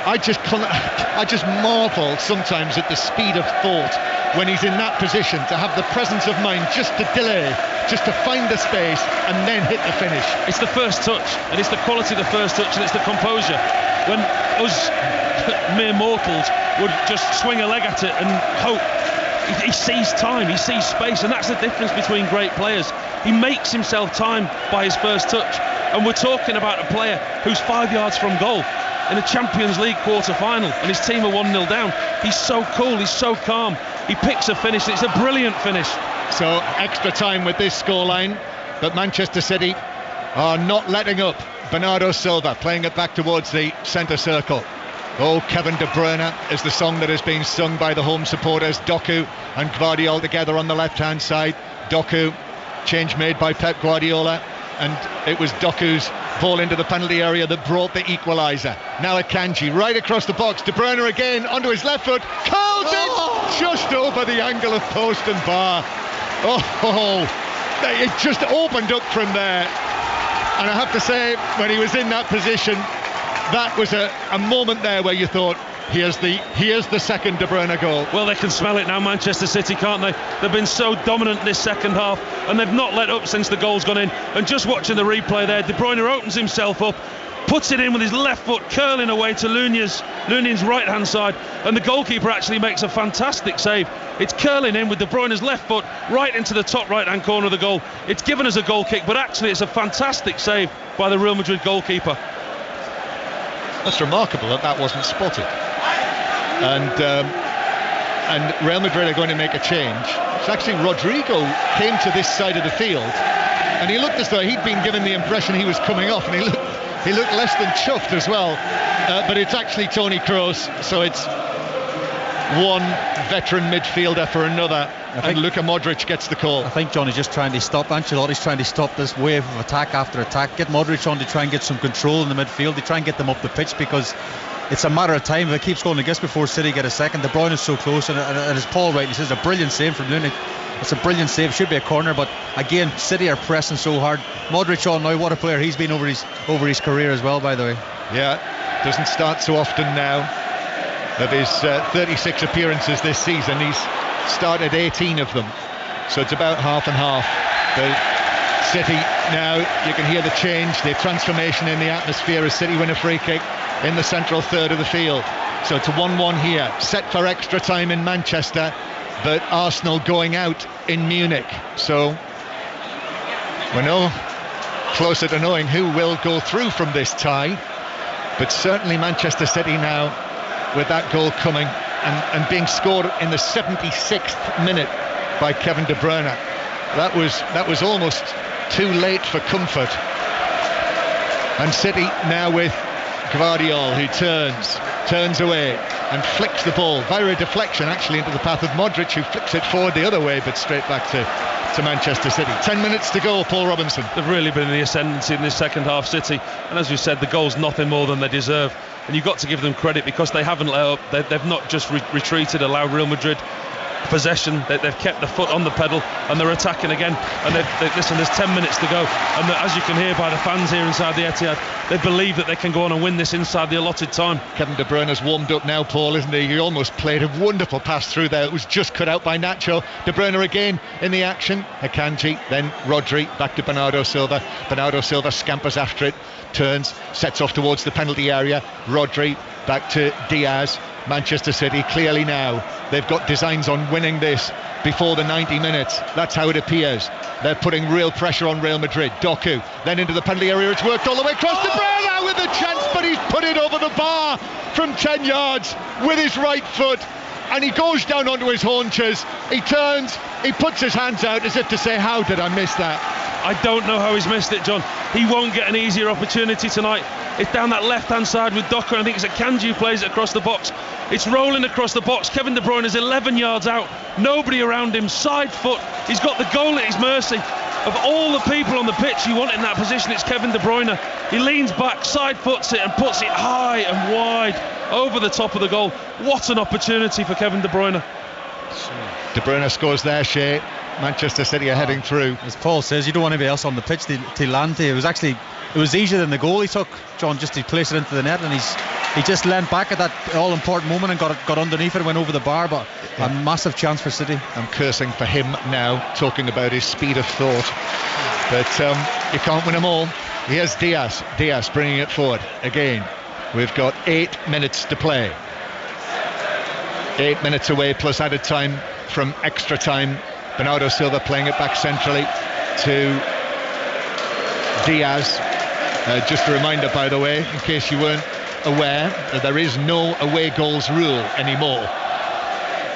I just marvel sometimes at the speed of thought when he's in that position, to have the presence of mind just to delay, just to find the space and then hit the finish.
It's the first touch, and it's the quality of the first touch, and it's the composure. When us mere mortals would just swing a leg at it and hope, he sees time, he sees space, and that's the difference between great players. He makes himself time by his first touch, and we're talking about a player who's 5 yards from goal in a Champions League quarter-final, and his team are 1-0 down. He's so cool, he's so calm. He picks a finish, and it's a brilliant finish.
So extra time with this scoreline, but Manchester City are not letting up. Bernardo Silva playing it back towards the centre circle. Oh, Kevin De Bruyne is the song that has been sung by the home supporters. Doku and Guardiola together on the left-hand side. Doku, change made by Pep Guardiola, and it was Doku's ball into the penalty area that brought the equaliser. Now Akanji right across the box. De Bruyne again onto his left foot, curls it just over the angle of post and bar. It just opened up from there, and I have to say, when he was in that position, that was a moment there where you thought, here's the second De Bruyne goal.
Well, they can smell it now, Manchester City, can't they? They've been so dominant this second half, and they've not let up since the goal's gone in. And just watching the replay there, De Bruyne opens himself up, puts it in with his left foot, curling away to Lunin's right-hand side, and the goalkeeper actually makes a fantastic save. It's curling in with De Bruyne's left foot right into the top right-hand corner of the goal. It's given us a goal kick, but actually it's a fantastic save by the Real Madrid goalkeeper.
That's remarkable that wasn't spotted. and Real Madrid are going to make a change. It's actually Rodrigo came to this side of the field, and he looked as though he'd been given the impression he was coming off, and he looked less than chuffed as well. But it's actually Toni Kroos, so it's one veteran midfielder for another, and Luka Modric gets the call.
I think John is just trying to stop, Ancelotti's trying to stop this wave of attack after attack, get Modric on to try and get some control in the midfield, to try and get them up the pitch, because it's a matter of time. If it keeps going, I guess, before City get a second. De Bruyne is so close, and as Paul rightly says, a brilliant save from Lunin. It's a brilliant save, should be a corner, but again, City are pressing so hard. Modric on now, what a player he's been over his career as well, by the way.
Yeah, doesn't start so often now. Of his 36 appearances this season, he's started 18 of them, so it's about half and half. The City now, you can hear the change, the transformation in the atmosphere as City win a free kick in the central third of the field. So it's a 1-1 here, set for extra time in Manchester, but Arsenal going out in Munich. So we're no closer to knowing who will go through from this tie, but certainly Manchester City now, with that goal coming and being scored in the 76th minute by Kevin De Bruyne. That was almost too late for comfort. And City now with Gvardiol, who turns away and flicks the ball via a deflection actually into the path of Modric, who flicks it forward the other way, but straight back to Manchester City. 10 minutes to go, Paul Robinson.
They've really been in the ascendancy in this second half, City, and as we said, the goal's nothing more than they deserve, and you've got to give them credit because they haven't let up. They've not just retreated, allowed Real Madrid possession. They've kept the foot on the pedal, and they're attacking again, and listen, there's 10 minutes to go, and as you can hear by the fans here inside the Etihad, they believe that they can go on and win this inside the allotted time.
Kevin De Bruyne has warmed up now, Paul, isn't he? He almost played a wonderful pass through there. It was just cut out by Nacho. De Bruyne again in the action. Akanji, then Rodri, back to Bernardo Silva. Bernardo Silva scampers after it, turns, sets off towards the penalty area. Rodri back to Diaz. Manchester City clearly now, they've got designs on winning this before the 90 minutes. That's how it appears. They're putting real pressure on Real Madrid. Doku then into the penalty area. It's worked all the way across. De Bruyne with a chance, but he's put it over the bar from 10 yards with his right foot, and he goes down onto his haunches. He turns, he puts his hands out as if to say, how did I miss that?
I don't know how he's missed it, John. He won't get an easier opportunity tonight. It's down that left-hand side with Doku, and I think it's Akanji who plays it across the box. It's rolling across the box. Kevin De Bruyne is 11 yards out. Nobody around him. Side foot. He's got the goal at his mercy. Of all the people on the pitch you want in that position, it's Kevin De Bruyne. He leans back, side foots it, and puts it high and wide over the top of the goal. What an opportunity for Kevin De Bruyne.
De Bruyne scores there, Shay. Manchester City are heading through.
As Paul says, you don't want anybody else on the pitch to land to. It was easier than the goal he took, John, just to place it into the net, and he just leant back at that all-important moment and got underneath it and went over the bar, but a massive chance for City.
I'm cursing for him now, talking about his speed of thought, but you can't win them all. Here's Diaz bringing it forward again. We've got 8 minutes to play. 8 minutes away plus added time from extra time. Bernardo Silva playing it back centrally to Diaz. Just a reminder, by the way, in case you weren't aware, that there is no away goals rule anymore.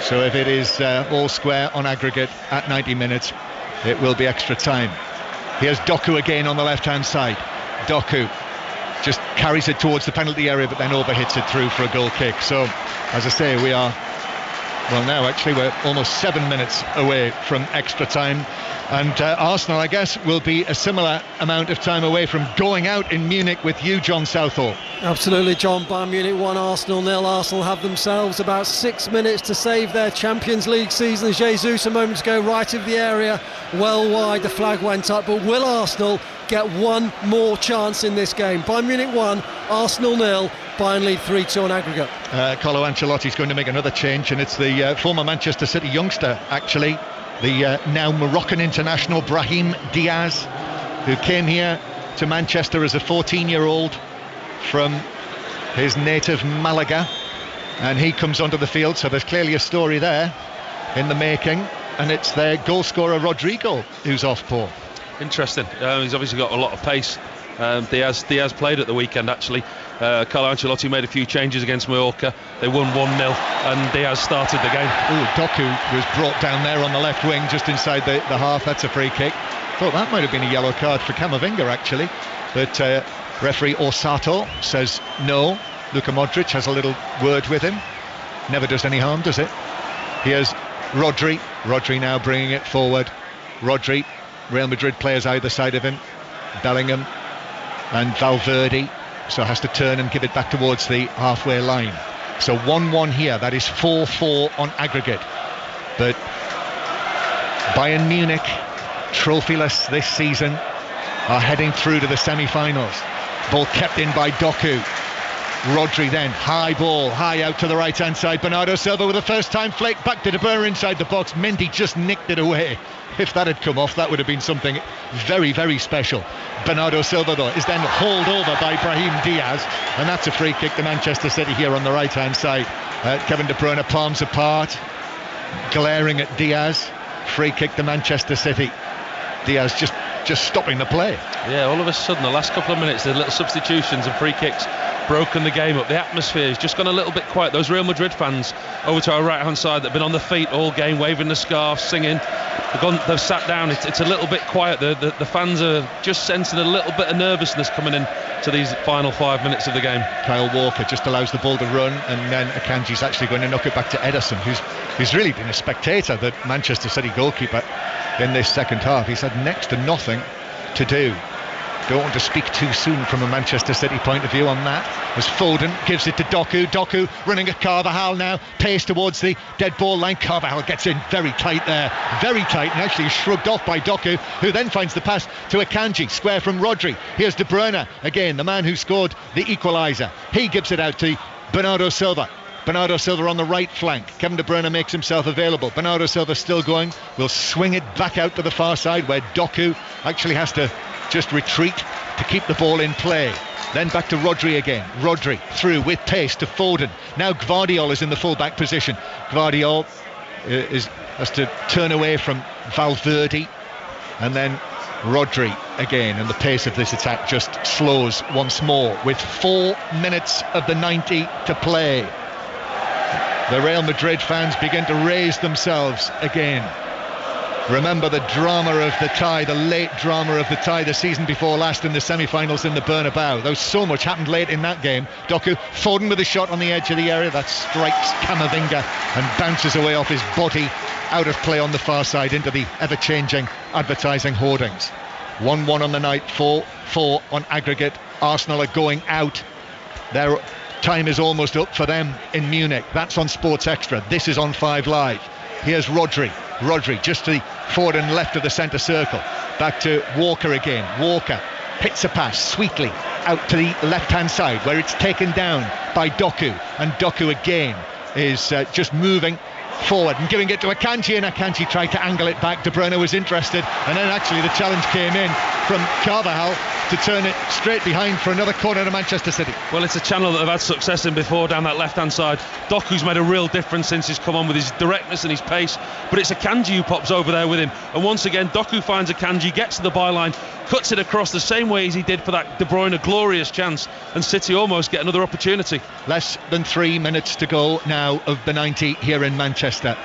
So if it is all square on aggregate at 90 minutes, it will be extra time. Here's Doku again on the left-hand side. Doku just carries it towards the penalty area, but then overhits it through for a goal kick. So, as I say, we are... Well, now actually we're almost 7 minutes away from extra time, and Arsenal, I guess, will be a similar amount of time away from going out in Munich with you, John Southall.
Absolutely, John. Bayern Munich 1, Arsenal 0. Arsenal have themselves about 6 minutes to save their Champions League season. Jesus a moment ago, right of the area, well wide, the flag went up, but will Arsenal get one more chance in this game? Bayern Munich 1, Arsenal 0. Bayern lead 3-2 on aggregate.
Carlo Ancelotti's going to make another change, and it's the former Manchester City youngster, actually, the now Moroccan international Brahim Diaz, who came here to Manchester as a 14-year-old from his native Malaga, and he comes onto the field, so there's clearly a story there in the making, and it's their goal scorer Rodrigo who's off, Paul.
Interesting. He's obviously got a lot of pace. Diaz played at the weekend, actually. Carlo Ancelotti made a few changes against Mallorca. They won 1-0 and Diaz started the game.
Doku was brought down there on the left wing, just inside the half. That's a free kick. Thought that might have been a yellow card for Camavinga actually, but referee Orsato says no. Luka Modric has a little word with him. Never does any harm, does it? Here's Rodri. Rodri now bringing it forward. Rodri, Real Madrid players either side of him. Bellingham and Valverde, so has to turn and give it back towards the halfway line. So 1-1 here. That is 4-4 on aggregate. But Bayern Munich, trophyless this season, are heading through to the semi-finals. Ball kept in by Doku. Rodri then, high ball, high out to the right hand side. Bernardo Silva with a first time flick back to De Bruyne inside the box. Mendy just nicked it away. If that had come off, that would have been something very, very special. Bernardo Silva though is then hauled over by Brahim Diaz, and that's a free kick to Manchester City here on the right hand side. Kevin De Bruyne palms apart, glaring at Diaz. Free kick to Manchester City. Diaz just stopping the play.
Yeah, all of a sudden the last couple of minutes, the little substitutions and free kicks broken the game up. The atmosphere has just gone a little bit quiet. Those Real Madrid fans over to our right hand side that have been on the feet all game, waving the scarf, singing, they've sat down. It's a little bit quiet. The fans are just sensing a little bit of nervousness coming in to these final 5 minutes of the game.
Kyle Walker just allows the ball to run, and then Akanji's actually going to knock it back to Ederson, who's really been a spectator, the Manchester City goalkeeper, in this second half. He's had next to nothing to do. Don't want to speak too soon from a Manchester City point of view on that, as Foden gives it to Doku running at Carvajal now, pace towards the dead ball line. Carvajal gets in very tight there, very tight, and actually is shrugged off by Doku, who then finds the pass to Akanji, square from Rodri. Here's De Bruyne again, the man who scored the equaliser. He gives it out to Bernardo Silva. Bernardo Silva on the right flank. Kevin De Bruyne makes himself available. Bernardo Silva still going, will swing it back out to the far side where Doku actually has to just retreat to keep the ball in play. Then back to Rodri again. Rodri through with pace to Foden. Now Gvardiol is in the full-back position. Gvardiol has to turn away from Valverde, and then Rodri again, and the pace of this attack just slows once more with 4 minutes of the 90 to play. The Real Madrid fans begin to raise themselves again. Remember the drama of the tie, the late drama of the tie the season before last in the semi-finals in the Bernabeu. Though so much happened late in that game. Doku, Foden with a shot on the edge of the area that strikes Camavinga and bounces away off his body, out of play on the far side into the ever-changing advertising hoardings. 1-1 on the night, 4-4 on aggregate. Arsenal are going out. Their time is almost up for them in Munich. That's on Sports Extra. This is on 5 Live. Here's Rodri just to the forward and left of the centre circle. Back to Walker again. Walker hits a pass sweetly out to the left-hand side where it's taken down by Doku. And Doku again is just moving forward and giving it to Akanji, and Akanji tried to angle it back. De Bruyne was interested, and then actually the challenge came in from Carvajal to turn it straight behind for another corner to Manchester City.
Well, it's a channel that they've had success in before down that left-hand side. Doku's made a real difference since he's come on with his directness and his pace, but it's Akanji who pops over there with him, and once again Doku finds Akanji, gets to the byline, cuts it across the same way as he did for that De Bruyne glorious chance, and City almost get another opportunity.
Less than 3 minutes to go now of the 90 here in Manchester.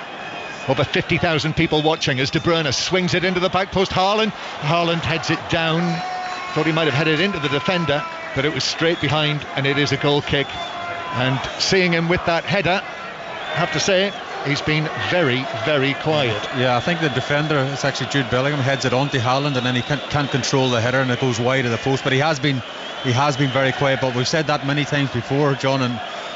Over 50,000 people watching as De Bruyne swings it into the back post. Haaland heads it down. Thought he might have headed into the defender, but it was straight behind, and it is a goal kick. And seeing him with that header, I have to say, he's been very, very quiet.
Yeah, I think the defender, it's actually Jude Bellingham, heads it onto Haaland, and then he can't control the header, and it goes wide of the post. But he has been very quiet. But we've said that many times before, John, and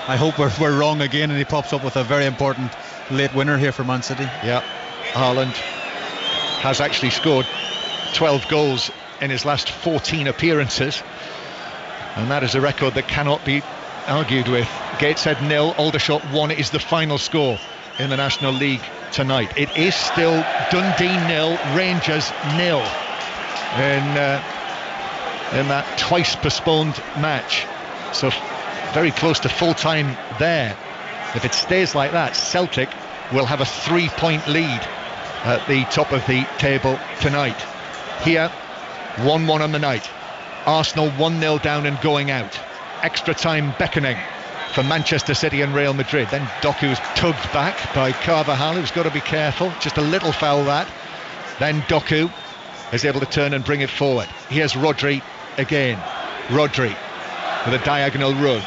I hope we're wrong again, and he pops up with a very important late winner here for Man City.
Yeah, Haaland has actually scored 12 goals in his last 14 appearances, and that is a record that cannot be argued with. Gateshead 0, Aldershot 1 is the final score in the National League tonight. It is still Dundee 0, Rangers 0 in that twice postponed match, so very close to full time there. If it stays like that, Celtic will have a 3-point lead at the top of the table tonight. Here, 1-1 on the night. Arsenal 1-0 down and going out. extra time beckoning for Manchester City and Real Madrid. Then Doku's tugged back by Carvajal, who's got to be careful. Just a little foul that. Then Doku is able to turn and bring it forward. Here's Rodri again. Rodri with a diagonal run.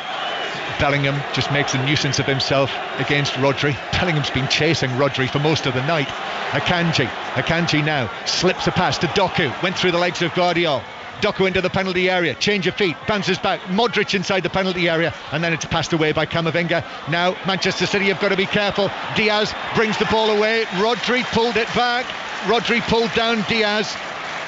Bellingham just makes a nuisance of himself against Rodri. Bellingham's been chasing Rodri for most of the night. Akanji now slips a pass to Doku. Went through the legs of Guardiola. Doku into the penalty area, change of feet, bounces back, Modric inside the penalty area, and then it's passed away by Camavinga. Now Manchester City have got to be careful. Diaz brings the ball away, Rodri pulled it back, Rodri pulled down Diaz,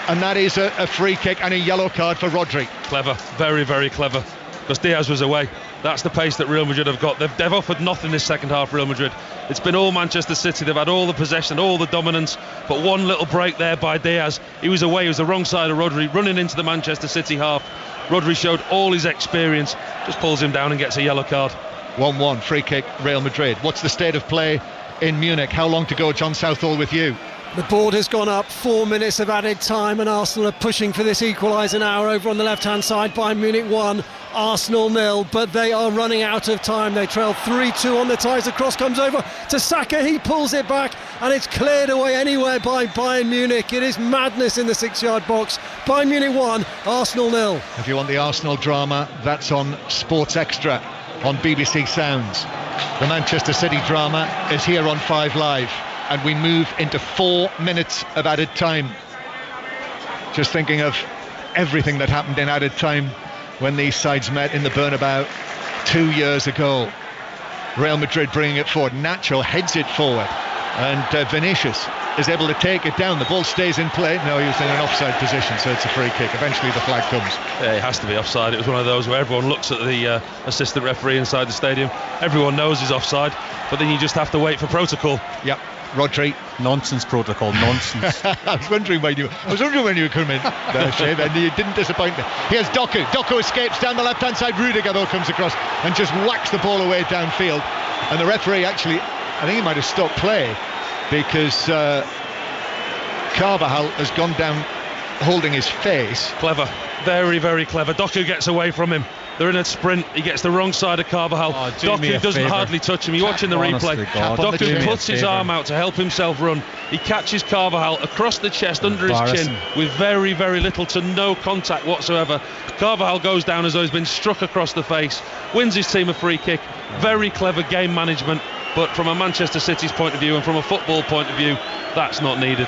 and that is a free kick and a yellow card for Rodri.
Clever, very, very clever, because Diaz was away. That's the pace that Real Madrid have got. They've offered nothing this second half, Real Madrid. It's been all Manchester City. They've had all the possession, all the dominance, but one little break there by Diaz. He was away, he was the wrong side of Rodri, running into the Manchester City half. Rodri showed all his experience, just pulls him down and gets a yellow card.
1-1, free kick, Real Madrid. What's the state of play in Munich? How long to go? John Southall with you.
The board has gone up, 4 minutes of added time, and Arsenal are pushing for this equaliser now. Over on the left-hand side, Bayern Munich 1, Arsenal 0, but they are running out of time. They trail 3-2 on the ties. The cross comes over to Saka, he pulls it back, and it's cleared away anywhere by Bayern Munich. It is madness in the 6-yard box. Bayern Munich 1, Arsenal 0.
If you want the Arsenal drama, that's on Sports Extra on BBC Sounds. The Manchester City drama is here on 5 Live. And we move into 4 minutes of added time. Just thinking of everything that happened in added time when these sides met in the Bernabeu 2 years ago. Real Madrid bringing it forward. Nacho heads it forward, and Vinicius is able to take it down. The ball stays in play. No, he was in an offside position, so it's a free kick. Eventually the flag comes.
Yeah, it has to be offside. It was one of those where everyone looks at the assistant referee inside the stadium. Everyone knows he's offside, but then you just have to wait for protocol.
Yep. Rodri.
Nonsense protocol, nonsense.
I was wondering when you were coming there, Shay, and you didn't disappoint me. Here's Doku. Doku escapes down the left-hand side. Rudiger, though, comes across and just whacks the ball away downfield. And the referee actually, I think he might have stopped play because Carvajal has gone down holding his face.
Clever, very, very clever. Doku gets away from him. They're in a sprint. He gets the wrong side of Carvajal. Doku doesn't hardly touch him. You're watching the replay. Doku puts his arm out to help himself run. He catches Carvajal across the chest under his chin with very, very little to no contact whatsoever. Carvajal goes down as though he's been struck across the face. Wins his team a free kick. Very clever game management. But from a Manchester City's point of view and from a football point of view, that's not needed.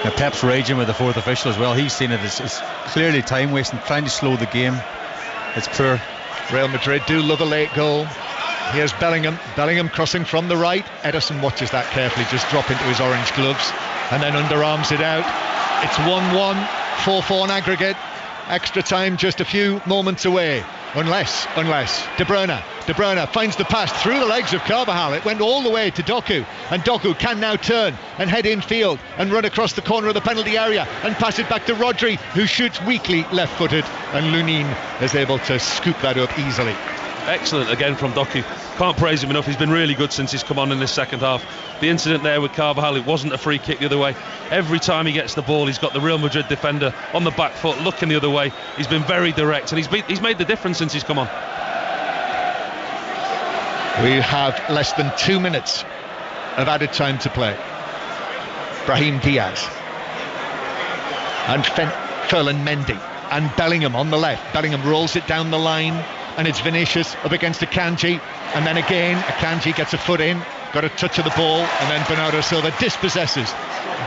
Now Pep's raging with the fourth official as well. He's seen it as clearly time wasting, trying to slow the game. It's poor.
Real Madrid do love a late goal. Here's Bellingham. Bellingham crossing from the right. Ederson watches that carefully, just drop into his orange gloves and then underarms it out. It's 1-1, 4-4 on aggregate. Extra time just a few moments away. Unless De Bruyne finds the pass through the legs of Carvajal. It went all the way to Doku, and Doku can now turn and head infield and run across the corner of the penalty area and pass it back to Rodri, who shoots weakly left-footed, and Lunin is able to scoop that up easily.
Excellent again from Doku. Can't praise him enough. He's been really good since he's come on in this second half. The incident there with Carvajal, it wasn't a free kick the other way. Every time he gets the ball, he's got the Real Madrid defender on the back foot looking the other way. He's been very direct, and he's made the difference since he's come on.
We have less than 2 minutes of added time to play. Brahim Diaz and Ferland Mendy and Bellingham on the left. Bellingham rolls it down the line, and it's Vinicius up against Akanji, and then again Akanji gets a foot in, got a touch of the ball, and then Bernardo Silva dispossesses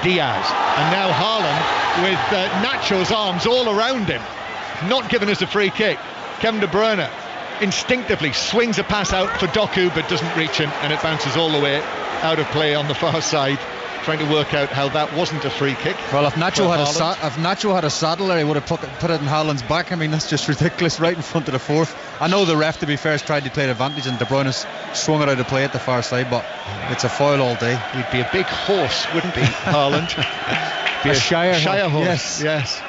Diaz, and now Haaland with Nacho's arms all around him, not giving us a free kick. Kevin De Bruyne instinctively swings a pass out for Doku, but doesn't reach him, and it bounces all the way out of play on the far side. Trying to work out how that wasn't a free kick.
Well, if Nacho had a saddle there, he would have put it in Haaland's back. I mean, that's just ridiculous, right in front of the fourth. I know the ref, to be fair, has tried to play advantage, and De Bruyne's swung it out of play at the far side, but it's a foul all day.
He'd be a big horse, wouldn't he, Haaland?
Be a Shire
horse. Yes.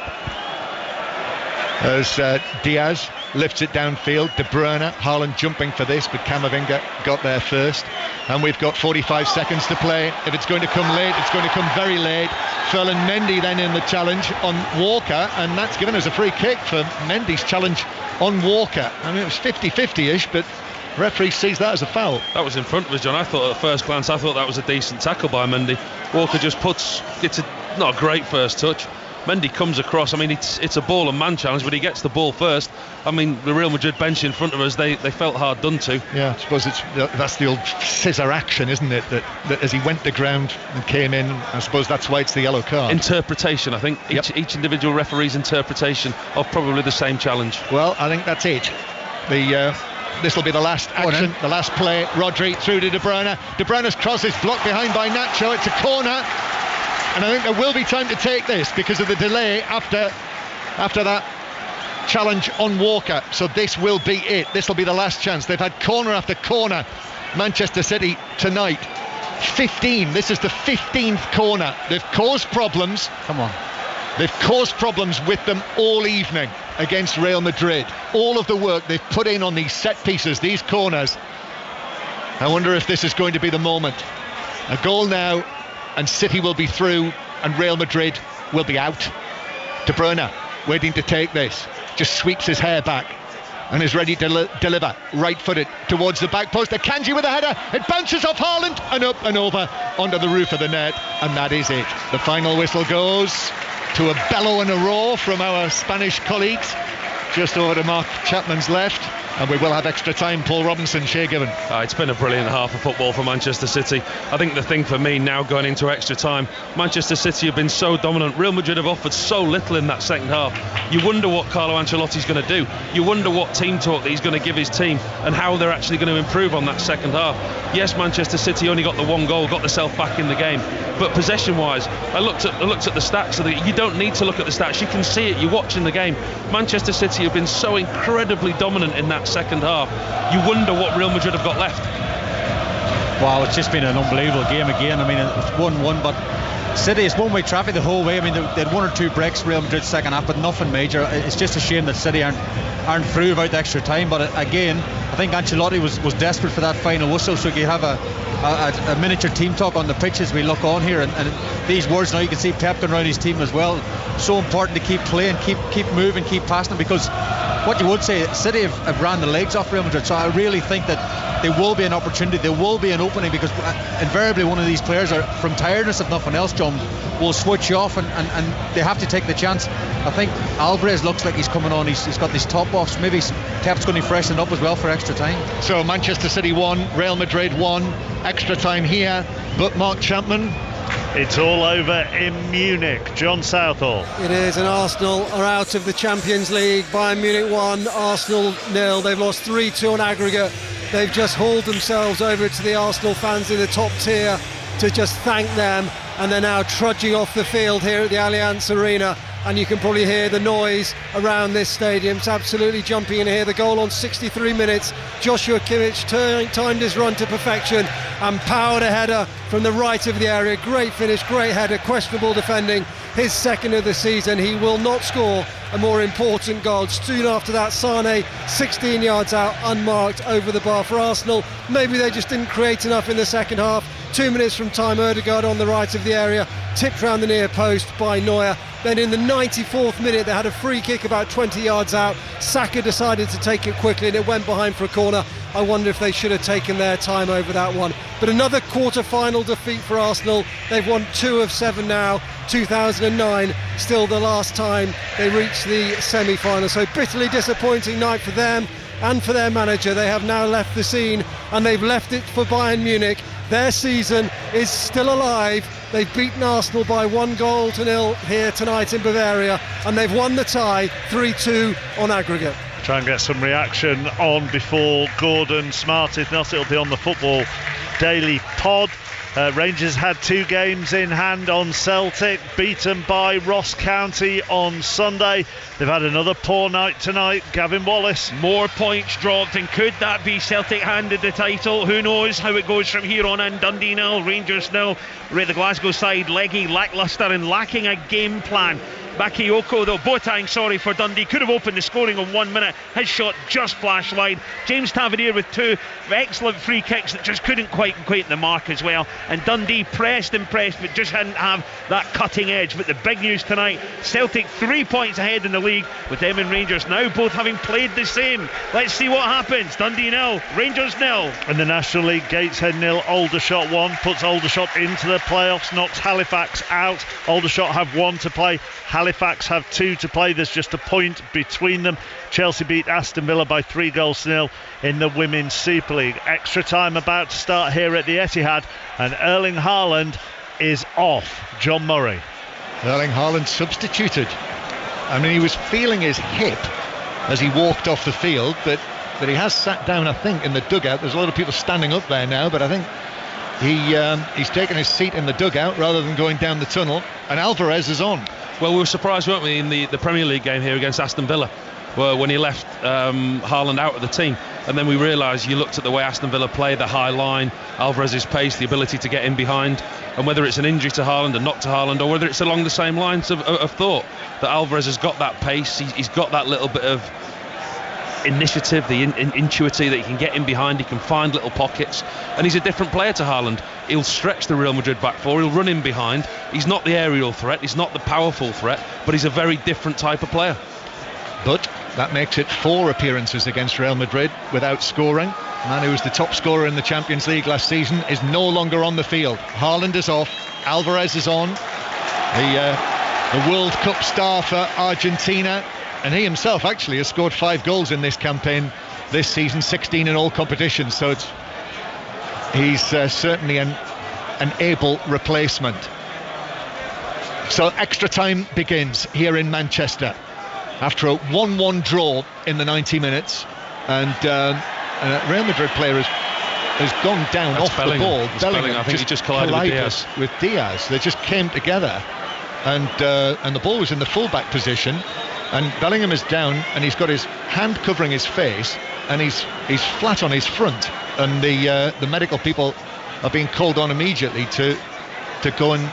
As Diaz lifts it downfield, De Bruyne, Haaland jumping for this, but Camavinga got there first. And we've got 45 seconds to play. If it's going to come late, it's going to come very late. Ferland Mendy then in the challenge on Walker, and that's given us a free kick for Mendy's challenge on Walker. I mean, it was 50-50-ish, but referee sees that as a foul.
That was in front of us, John. I thought at first glance, that was a decent tackle by Mendy. Walker just gets not a great first touch. Mendy comes across. I mean, it's a ball and man challenge, but he gets the ball first. I mean, the Real Madrid bench in front of us, they felt hard done to.
Yeah, I suppose that's the old scissor action, isn't it? That as he went to ground and came in, I suppose that's why it's the yellow card.
Interpretation, I think. Each individual referee's interpretation of probably the same challenge.
Well, I think that's it. This will be the last action, the last play. Rodri through to De Bruyne. De Bruyne's cross is blocked behind by Nacho. It's a corner. And I think there will be time to take this because of the delay after that challenge on Walker. So this will be it. This will be the last chance. They've had corner after corner, Manchester City, tonight. 15. This is the 15th corner. They've caused problems.
Come on.
They've caused problems with them all evening against Real Madrid. All of the work they've put in on these set pieces, these corners. I wonder if this is going to be the moment. A goal now, and City will be through and Real Madrid will be out. De Bruyne waiting to take this, just sweeps his hair back and is ready to deliver, right-footed towards the back post. Akanji with a header, it bounces off Haaland and up and over onto the roof of the net, and that is it. The final whistle goes to a bellow and a roar from our Spanish colleagues just over to Mark Chapman's left. And we will have extra time. Paul Robinson, Shay Given.
It's been a brilliant half of football for Manchester City. I think the thing for me now going into extra time, Manchester City have been so dominant. Real Madrid have offered so little in that second half. You wonder what Carlo Ancelotti's going to do. You wonder what team talk that he's going to give his team and how they're actually going to improve on that second half. Yes, Manchester City only got the one goal, got themselves back in the game. But possession-wise, I looked at the stats. So that you don't need to look at the stats. You can see it. You're watching the game. Manchester City have been so incredibly dominant in that second half. You wonder what Real Madrid have got left.
Wow, it's just been an unbelievable game again. I mean, it's 1-1, but City is one-way traffic the whole way. I mean, they had one or two breaks, Real Madrid's second half, but nothing major. It's just a shame that City aren't through without the extra time. But again, I think Ancelotti was desperate for that final whistle, so you have a miniature team talk on the pitch as we look on here, and these words now you can see Pep going around his team as well. So important to keep playing, keep moving, keep passing, because what you would say, City have ran the legs off Real Madrid. So I really think that there will be an opportunity, there will be an opening, because invariably one of these players are, from tiredness if nothing else, John, will switch off and they have to take the chance. I think Alvarez looks like he's coming on, he's got this top off, so maybe Pep's going to freshen up as well for extra time.
So Manchester City 1, Real Madrid 1, extra time here, but Mark Chapman,
it's all over in Munich. John Southall.
It is, and Arsenal are out of the Champions League. Bayern Munich 1, Arsenal 0. They've lost 3-2 on aggregate. They've just hauled themselves over to the Arsenal fans in the top tier to just thank them, and they're now trudging off the field here at the Allianz Arena, and you can probably hear the noise around this stadium. It's absolutely jumping in here. The goal on 63 minutes, Joshua Kimmich timed his run to perfection and powered a header from the right of the area. Great finish, great header, questionable defending, his second of the season. He will not score a more important goal. Soon after that, Sane 16 yards out, unmarked, over the bar for Arsenal. Maybe they just didn't create enough in the second half. 2 minutes from time, Ødegaard on the right of the area, tipped round the near post by Neuer. Then in the 94th minute, they had a free kick about 20 yards out. Saka decided to take it quickly and it went behind for a corner. I wonder if they should have taken their time over that one. But another quarter-final defeat for Arsenal. They've won 2 of 7 now. 2009, still the last time they reached the semi-final. So bitterly disappointing night for them and for their manager. They have now left the scene, and they've left it for Bayern Munich. Their season is still alive. They've beaten Arsenal by 1-0 here tonight in Bavaria, and they've won the tie 3-2 on aggregate.
Try and get some reaction on before Gordon Smart. If not, it'll be on the Football Daily pod. Rangers had 2 games in hand on Celtic, beaten by Ross County on Sunday. They've had another poor night tonight. Gavin Wallace.
More points dropped, and could that be Celtic handed the title? Who knows how it goes from here on in. Dundee 0, Rangers 0. The Glasgow side leggy, lacklustre and lacking a game plan. Bakayoko, though, Boateng, sorry, for Dundee, could have opened the scoring in 1 minute. His shot just flashed wide. James Tavernier with 2 excellent free kicks that just couldn't quite the mark as well. And Dundee pressed, but just hadn't have that cutting edge. But the big news tonight, Celtic 3 points ahead in the league, with them and Rangers now both having played the same. Let's see what happens. Dundee 0, Rangers 0.
In the National League, Gateshead 0, Aldershot 1, puts Aldershot into the playoffs, knocks Halifax out. Aldershot have 1 to play, Halifax have 2 to play. There's just a point between them. Chelsea beat Aston Villa by 3-0 in the Women's Super League. Extra time about to start here at the Etihad, and Erling Haaland is off. John Murray.
Erling Haaland substituted. I mean, he was feeling his hip as he walked off the field, but he has sat down, I think, in the dugout. There's a lot of people standing up there now, but I think he's taken his seat in the dugout rather than going down the tunnel, and Alvarez is on.
Well, we were surprised, weren't we, in the Premier League game here against Aston Villa, when he left Haaland out of the team, and then we realised, you looked at the way Aston Villa play, the high line, Alvarez's pace, the ability to get in behind, and whether it's an injury to Haaland and not to Haaland, or whether it's along the same lines of thought, that Alvarez has got that pace, he's got that little bit of initiative, the intuitivity that he can get in behind, he can find little pockets, and he's a different player to Haaland. He'll stretch the Real Madrid back four, he'll run in behind, he's not the aerial threat, he's not the powerful threat, but he's a very different type of player.
But that makes it 4 appearances against Real Madrid without scoring. The man who was the top scorer in the Champions League last season is no longer on the field. Haaland is off, Alvarez is on, the World Cup star for Argentina, and he himself actually has scored 5 goals in this campaign this season, 16 in all competitions, so he's certainly an able replacement. So extra time begins here in Manchester after a 1-1 draw in the 90 minutes, and a Real Madrid player has gone down. That's off Bellingham. The ball.
Bellingham, I think he just collided
with Diaz. They just came together, and the ball was in the fullback position, and Bellingham is down, and he's got his hand covering his face, and he's flat on his front, and the medical people are being called on immediately to go and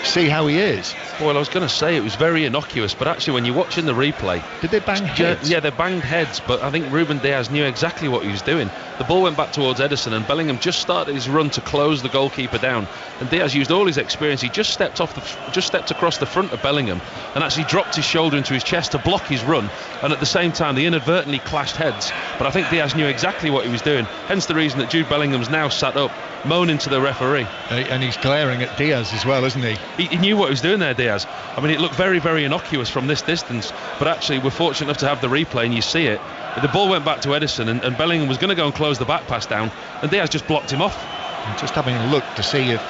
see how he is.
Well, I was going to say it was very innocuous, but actually when you're watching the replay...
Did they bang heads?
Yeah, they banged heads, but I think Ruben Diaz knew exactly what he was doing. The ball went back towards Ederson, and Bellingham just started his run to close the goalkeeper down, and Diaz used all his experience. He just stepped across the front of Bellingham and actually dropped his shoulder into his chest to block his run, and at the same time they inadvertently clashed heads, but I think Diaz knew exactly what he was doing, hence the reason that Jude Bellingham's now sat up moaning to the referee.
And he's glaring at Diaz as well, isn't he?
He knew what he was doing there, Diaz. I mean, it looked very, very innocuous from this distance, but actually we're fortunate enough to have the replay and you see it. The ball went back to Ederson, and Bellingham was going to go and close the back pass down, and Diaz just blocked him off.
I'm just having a look to see if,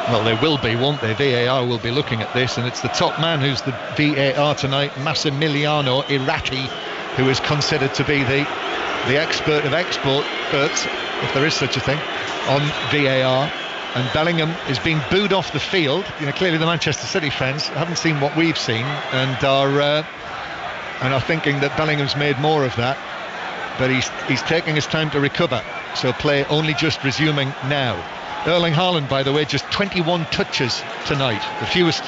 well, they will be, won't they? VAR will be looking at this, and it's the top man who's the VAR tonight, Massimiliano Irati, who is considered to be the expert of experts, if there is such a thing, on VAR. And Bellingham is being booed off the field. You know, clearly the Manchester City fans haven't seen what we've seen, and are thinking that Bellingham's made more of that. But he's taking his time to recover. So play only just resuming now. Erling Haaland, by the way, just 21 touches tonight, the fewest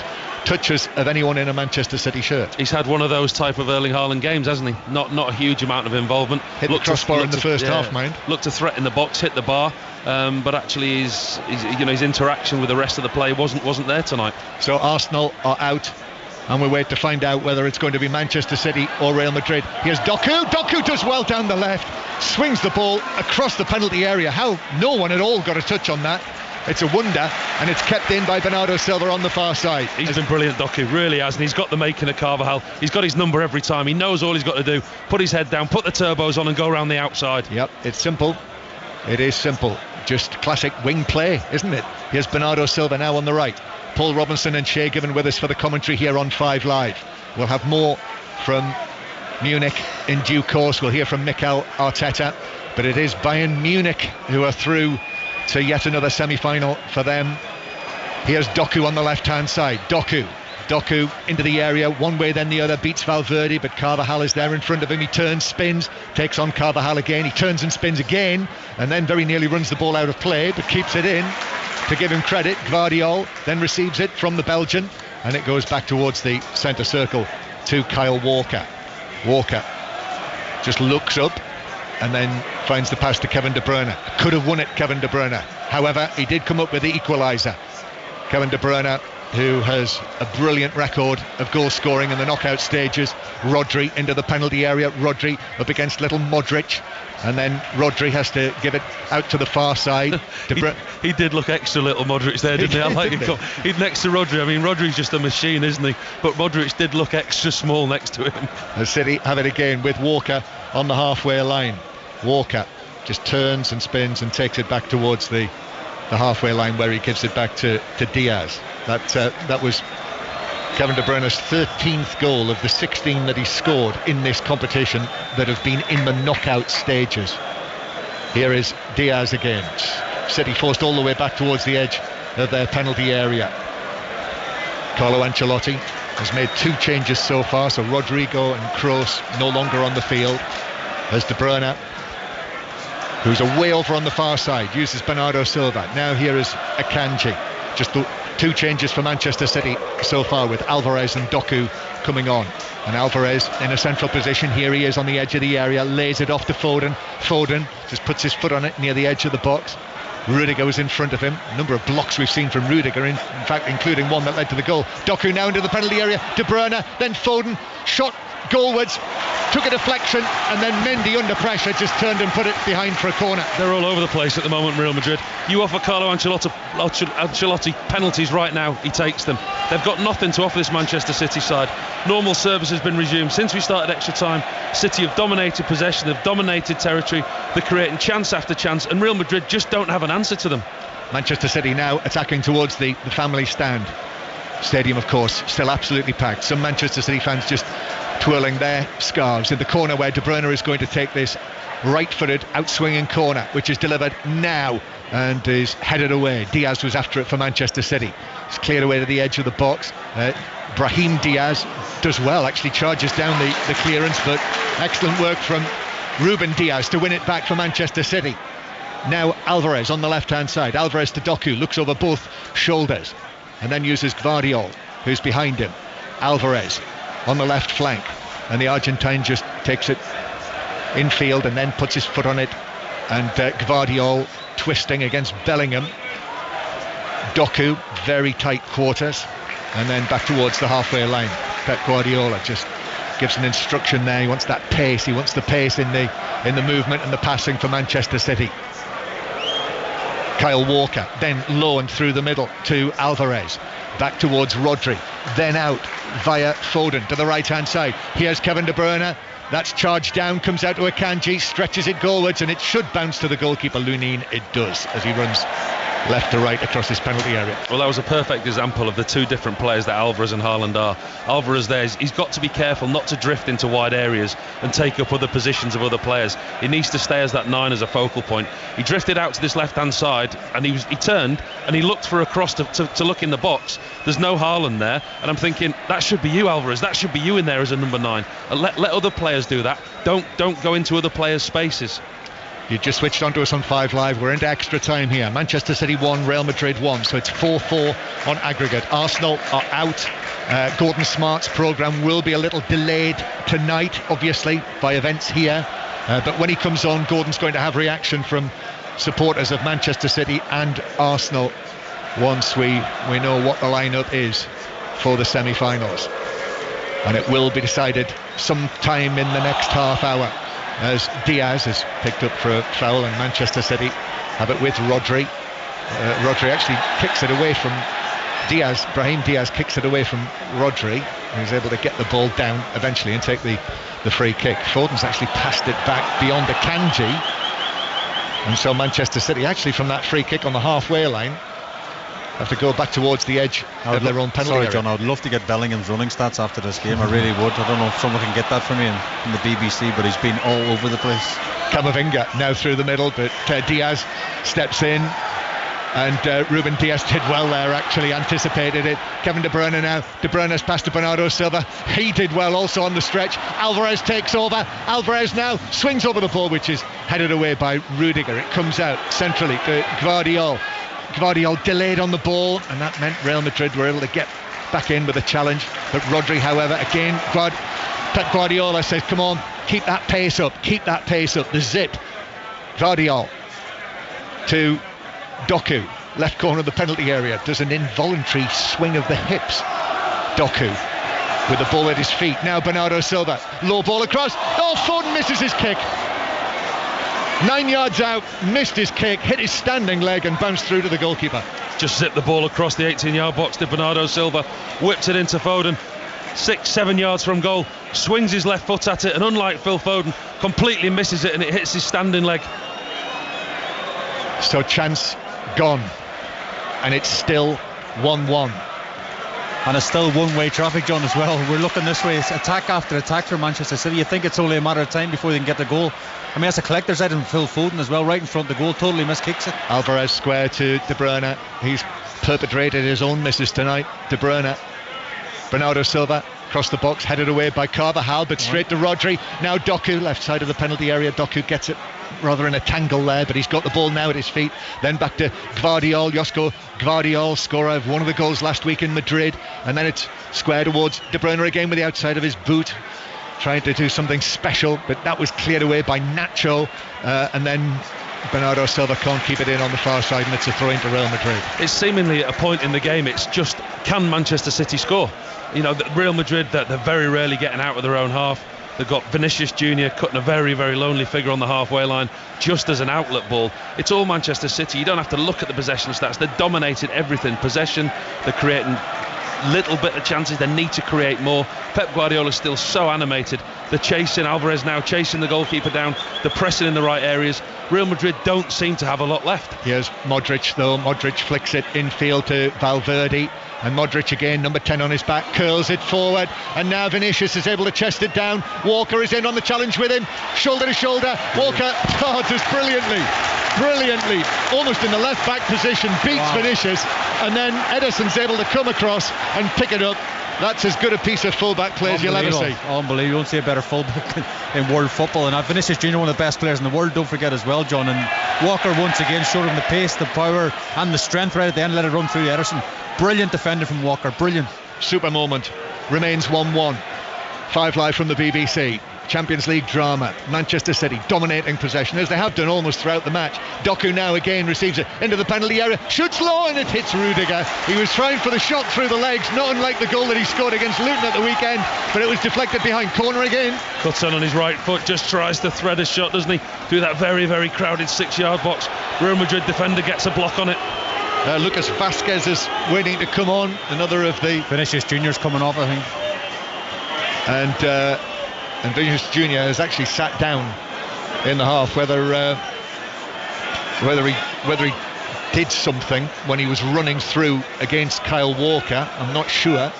touches of anyone in a Manchester City shirt.
He's had one of those type of Erling Haaland games, hasn't he? Not a huge amount of involvement.
Hit the crossbar in the first half, mind.
Looked to threaten the box, hit the bar, but actually his interaction with the rest of the play wasn't there tonight.
So Arsenal are out, and we wait to find out whether it's going to be Manchester City or Real Madrid. Here's Doku. Doku does well down the left, swings the ball across the penalty area. How no one at all got a touch on that. It's a wonder, and it's kept in by Bernardo Silva on the far side.
He's been brilliant, Doku, really has, and he's got the making of Carvajal. He's got his number every time. He knows all he's got to do. Put his head down, put the turbos on and go around the outside.
Yep, it's simple. It is simple. Just classic wing play, isn't it? Here's Bernardo Silva now on the right. Paul Robinson and Shay Given with us for the commentary here on 5 Live. We'll have more from Munich in due course. We'll hear from Mikel Arteta, but it is Bayern Munich who are through to yet another semi-final for them. Here's Doku on the left-hand side. Doku into the area, one way then the other, beats Valverde, but Carvajal is there in front of him. He turns, spins, takes on Carvajal again. He turns and spins again, and then very nearly runs the ball out of play, but keeps it in. To give him credit, Gvardiol then receives it from the Belgian, and it goes back towards the centre circle to Kyle Walker. Walker just looks up and then finds the pass to Kevin De Bruyne. Could have won it, Kevin De Bruyne. However, he did come up with the equaliser. Kevin De Bruyne, who has a brilliant record of goal scoring in the knockout stages. Rodri into the penalty area. Rodri up against little Modric, and then Rodri has to give it out to the far side.
He did look extra little Modric there, didn't he? I like him. He's next to Rodri. I mean, Rodri's just a machine, isn't he? But Modric did look extra small next to him.
The City have it again with Walker on the halfway line. Walker just turns and spins and takes it back towards the halfway line, where he gives it back to Diaz. That was Kevin De Bruyne's 13th goal of the 16 that he scored in this competition that have been in the knockout stages. Here is Diaz again. City forced all the way back towards the edge of their penalty area. Carlo Ancelotti has made 2 changes so far, so Rodrigo and Kroos no longer on the field. As De Bruyne, who's away over on the far side, uses Bernardo Silva. Now here is Akanji. Just 2 changes for Manchester City so far, with Alvarez and Doku coming on. And Alvarez in a central position. Here he is on the edge of the area, lays it off to Foden. Foden just puts his foot on it near the edge of the box. Rudiger was in front of him. A number of blocks we've seen from Rudiger, in fact including one that led to the goal. Doku now into the penalty area. De Bruyne, then Foden, shot goalwards, took a deflection, and then Mendy under pressure just turned and put it behind for a corner.
They're all over the place at the moment, Real Madrid. You offer Carlo Ancelotti penalties right now, he takes them. They've got nothing to offer this Manchester City side. Normal service has been resumed since we started extra time. City have dominated possession, they've dominated territory, they're creating chance after chance, and Real Madrid just don't have an answer to them.
Manchester City now attacking towards the family stand. Stadium, of course, still absolutely packed. Some Manchester City fans just twirling their scarves in the corner where De Bruyne is going to take this right-footed out-swinging corner, which is delivered now and is headed away. Diaz was after it for Manchester City. It's cleared away to the edge of the box. Brahim Diaz does well, actually charges down the clearance, but excellent work from Ruben Diaz to win it back for Manchester City. Now Alvarez on the left-hand side. Alvarez to Doku, looks over both shoulders and then uses Gvardiol, who's behind him. Alvarez on the left flank, and the Argentine just takes it infield and then puts his foot on it, and Gvardiol twisting against Bellingham. Doku, very tight quarters, and then back towards the halfway line. Pep Guardiola just gives an instruction there. He wants that pace, he wants the pace in the movement and the passing for Manchester City. Kyle Walker then low and through the middle to Alvarez, back towards Rodri, then out via Foden to the right hand side. Here's Kevin De Bruyne, that's charged down, comes out to Akanji, stretches it goalwards, and it should bounce to the goalkeeper Lunin. It does, as he runs left to right across his penalty area.
Well, that was a perfect example of the 2 different players that Alvarez and Haaland are. Alvarez there, he's got to be careful not to drift into wide areas and take up other positions of other players. He needs to stay as that 9 as a focal point. He drifted out to this left hand side and he turned and he looked for a cross to look in the box. There's no Haaland there, and I'm thinking that should be you, Alvarez, that should be you in there as a number 9. Let other players do that. Don't go into other players' spaces.
You just switched on to us on 5 Live. We're into extra time here. Manchester City 1, Real Madrid 1, so it's 4-4 on aggregate. Arsenal are out. Gordon Smart's programme will be a little delayed tonight, obviously, by events here. But when he comes on, Gordon's going to have reaction from supporters of Manchester City and Arsenal once we know what the lineup is for the semi-finals. And it will be decided sometime in the next half hour, as Diaz is picked up for a foul and Manchester City have it with Rodri. Rodri actually kicks it away from Diaz. Brahim Diaz kicks it away from Rodri, and he's able to get the ball down eventually and take the free kick. Foden's actually passed it back beyond Akanji, and so Manchester City actually from that free kick on the halfway line have to go back towards the edge of their own penalty area.
John, I would love to get Bellingham's running stats after this game. I really would. I don't know if someone can get that for me in the BBC, but he's been all over the place.
Camavinga now through the middle, but Diaz steps in, and Ruben Diaz did well there, actually anticipated it. Kevin De Bruyne now. De Bruyne's passed to Bernardo Silva. He did well also on the stretch. Alvarez takes over. Alvarez now swings over the ball, which is headed away by Rudiger. It comes out centrally to Gvardiol. Gvardiol delayed on the ball, and that meant Real Madrid were able to get back in with a challenge. But Rodri, however, again, Pep Guardiola says, come on, keep that pace up, the zip. Guardiola to Doku, left corner of the penalty area, does an involuntary swing of the hips. Doku with the ball at his feet. Now Bernardo Silva, low ball across. Oh, Foden misses his kick. 9 yards out, missed his kick, hit his standing leg and bounced through to the goalkeeper.
Just zipped the ball across the 18-yard box to Bernardo Silva, whipped it into Foden. 6-7 yards from goal, swings his left foot at it, and unlike Phil Foden, completely misses it and it hits his standing leg.
So chance gone, and it's still 1-1.
And it's still one-way traffic, John, as well. We're looking this way. It's attack after attack for Manchester City. You think it's only a matter of time before they can get the goal. I mean, that's a collector's head from Phil Foden as well, right in front of the goal. Totally miskicks it.
Alvarez square to De Bruyne. He's perpetrated his own misses tonight. De Bruyne. Bernardo Silva across the box, headed away by Carvajal, but straight to Rodri. Now Doku, left side of the penalty area. Doku gets it rather in a tangle there, but he's got the ball now at his feet. Then back to Gvardiol, Josko Gvardiol, scorer of one of the goals last week in Madrid. And then it's square towards De Bruyne again with the outside of his boot, trying to do something special, but that was cleared away by Nacho. And then Bernardo Silva can't keep it in on the far side, and it's a throw into Real Madrid.
It's seemingly at a point in the game, it's just, can Manchester City score? You know, Real Madrid, they're very rarely getting out of their own half. They've got Vinicius Jr. cutting a very, very lonely figure on the halfway line just as an outlet ball. It's all Manchester City. You don't have to look at the possession stats. They're dominating everything. Possession, they're creating little bit of chances. They need to create more. Pep Guardiola is still so animated. They're chasing Alvarez now, chasing the goalkeeper down. They're pressing in the right areas. Real Madrid don't seem to have a lot left.
Here's Modric though. Modric flicks it infield to Valverde. And Modric again, number 10 on his back, curls it forward, and now Vinicius is able to chest it down. Walker is in on the challenge with him, shoulder to shoulder. Walker does brilliantly, almost in the left back position, beats Vinicius, and then Ederson's able to come across and pick it up. That's as good a piece of fullback play as you'll ever see.
Unbelievable. You won't see a better fullback in world football. And Vinicius Jr., one of the best players in the world, don't forget as well, John. And Walker once again showed him the pace, the power and the strength right at the end, let it run through Ederson. Brilliant defender from Walker, brilliant.
Super moment. Remains 1-1. 5 live from the BBC. Champions League drama. Manchester City dominating possession as they have done almost throughout the match. Doku now again receives it into the penalty area, shoots low and it hits Rudiger. He was trying for the shot through the legs, not unlike the goal that he scored against Luton at the weekend, but it was deflected behind corner again.
Cuts on his right foot, just tries to thread a shot, doesn't he, through that very, very crowded 6-yard box. Real Madrid defender gets a block on it.
Lucas Vazquez is waiting to come on, another of the...
Vinicius Jr.'s coming off, I think.
And Vinicius Jr. has actually sat down in the half. Whether he did something when he was running through against Kyle Walker, I'm not sure.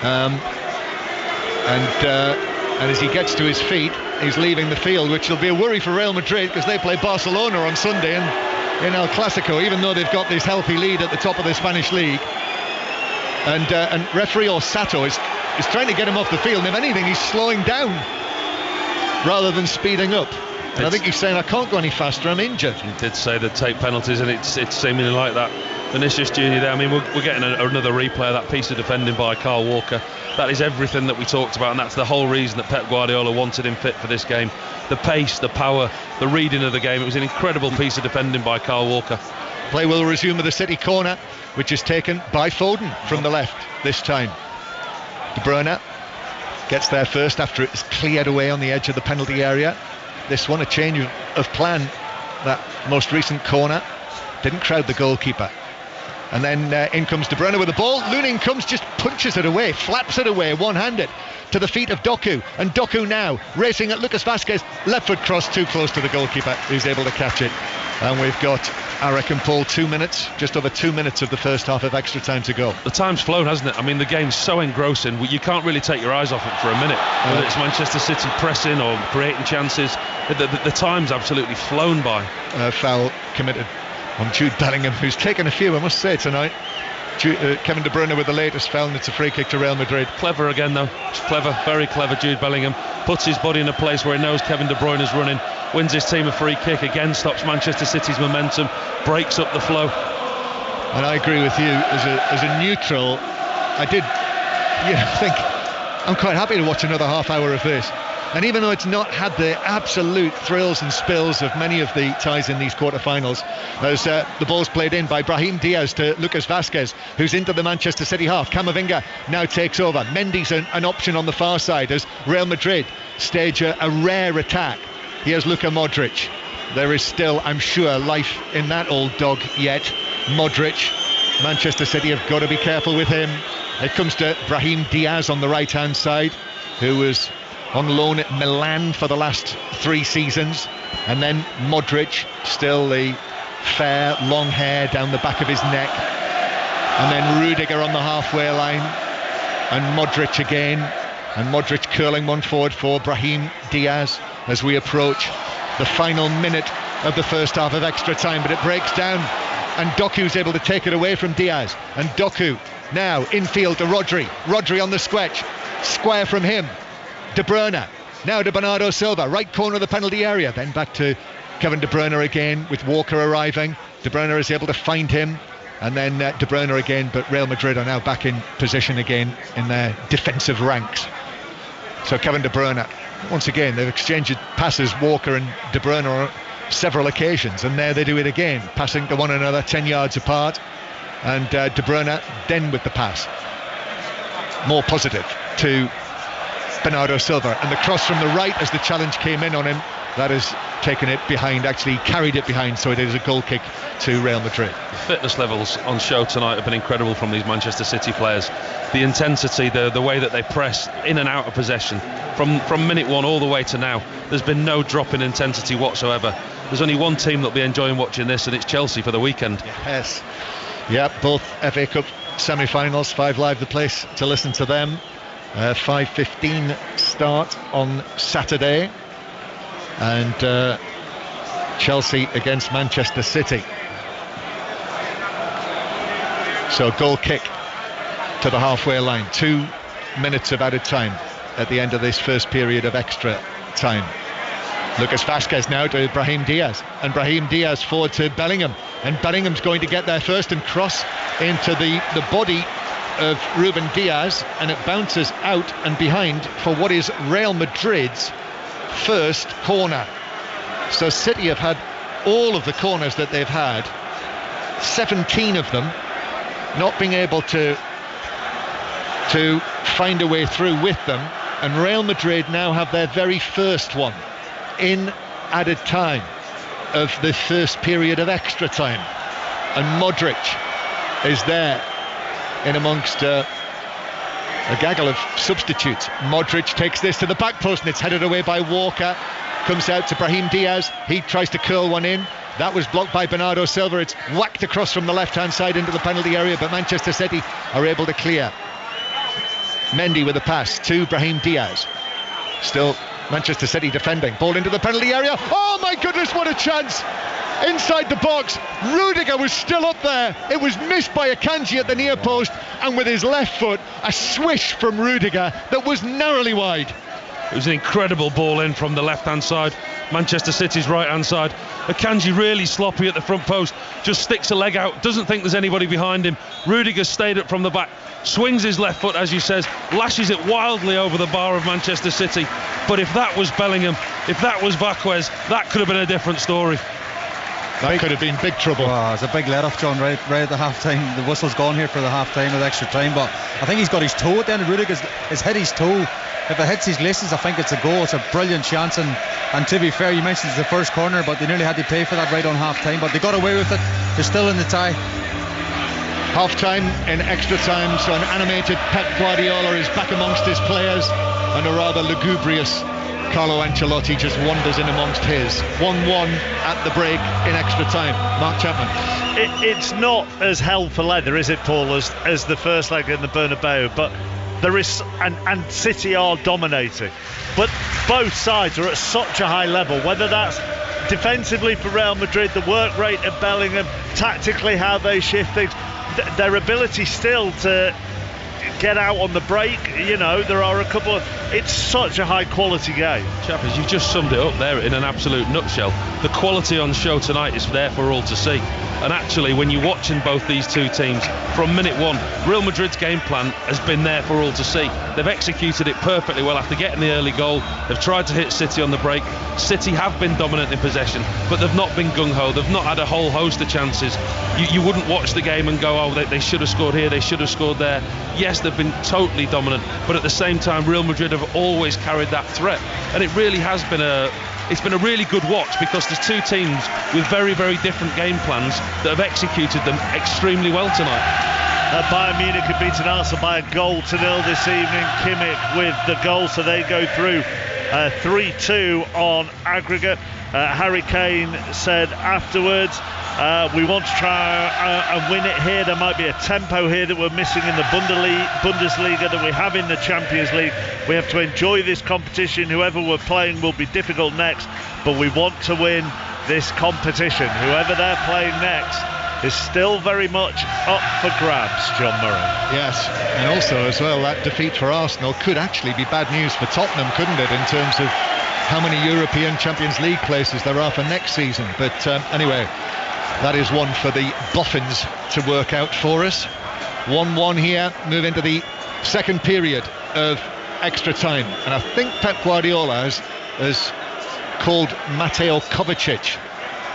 And as he gets to his feet, he's leaving the field, which will be a worry for Real Madrid because they play Barcelona on Sunday in El Clasico, even though they've got this healthy lead at the top of the Spanish league. And referee Orsato is trying to get him off the field, and if anything he's slowing down rather than speeding up, and I think he's saying I can't go any faster, I'm injured.
He did say they'd take penalties, and it's seemingly like that. Vinicius Jr. there, I mean we're getting another replay of that piece of defending by Kyle Walker. That is everything that we talked about, and that's the whole reason that Pep Guardiola wanted him fit for this game. The pace, the power, the reading of the game. It was an incredible piece of defending by Kyle Walker.
Play will resume with the City corner, which is taken by Foden from the left this time. De Bruyne gets there first after it's cleared away on the edge of the penalty area. This one, a change of plan. That most recent corner didn't crowd the goalkeeper. And then in comes De Bruyne with the ball. Lunin comes, just punches it away, flaps it away one-handed to the feet of Doku. And Doku now racing at Lucas Vazquez. Left foot cross too close to the goalkeeper, who's able to catch it. And we've got, I reckon, Paul, 2 minutes, just over 2 minutes of the first half of extra time to go.
The time's flown, hasn't it? I mean, the game's so engrossing, you can't really take your eyes off it for a minute. Whether it's Manchester City pressing or creating chances, the time's absolutely flown by.
Foul committed on Jude Bellingham, who's taken a few, I must say, tonight. Kevin De Bruyne with the latest foul, and it's a free kick to Real Madrid.
Clever again, though. It's clever, very clever. Jude Bellingham puts his body in a place where he knows Kevin De Bruyne is running, wins his team a free kick, again stops Manchester City's momentum, breaks up the flow.
And I agree with you, as a neutral, I did think I'm quite happy to watch another half hour of this. And even though it's not had the absolute thrills and spills of many of the ties in these quarterfinals, as the ball's played in by Brahim Diaz to Lucas Vazquez, who's into the Manchester City half. Camavinga now takes over. Mendy's an option on the far side as Real Madrid stage a rare attack. Here's Luka Modric. There is still, I'm sure, life in that old dog yet. Modric, Manchester City have got to be careful with him. It comes to Brahim Diaz on the right hand side, who was on loan at Milan for the last 3 seasons, and then Modric, still the fair long hair down the back of his neck, and then Rudiger on the halfway line, and Modric again, and Modric curling one forward for Brahim Diaz as we approach the final minute of the first half of extra time. But it breaks down and Doku's able to take it away from Diaz, and Doku now infield to Rodri on the square from him, De Bruyne, now to Bernardo Silva, right corner of the penalty area, then back to Kevin De Bruyne again with Walker arriving. De Bruyne is able to find him, and then De Bruyne again, but Real Madrid are now back in position again in their defensive ranks. So Kevin De Bruyne, once again, they've exchanged passes, Walker and De Bruyne, on several occasions, and there they do it again, passing to one another 10 yards apart, and De Bruyne then with the pass, more positive, to Bernardo Silva, and the cross from the right as the challenge came in on him, that has taken it behind, actually carried it behind, so it is a goal kick to Real Madrid.
Fitness levels on show tonight have been incredible from these Manchester City players. The intensity, the way that they press in and out of possession from minute one all the way to now, there's been no drop in intensity whatsoever. There's only one team that'll be enjoying watching this, and it's Chelsea for the weekend.
Yes, yeah, both FA Cup semi-finals, 5 Live the place to listen to them. 5:15 start on Saturday, and Chelsea against Manchester City. So goal kick to the halfway line, 2 minutes of added time at the end of this first period of extra time. Lucas Vazquez now to Brahim Diaz, and Brahim Diaz forward to Bellingham, and Bellingham's going to get there first and cross into the body of Ruben Diaz, and it bounces out and behind for what is Real Madrid's first corner. So City have had all of the corners that they've had, 17 of them, not being able to find a way through with them, and Real Madrid now have their very first one in added time of the first period of extra time, and Modric is there in amongst a gaggle of substitutes. Modric takes this to the back post, and it's headed away by Walker, comes out to Brahim Diaz, he tries to curl one in, that was blocked by Bernardo Silva, it's whacked across from the left hand side into the penalty area, but Manchester City are able to clear. Mendy with a pass to Brahim Diaz, still Manchester City defending, ball into the penalty area, oh my goodness, what a chance! Inside the box, Rudiger was still up there, it was missed by Akanji at the near post, and with his left foot, a swish from Rudiger that was narrowly wide.
It was an incredible ball in from the left hand side, Manchester City's right hand side. Akanji really sloppy at the front post, just sticks a leg out, doesn't think there's anybody behind him. Rudiger stayed up from the back, swings his left foot as you says, lashes it wildly over the bar of Manchester City. But if that was Bellingham, if that was Vazquez, that could have been a different story.
That could have been big trouble.
Oh, it's a big let-off, John, right at the half-time. The whistle's gone here for the half-time with extra time, but I think he's got his toe at the end. Rudiger's hit his toe. If it hits his laces, I think it's a goal. It's a brilliant chance, and to be fair, you mentioned it's the first corner, but they nearly had to pay for that right on half-time, but they got away with it. They're still in the tie.
Half-time in extra time, so an animated Pep Guardiola is back amongst his players, and a rather lugubrious Carlo Ancelotti just wanders in amongst his. 1-1 at the break in extra time. Mark Chapman.
It's not as hell for leather, is it, Paul, as the first leg in the Bernabeu, but there is, and City are dominating, but both sides are at such a high level, whether that's defensively for Real Madrid, the work rate of Bellingham, tactically how they shift things, their ability still to get out on the break. You know, there are a couple of... It's such a high-quality game.
Chappers, you've just summed it up there in an absolute nutshell. The quality on show tonight is there for all to see. And actually, when you're watching both these two teams, from minute one, Real Madrid's game plan has been there for all to see. They've executed it perfectly well after getting the early goal. They've tried to hit City on the break. City have been dominant in possession, but they've not been gung-ho. They've not had a whole host of chances. You wouldn't watch the game and go, oh, they should have scored here, they should have scored there. Yes, they've been totally dominant, but at the same time, Real Madrid have always carried that threat. And it really has been it's been a really good watch, because there's two teams with very, very different game plans that have executed them extremely well tonight.
Bayern Munich have beaten Arsenal by 1-0 this evening. Kimmich with the goal, so they go through 3-2 on aggregate. Harry Kane said afterwards, we want to try and win it here. There might be a tempo here that we're missing in the Bundesliga that we have in the Champions League. We have to enjoy this competition. Whoever we're playing will be difficult next, but we want to win this competition. Whoever they're playing next is still very much up for grabs, John Murray.
Yes, and also as well, that defeat for Arsenal could actually be bad news for Tottenham, couldn't it, in terms of how many European Champions League places there are for next season. But anyway, that is one for the Boffins to work out for us. 1-1 here, move into the second period of extra time, and I think Pep Guardiola has called Mateo Kovacic,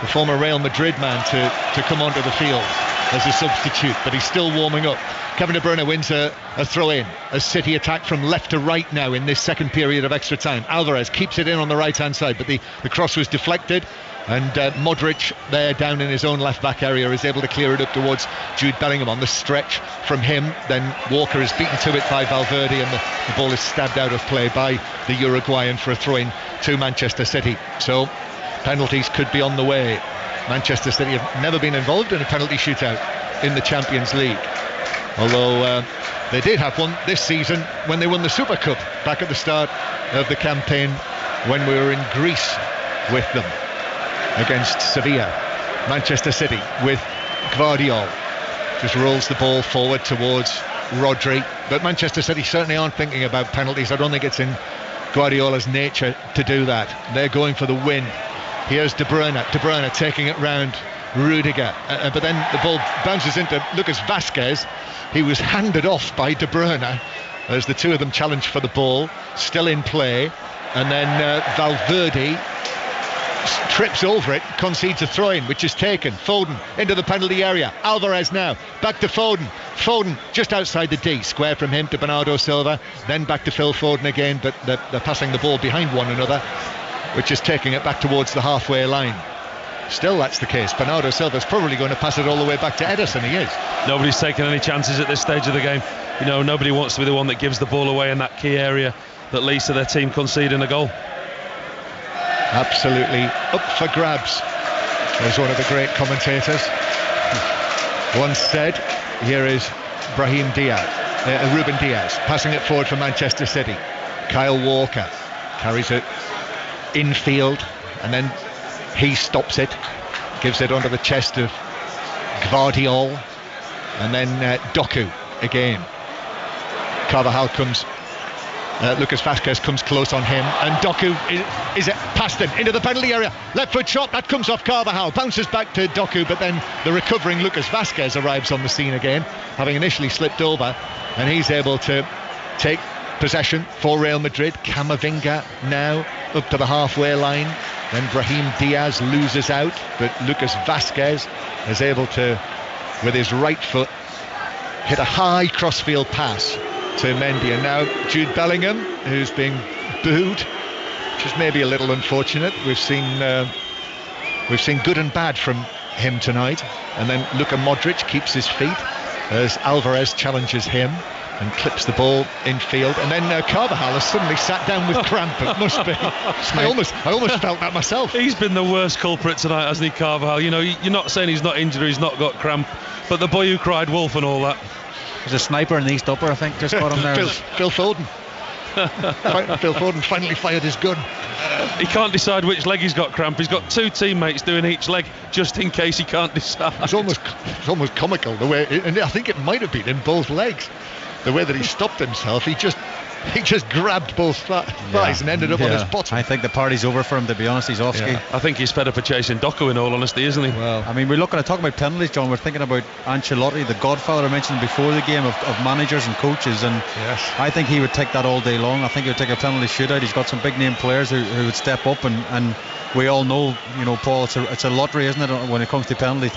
the former Real Madrid man, to come onto the field as a substitute, but he's still warming up. Kevin De Bruyne wins a throw-in as City attack from left to right now in this second period of extra time. Alvarez keeps it in on the right-hand side, but the cross was deflected, and Modric there down in his own left-back area is able to clear it up towards Jude Bellingham on the stretch from him. Then Walker is beaten to it by Valverde, and the ball is stabbed out of play by the Uruguayan for a throw-in to Manchester City. So penalties could be on the way. Manchester City have never been involved in a penalty shootout in the Champions League, although they did have one this season when they won the Super Cup back at the start of the campaign, when we were in Greece with them against Sevilla. Manchester City with Gvardiol just rolls the ball forward towards Rodri, but Manchester City certainly aren't thinking about penalties. I don't think it's in Guardiola's nature to do that. They're going for the win. Here's De Bruyne taking it round Rudiger, but then the ball bounces into Lucas Vazquez. He was handed off by De Bruyne as the two of them challenged for the ball, still in play, and then Valverde trips over it, concedes a throw-in, which is taken. Foden into the penalty area. Alvarez now back to Foden just outside the D, square from him to Bernardo Silva, then back to Phil Foden again, but they're passing the ball behind one another, which is taking it back towards the halfway line. Still, that's the case. Bernardo Silva's probably going to pass it all the way back to Ederson. He is.
Nobody's taking any chances at this stage of the game. You know, nobody wants to be the one that gives the ball away in that key area that leads to their team conceding a goal.
Absolutely up for grabs, as one of the great commentators once said. Here is Ruben Diaz passing it forward for Manchester City. Kyle Walker carries it infield, and then he stops it, gives it onto the chest of Gvardiol, and then Doku again. Carvajal comes, Lucas Vazquez comes close on him, and Doku is past him into the penalty area. Left foot shot, that comes off Carvajal, bounces back to Doku, but then the recovering Lucas Vazquez arrives on the scene again, having initially slipped over, and he's able to take possession for Real Madrid. Camavinga now up to the halfway line, then Brahim Diaz loses out, but Lucas Vazquez is able to, with his right foot, hit a high crossfield pass to Mendy, and now Jude Bellingham, who's being booed, which is maybe a little unfortunate. We've seen good and bad from him tonight, and then Luka Modric keeps his feet as Alvarez challenges him and clips the ball infield, and then Carvajal has suddenly sat down with cramp. It must be. I almost felt that myself.
He's been the worst culprit tonight, hasn't he, Carvajal? You know, you're not saying he's not injured, he's not got cramp, but the boy who cried wolf and all that.
There's a sniper in the East Upper, I think, just got him there.
Phil Foden. Phil Foden finally fired his gun.
He can't decide which leg he's got cramp. He's got two teammates doing each leg just in case he can't decide.
It's almost comical the way, and I think it might have been in both legs. the way that he stopped himself, he just grabbed both thighs and ended up on his bottom.
I think the party's over for him, to be honest. He's off ski.
I think he's fed up of chasing Doku, in all honesty, isn't he?
Well, I mean, we're talking about penalties, John. We're thinking about Ancelotti, the godfather I mentioned before the game of managers and coaches, and I think he would take that all day long. I think he would take a penalty shootout. He's got some big name players who would step up, and we all know, Paul, it's a lottery, isn't it, when it comes to penalty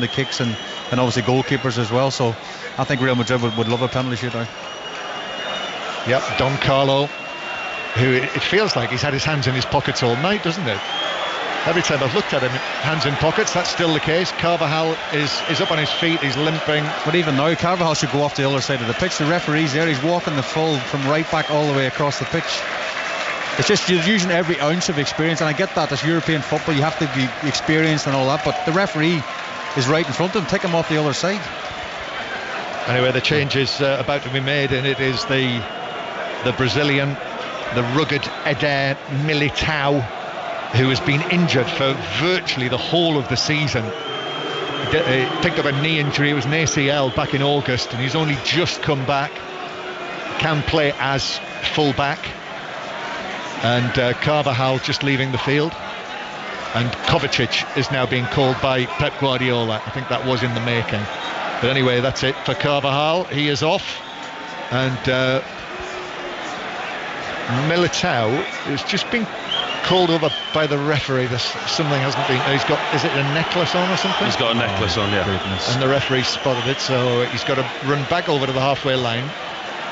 kicks and obviously goalkeepers as well. So I think Real Madrid would love a penalty shootout.
Yep, Don Carlo, who it feels like he's had his hands in his pockets all night, doesn't it? Every time I've looked at him, hands in pockets, that's still the case. Carvajal is up on his feet, he's limping.
But even now, Carvajal should go off the other side of the pitch. The referee's there, he's walking the full from right back all the way across the pitch. It's just you're using every ounce of experience, and I get that, it's European football, you have to be experienced and all that, but the referee is right in front of him, take him off the other side.
Anyway, the change is about to be made, and it is the Brazilian, the rugged Eder Militao, who has been injured for virtually the whole of the season. He picked up a knee injury, it was an ACL back in August, and he's only just come back. Can play as full-back. And Carvajal just leaving the field. And Kovacic is now being called by Pep Guardiola. I think that was in the making. But anyway, that's it for Carvajal. He is off. And Militao has just been called over by the referee. Something hasn't been. Is it a necklace on or something?
He's got a necklace on, yeah.
Goodness. And the referee spotted it, so he's got to run back over to the halfway line.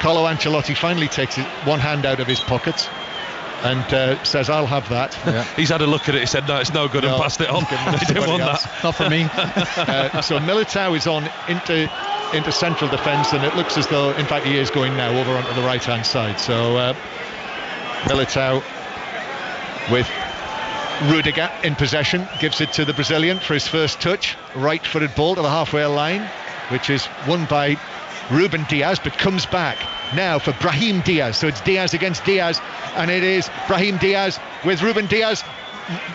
Carlo Ancelotti finally takes one hand out of his pocket and says, "I'll have that."
Yeah. He's had a look at it. He said, "No, it's no good," and passed it on. He didn't want that.
Not for me.
So Militao is on into central defence, and it looks as though, in fact, he is going now over onto the right-hand side. So Militao with Rudiger in possession, gives it to the Brazilian for his first touch, right-footed ball to the halfway line, which is won by Ruben Diaz, but comes back now for Brahim Diaz. So it's Diaz against Diaz, and it is Brahim Diaz with Ruben Diaz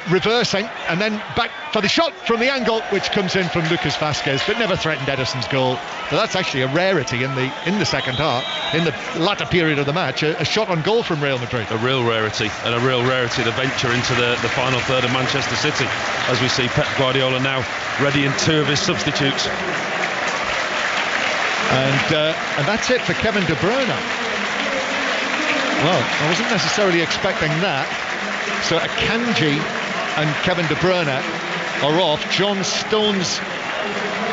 reversing, and then back for the shot from the angle, which comes in from Lucas Vazquez, but never threatened Ederson's goal. But that's actually a rarity in the second half, in the latter period of the match, a shot on goal from Real Madrid.
A real rarity, and a real rarity the venture into the final third of Manchester City, as we see Pep Guardiola now readying two of his substitutes.
And that's it for Kevin De Bruyne. Well, I wasn't necessarily expecting that. So Akanji and Kevin De Bruyne are off. John Stones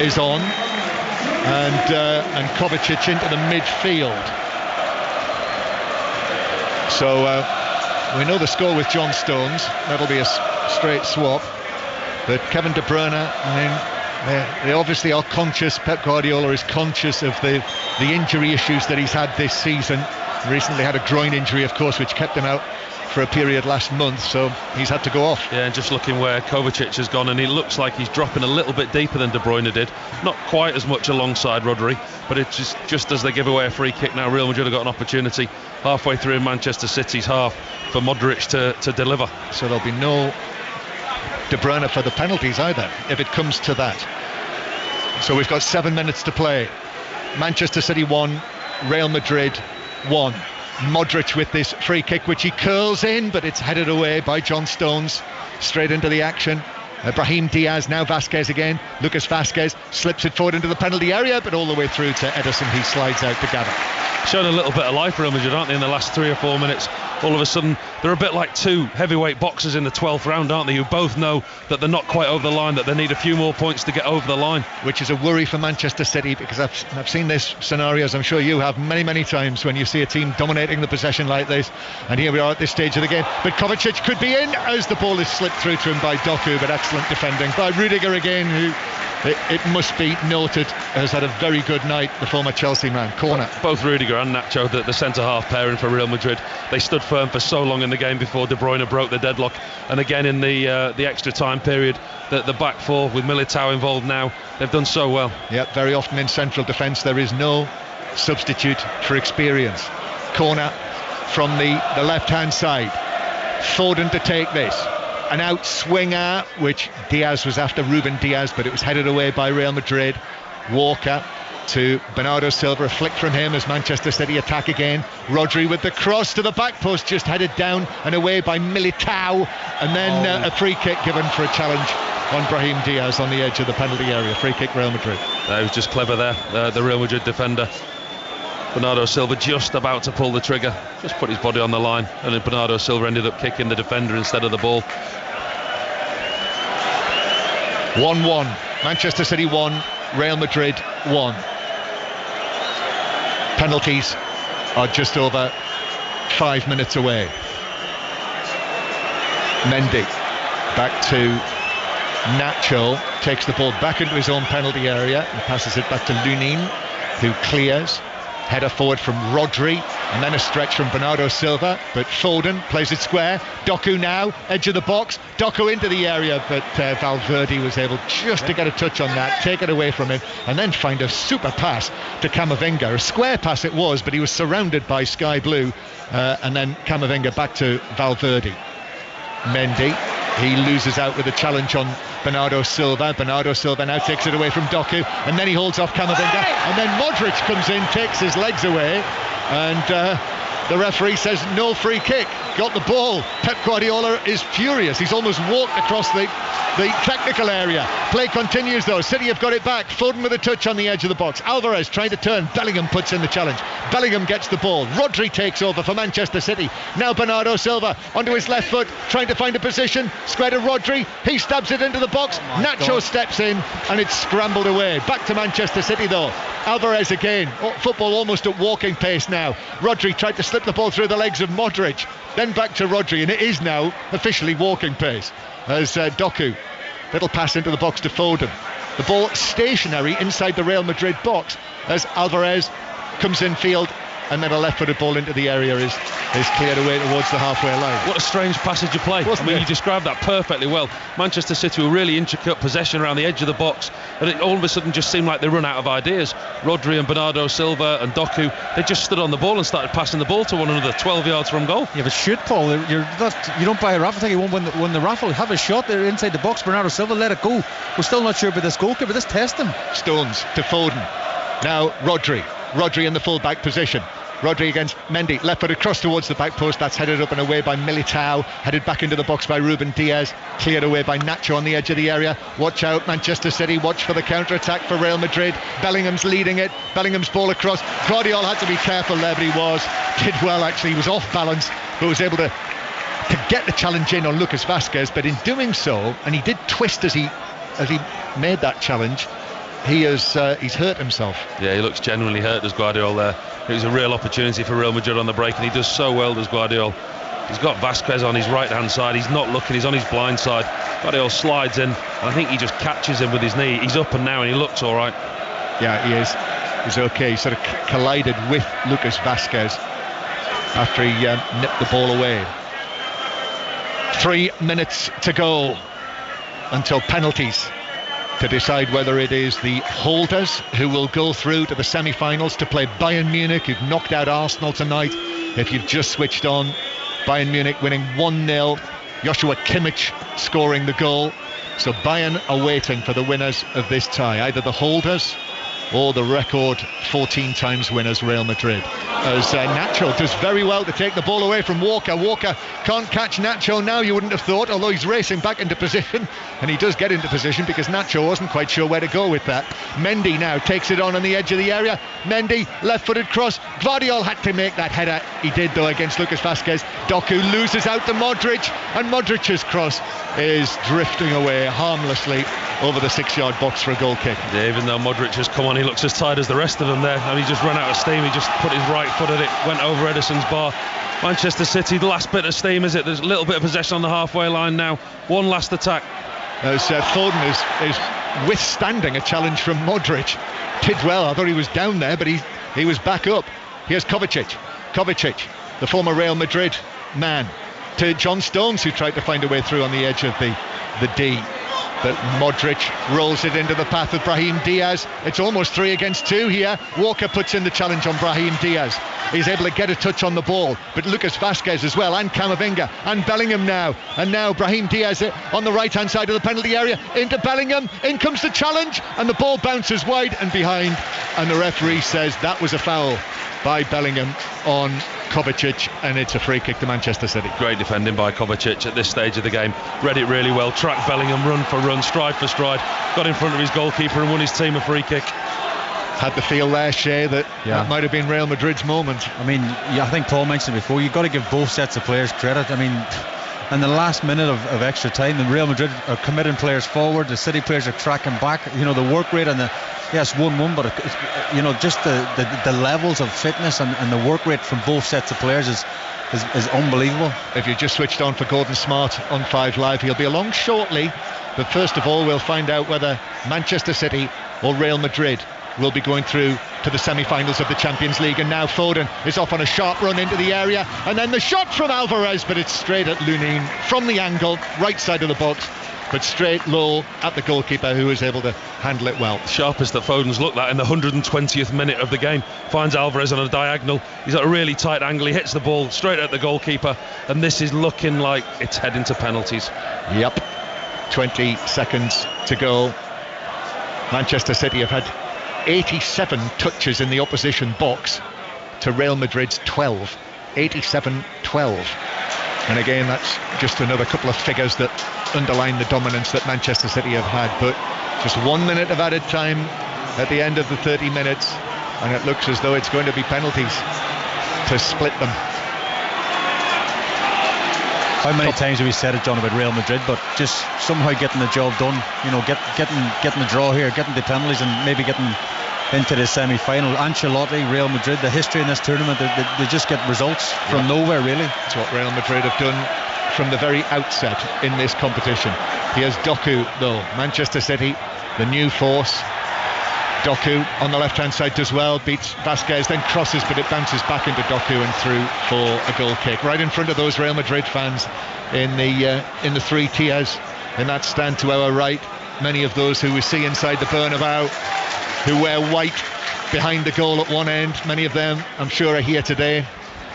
is on, and Kovacic into the midfield. So we know the score with John Stones. That'll be a straight swap. But Kevin De Bruyne, I mean, they obviously are conscious. Pep Guardiola is conscious of the injury issues that he's had this season. Recently had a groin injury, of course, which kept him out for a period last month, so he's had to go off.
Yeah, and just looking where Kovacic has gone, and he looks like he's dropping a little bit deeper than De Bruyne did. Not quite as much alongside Rodri, but it's just as they give away a free kick now, Real Madrid have got an opportunity halfway through in Manchester City's half for Modric to deliver.
So there'll be no De Bruyne for the penalties either, if it comes to that. So we've got 7 minutes to play. Manchester City 1, Real Madrid 1. Modric with this free kick, which he curls in, but it's headed away by John Stones straight into the action. Brahim Diaz, now Vazquez again. Lucas Vazquez slips it forward into the penalty area, but all the way through to Ederson. He slides out to gather.
Showing a little bit of life, Real Madrid, aren't they, in the last 3 or 4 minutes? All of a sudden, they're a bit like two heavyweight boxers in the 12th round, aren't they, who both know that they're not quite over the line, that they need a few more points to get over the line.
Which is a worry for Manchester City, because I've seen this scenarios, I'm sure you have, many times, when you see a team dominating the possession like this. And here we are at this stage of the game. But Kovacic could be in as the ball is slipped through to him by Doku, but excellent defending by Rudiger again, who, it must be noted, has had a very good night, the former Chelsea man. Corner.
Both Rudiger and Nacho, the centre-half pairing for Real Madrid, they stood firm for so long in the game before De Bruyne broke the deadlock. And again in the extra time period, the back four with Militao involved now, they've done so well.
Yeah, very often in central defence there is no substitute for experience. Corner from the left-hand side. Foden to take this. An out swinger, which Diaz was after, Ruben Diaz, but it was headed away by Real Madrid. Walker to Bernardo Silva, a flick from him as Manchester City attack again. Rodri with the cross to the back post, just headed down and away by Militao, and then a free kick given for a challenge on Brahim Diaz on the edge of the penalty area. Free kick Real Madrid.
He was just clever there, the Real Madrid defender. Bernardo Silva just about to pull the trigger, just put his body on the line, and then Bernardo Silva ended up kicking the defender instead of the ball.
1-1, Manchester City 1, Real Madrid 1. Penalties are just over 5 minutes away. Mendy back to Nacho, takes the ball back into his own penalty area and passes it back to Lunin, who clears. Header forward from Rodri, and then a stretch from Bernardo Silva, but Foden plays it square. Doku now, edge of the box. Doku into the area, but Valverde was able just to get a touch on that, take it away from him, and then find a super pass to Camavinga. A square pass it was, but he was surrounded by sky blue, and then Camavinga back to Valverde. Mendy, he loses out with a challenge on Bernardo Silva. Bernardo Silva now takes it away from Doku, and then he holds off Camavinga, and then Modric comes in, takes his legs away, and the referee says no free kick. Got the ball. Pep Guardiola is furious. He's almost walked across the technical area. Play continues though. City have got it back. Foden with a touch on the edge of the box. Alvarez trying to turn. Bellingham puts in the challenge. Bellingham gets the ball. Rodri takes over for Manchester City. Now Bernardo Silva onto his left foot, trying to find a position. Square to Rodri. He stabs it into the box. Nacho steps in, and it's scrambled away. Back to Manchester City though. Alvarez again. Football almost at walking pace now. Rodri tried to slip the ball through the legs of Modric. Then back to Rodri, and it is now officially walking pace as Doku, little pass into the box to Foden. The ball stationary inside the Real Madrid box as Alvarez comes in field, and then a left-footed ball into the area is cleared away towards the halfway line.
What a strange passage of play. You described that perfectly well. Manchester City were really intricate possession around the edge of the box, and it all of a sudden just seemed like they run out of ideas. Rodri and Bernardo Silva and Doku, they just stood on the ball and started passing the ball to one another 12 yards from goal.
Yeah, but shoot, Paul, you don't buy a raffle ticket, you won't win the raffle. Have a shot there inside the box. Bernardo Silva, let it go. We're still not sure about this goalkeeper. Let's test him.
Stones to Foden. Now Rodri in the full-back position. Rodri against Mendy, left-footed cross towards the back post. That's headed up and away by Militao, headed back into the box by Ruben Diaz, cleared away by Nacho on the edge of the area. Watch out, Manchester City, watch for the counter-attack for Real Madrid. Bellingham's leading it, Bellingham's ball across. Guardiola had to be careful there, but he did well actually. He was off balance, but was able to get the challenge in on Lucas Vazquez, but in doing so, and he did twist as he made that challenge, he's hurt himself.
Yeah, he looks genuinely hurt, does Guardiola there. It was a real opportunity for Real Madrid on the break, and he does so well, does Guardiola. He's got Vazquez on his right hand side, he's not looking, he's on his blind side. Guardiola slides in, and I think he just catches him with his knee. He's up and now, and he looks alright.
Yeah, he is. He's okay. He sort of collided with Lucas Vazquez after he nipped the ball away. 3 minutes to go until penalties, to decide whether it is the holders who will go through to the semi-finals to play Bayern Munich, who've knocked out Arsenal tonight. If you've just switched on, Bayern Munich winning 1-0, Joshua Kimmich scoring the goal. So Bayern are waiting for the winners of this tie, either the holders or the record 14 times winners Real Madrid. As Nacho does very well to take the ball away from Walker. Walker can't catch Nacho now, you wouldn't have thought, although he's racing back into position, and he does get into position because Nacho wasn't quite sure where to go with that. Mendy now takes it on the edge of the area. Mendy, left-footed cross. Guardiola had to make that header. He did though against Lucas Vazquez. Doku loses out to Modric, and Modric's cross is drifting away harmlessly over the 6-yard box for a goal kick.
Yeah, even though Modric has come on, he looks as tired as the rest of them there, and he just ran out of steam. He just put his right foot at it, went over Ederson's bar. Manchester City, the last bit of steam, is it? There's a little bit of possession on the halfway line now. One last attack.
As Foden is withstanding a challenge from Modric. Did well. I thought he was down there, but he was back up. Here's Kovacic, the former Real Madrid man, to John Stones, who tried to find a way through on the edge of the D. But Modric rolls it into the path of Brahim Diaz. It's almost 3 against 2 here. Walker puts in the challenge on Brahim Diaz. He's able to get a touch on the ball, but Lucas Vazquez as well, and Camavinga, and Bellingham now. And now Brahim Diaz on the right-hand side of the penalty area, into Bellingham. In comes the challenge, and the ball bounces wide and behind. And the referee says that was a foul by Bellingham on Kovacic, and it's a free kick to Manchester City.
Great defending by Kovacic at this stage of the game. Read it really well, tracked Bellingham run for run, stride for stride, got in front of his goalkeeper and won his team a free kick.
Had the feel there, Shay, that might have been Real Madrid's moment.
I mean, I think Paul mentioned it before, you've got to give both sets of players credit. I mean, in the last minute of extra time, the Real Madrid are committing players forward, the City players are tracking back. The work rate and yes, 1-1, but just the levels of fitness and the work rate from both sets of players is unbelievable.
If you just switched on for Gordon Smart on 5 Live, he'll be along shortly, but first of all we'll find out whether Manchester City or Real Madrid will be going through to the semi-finals of the Champions League. And now Foden is off on a sharp run into the area, and then the shot from Alvarez, but it's straight at Lunin from the angle, right side of the box, but straight low at the goalkeeper, who is able to handle it well.
Sharpest that Foden's looked at in the 120th minute of the game. Finds Alvarez on a diagonal. He's at a really tight angle. He hits the ball straight at the goalkeeper, and this is looking like it's heading to penalties.
Yep. 20 seconds to go. Manchester City have had 87 touches in the opposition box to Real Madrid's 12. 87-12. And again, that's just another couple of figures that underline the dominance that Manchester City have had. But just 1 minute of added time at the end of the 30 minutes, and it looks as though it's going to be penalties to split them.
How many times have we said it, John, about Real Madrid, but just somehow getting the job done, getting the draw here, getting the penalties, and maybe getting into the semi-final. Ancelotti, Real Madrid, the history in this tournament, they just get results from nowhere, really.
That's what Real Madrid have done from the very outset in this competition. Here's Doku, though. Manchester City, the new force. Doku on the left-hand side does well, beats Vazquez, then crosses, but it bounces back into Doku and through for a goal kick. Right in front of those Real Madrid fans in the 3 tiers in that stand to our right. Many of those who we see inside the Bernabeu, who wear white behind the goal at one end. Many of them, I'm sure, are here today,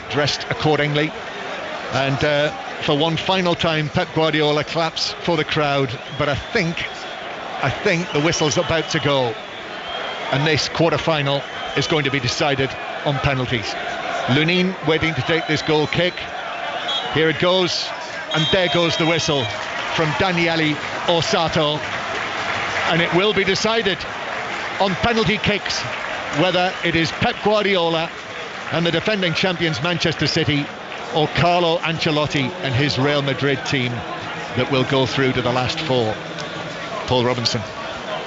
dressed accordingly. And for one final time, Pep Guardiola claps for the crowd. But I think the whistle's about to go, and this quarter-final is going to be decided on penalties. Lunin waiting to take this goal kick. Here it goes, and there goes the whistle from Daniele Orsato, and it will be decided on penalty kicks whether it is Pep Guardiola and the defending champions Manchester City, or Carlo Ancelotti and his Real Madrid team that will go through to the last 4. Paul Robinson.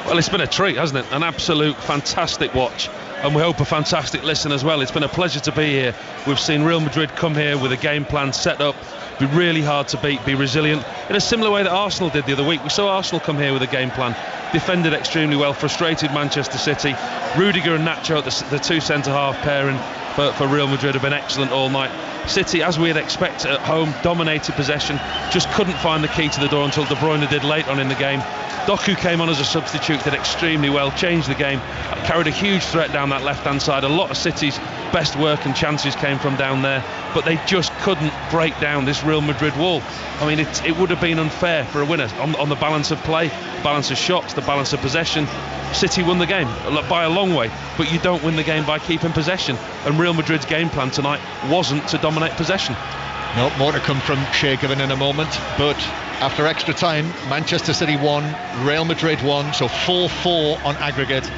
Well, it's been a treat, hasn't it? An absolute fantastic watch, and we hope a fantastic listen as well. It's been a pleasure to be here. We've seen Real Madrid come here with a game plan set up, be really hard to beat, be resilient, in a similar way that Arsenal did the other week. We saw Arsenal come here with a game plan, defended extremely well, frustrated Manchester City. Rudiger and Nacho, the 2 centre-half pairing for Real Madrid, have been excellent all night. City, as we'd expect at home, dominated possession, just couldn't find the key to the door until De Bruyne did late on in the game. Doku came on as a substitute, did extremely well, changed the game, carried a huge threat down that left-hand side. A lot of City's best work and chances came from down there, but they just couldn't break down this Real Madrid wall. I mean, it would have been unfair for a winner on the balance of play, balance of shots, the balance of possession. City won the game by a long way, but you don't win the game by keeping possession, and Real Madrid's game plan tonight wasn't to dominate possession.
No, more to come from Shay in a moment, but after extra time, Manchester City won, Real Madrid won, so 4-4 on aggregate.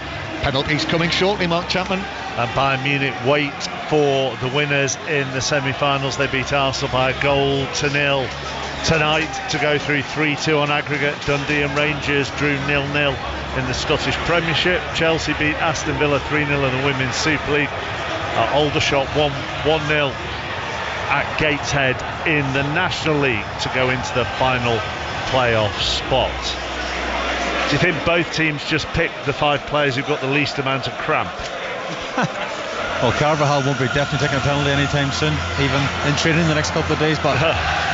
Penalties coming shortly, Mark Chapman.
And Bayern Munich wait for the winners in the semi-finals. They beat Arsenal by 1-0 tonight to go through 3-2 on aggregate. Dundee and Rangers drew 0-0 in the Scottish Premiership. Chelsea beat Aston Villa 3-0 in the Women's Super League. Aldershot 1-0 at Gateshead in the National League to go into the final playoff spot. Do you think both teams just picked the 5 players who've got the least amount of cramp?
Well, Carvajal won't be definitely taking a penalty anytime soon, even in training the next couple of days. But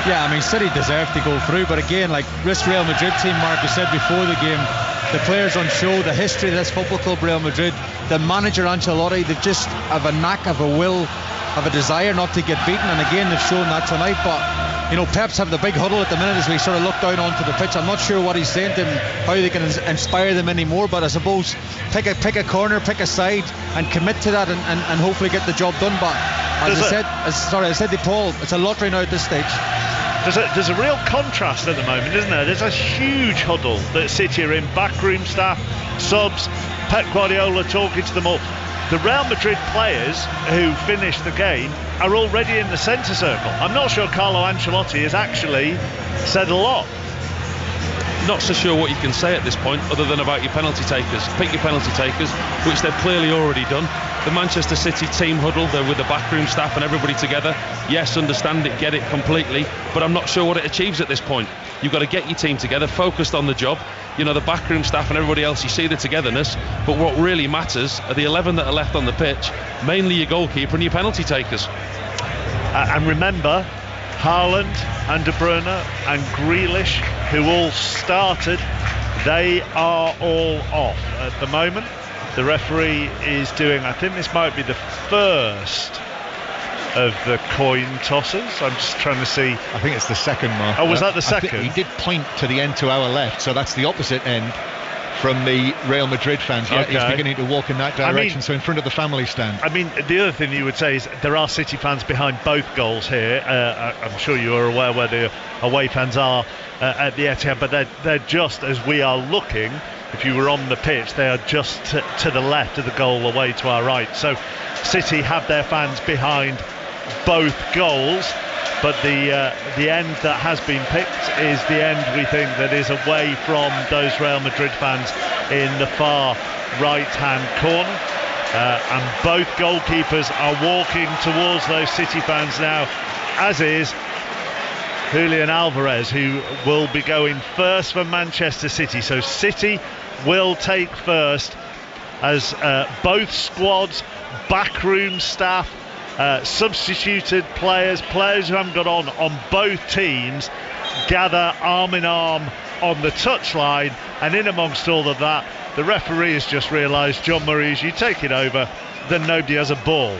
yeah, I mean, City deserve to go through. But again, like this Real Madrid team, Mark, you said before the game, the players on show, the history of this football club, Real Madrid, the manager Ancelotti, they just have a knack, of a will, have a desire not to get beaten. And again, they've shown that tonight. But you know, Pep's having the big huddle at the minute as we sort of look down onto the pitch. I'm not sure what he's saying to them, how they can inspire them anymore, but I suppose pick a corner, pick a side and commit to that and hopefully get the job done. But as I said to Paul, it's a lottery now at this stage.
There's a real contrast at the moment, isn't there? There's a huge huddle that City are in, backroom staff, subs, Pep Guardiola talking to them all. The Real Madrid players who finished the game are already in the centre circle. I'm not sure Carlo Ancelotti has actually said a lot.
Not so sure what you can say at this point other than about your penalty takers. Pick your penalty takers, which they've clearly already done. The Manchester City team huddle, they're with the backroom staff and everybody together. Yes, understand it, get it completely, but I'm not sure what it achieves at this point. You've got to get your team together, focused on the job. You know, the backroom staff and everybody else, you see the togetherness, but what really matters are the 11 that are left on the pitch, mainly your goalkeeper and your penalty takers.
And remember, Haaland and De Bruyne and Grealish, who all started, they are all off at the moment. The referee is doing, I think this might be the first of the coin tosses. I'm just trying to see.
I think it's the second, Mark.
Oh, was that the second?
He did point to the end to our left, so that's the opposite end from the Real Madrid fans. Yeah, okay. He's beginning to walk in that direction, so in front of the family stand.
I mean, the other thing you would say is there are City fans behind both goals here. I'm sure you are aware where the away fans are at the Etihad, but they're just as we are looking. If you were on the pitch, they are just to the left of the goal, away to our right. So City have their fans behind both goals, but the end that has been picked is the end, we think, that is away from those Real Madrid fans in the far right-hand corner. And both goalkeepers are walking towards those City fans now, as is Julian Alvarez, who will be going first for Manchester City. So City will take first as both squads, backroom staff, substituted players who haven't got on both teams gather arm in arm on the touchline, and in amongst all of that, the referee has just realised, John Murray, as you take it over, then nobody has a ball.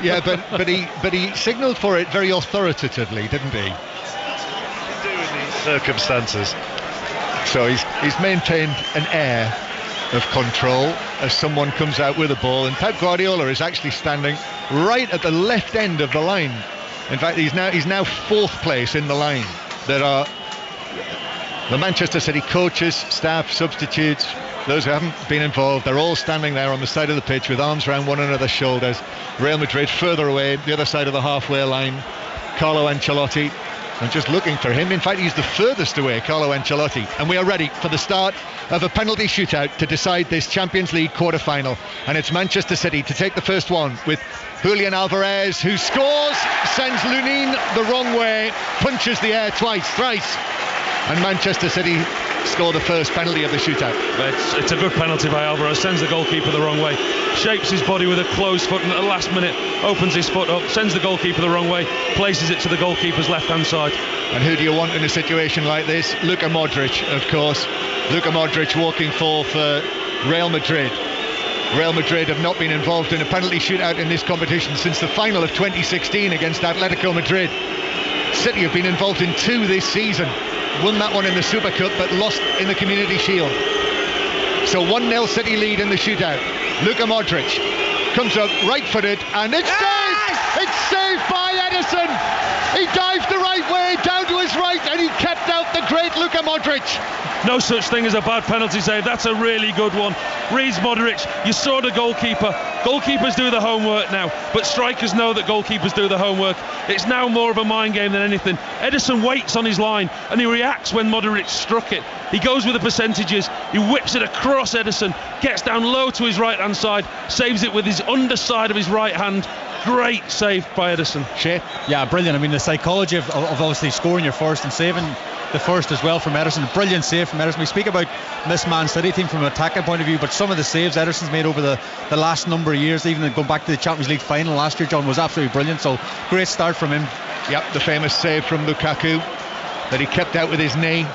Yeah, but he signalled for it very authoritatively, didn't he?
Do in these circumstances.
So he's maintained an air of control as someone comes out with a ball, and Pep Guardiola is actually standing right at the left end of the line. In fact, he's now fourth place in the line. There are the Manchester City coaches, staff, substitutes, those who haven't been involved. They're all standing there on the side of the pitch with arms around one another's shoulders. Real Madrid further away, the other side of the halfway line. Carlo Ancelotti, and just looking for him. In fact, he's the furthest away, Carlo Ancelotti. And we are ready for the start of a penalty shootout to decide this Champions League quarter-final. And it's Manchester City to take the first one with Julian Alvarez, who scores, sends Lunin the wrong way, punches the air thrice. And Manchester City score the first penalty of the shootout.
It's a good penalty by Alvarez, sends the goalkeeper the wrong way, shapes his body with a closed foot, and at the last minute opens his foot up, sends the goalkeeper the wrong way, places it to the goalkeeper's left hand side.
And who do you want in a situation like this? Luka Modric, of course. Luka Modric walking for Real Madrid. Real Madrid have not been involved in a penalty shootout in this competition since the final of 2016 against Atletico Madrid. City have been involved in 2 this season. Won that one in the Super Cup, but lost in the Community Shield. So 1-0 City lead in the shootout. Luka Modric comes up right-footed, and it's saved! It's saved by Ederson! He dived the right way, down to his right, and he kept out the great Luka Modric.
No such thing as a bad penalty save. That's a really good one. Reads Modric. You saw the goalkeeper. Goalkeepers do the homework now, but strikers know that goalkeepers do the homework. It's now more of a mind game than anything. Ederson waits on his line, and he reacts when Modric struck it. He goes with the percentages. He whips it across Ederson, gets down low to his right-hand side, saves it with his underside of his right hand. Great save by Ederson.
Shay? Yeah, brilliant. I mean, the psychology of obviously scoring your first and saving the first is well from Ederson. Brilliant save from Ederson. We speak about this Man City team from an attacking point of view, but some of the saves Ederson's made over the last number of years, even going back to the Champions League final last year, John, was absolutely brilliant. So great start from him.
Yep, the famous save from Lukaku that he kept out with his knee.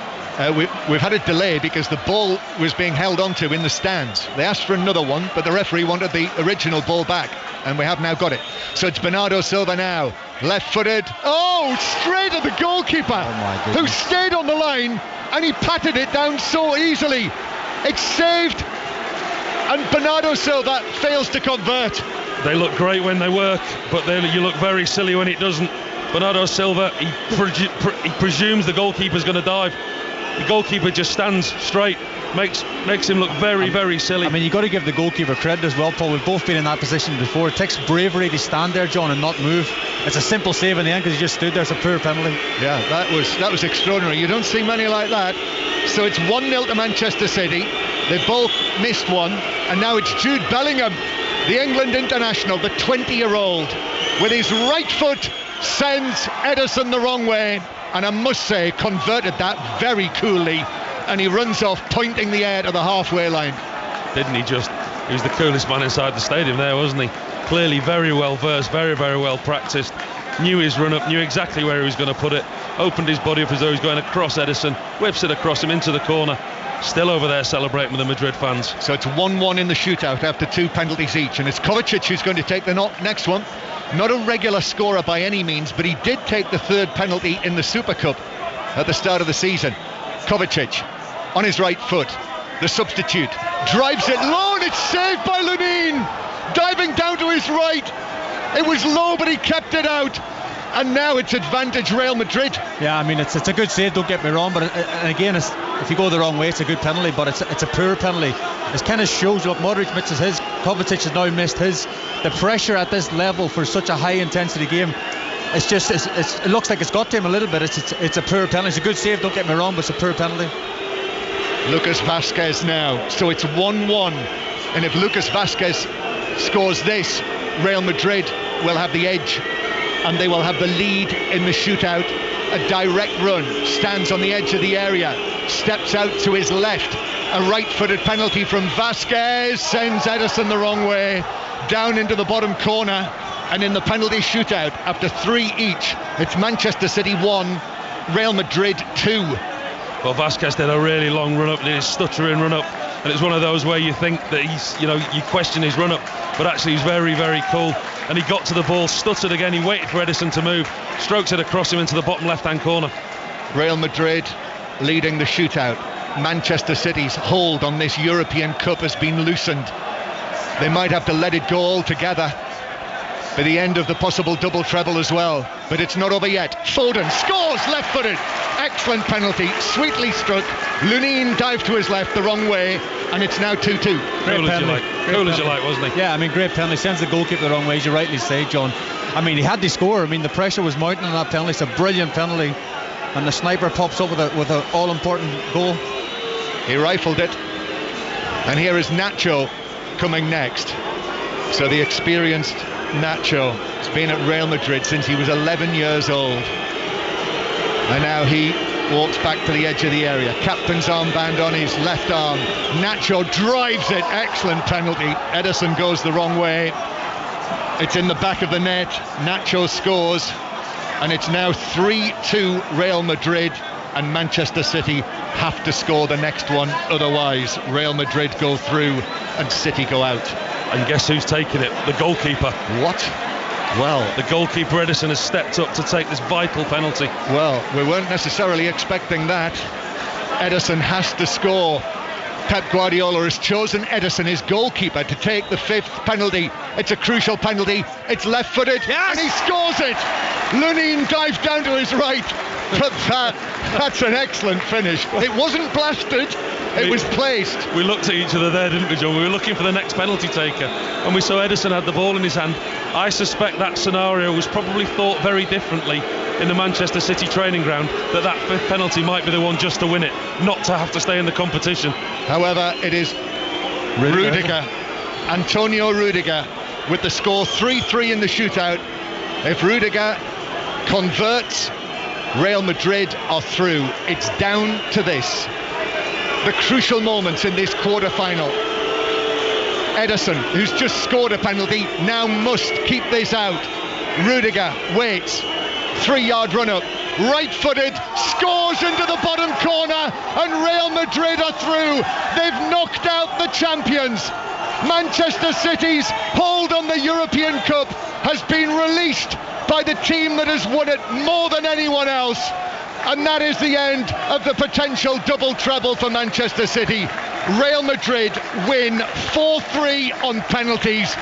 We've had a delay because the ball was being held onto in the stands. They asked for another one, but the referee wanted the original ball back, and we have now got it. So it's Bernardo Silva now, left-footed. Oh, straight at the goalkeeper, who stayed on the line, and he patted it down so easily. It's saved, and Bernardo Silva fails to convert.
They look great when they work, but you look very silly when it doesn't. Bernardo Silva, he presumes the goalkeeper's going to dive. The goalkeeper just stands straight, makes him look very, very silly.
I mean, you've got to give the goalkeeper credit as well, Paul. We've both been in that position before. It takes bravery to stand there, John, and not move. It's a simple save in the end because he just stood there. It's a poor penalty.
Yeah, that was extraordinary. You don't see many like that. So it's 1-0 to Manchester City. They both missed one, and now it's Jude Bellingham, the England international, the 20-year-old, with his right foot sends Ederson the wrong way. And I must say, converted that very coolly, and he runs off pointing the air to the halfway line.
Didn't he just? He was the coolest man inside the stadium there, wasn't he? Clearly very well versed, very, very well practiced. Knew his run up, knew exactly where he was going to put it. Opened his body up as though he was going across Ederson, whips it across him into the corner. Still over there celebrating with the Madrid fans.
So it's 1-1 in the shootout after 2 penalties each, and it's Kovacic who's going to take the next one. Not a regular scorer by any means, but he did take the 3rd penalty in the Super Cup at the start of the season. Kovacic on his right foot, the substitute, drives it low, and it's saved by Lunin, diving down to his right. It was low, but he kept it out. And now it's advantage Real Madrid.
Yeah, I mean, it's a good save, don't get me wrong, but again, if you go the wrong way, it's a good penalty, but it's a poor penalty. It kind of shows what Modric misses his, Kovacic has now missed his. The pressure at this level for such a high intensity game, it looks like it's got to him a little bit. It's a poor penalty. It's a good save, don't get me wrong, but it's a poor penalty.
Lucas Vazquez now, so it's 1-1, and if Lucas Vazquez scores this, Real Madrid will have the edge, and they will have the lead in the shootout. A direct run, stands on the edge of the area, steps out to his left, a right-footed penalty from Vazquez, sends Ederson the wrong way, down into the bottom corner, and in the penalty shootout, after 3 each, it's Manchester City 1, Real Madrid 2.
Well, Vazquez did a really long run-up, did his stuttering run-up, and it's one of those where you think that he's, you question his run-up, but actually he's very, very cool. And he got to the ball, stuttered again, he waited for Ederson to move, strokes it across him into the bottom left-hand corner.
Real Madrid leading the shootout. Manchester City's hold on this European Cup has been loosened. They might have to let it go altogether for the end of the possible double treble as well. But it's not over yet. Foden scores, left-footed. Excellent penalty, sweetly struck. Lunin dived to his left the wrong way, and it's now 2-2.
Cool as you like, wasn't he?
Yeah, I mean, great penalty. Sends the goalkeeper the wrong way, as you rightly say, John. I mean, he had to score. I mean, the pressure was mounting on that penalty. It's a brilliant penalty, and the sniper pops up with an all-important goal.
He rifled it, and here is Nacho coming next. So the experienced Nacho has been at Real Madrid since he was 11 years old, and now he walks back to the edge of the area. Captain's armband on his left arm. Nacho drives it. Excellent penalty. Ederson goes the wrong way. It's in the back of the net. Nacho scores, and it's now 3-2 Real Madrid, and Manchester City have to score the next one, otherwise Real Madrid go through and City go out.
And guess who's taking it? The goalkeeper.
What? Well,
the goalkeeper Ederson has stepped up to take this vital penalty.
Well, we weren't necessarily expecting that. Ederson has to score. Pep Guardiola has chosen Ederson, his goalkeeper, to take the 5th penalty. It's a crucial penalty. It's left-footed, and he scores it. Lunin dives down to his right, but that's an excellent finish. It wasn't blasted. It was placed.
We looked at each other there, didn't we, John? We were looking for the next penalty taker, and we saw Ederson had the ball in his hand. I suspect that scenario was probably thought very differently in the Manchester City training ground, that 5th penalty might be the one just to win it, not to have to stay in the competition.
However, it is Rudiger, Antonio Rudiger, with the score 3-3 in the shootout. If Rudiger converts, Real Madrid are through. It's down to this. The crucial moments in this quarter-final. Ederson, who's just scored a penalty, now must keep this out. Rudiger waits. 3-yard run-up. Right-footed, scores into the bottom corner, and Real Madrid are through. They've knocked out the champions. Manchester City's hold on the European Cup has been released by the team that has won it more than anyone else. And that is the end of the potential double treble for Manchester City. Real Madrid win 4-3 on penalties.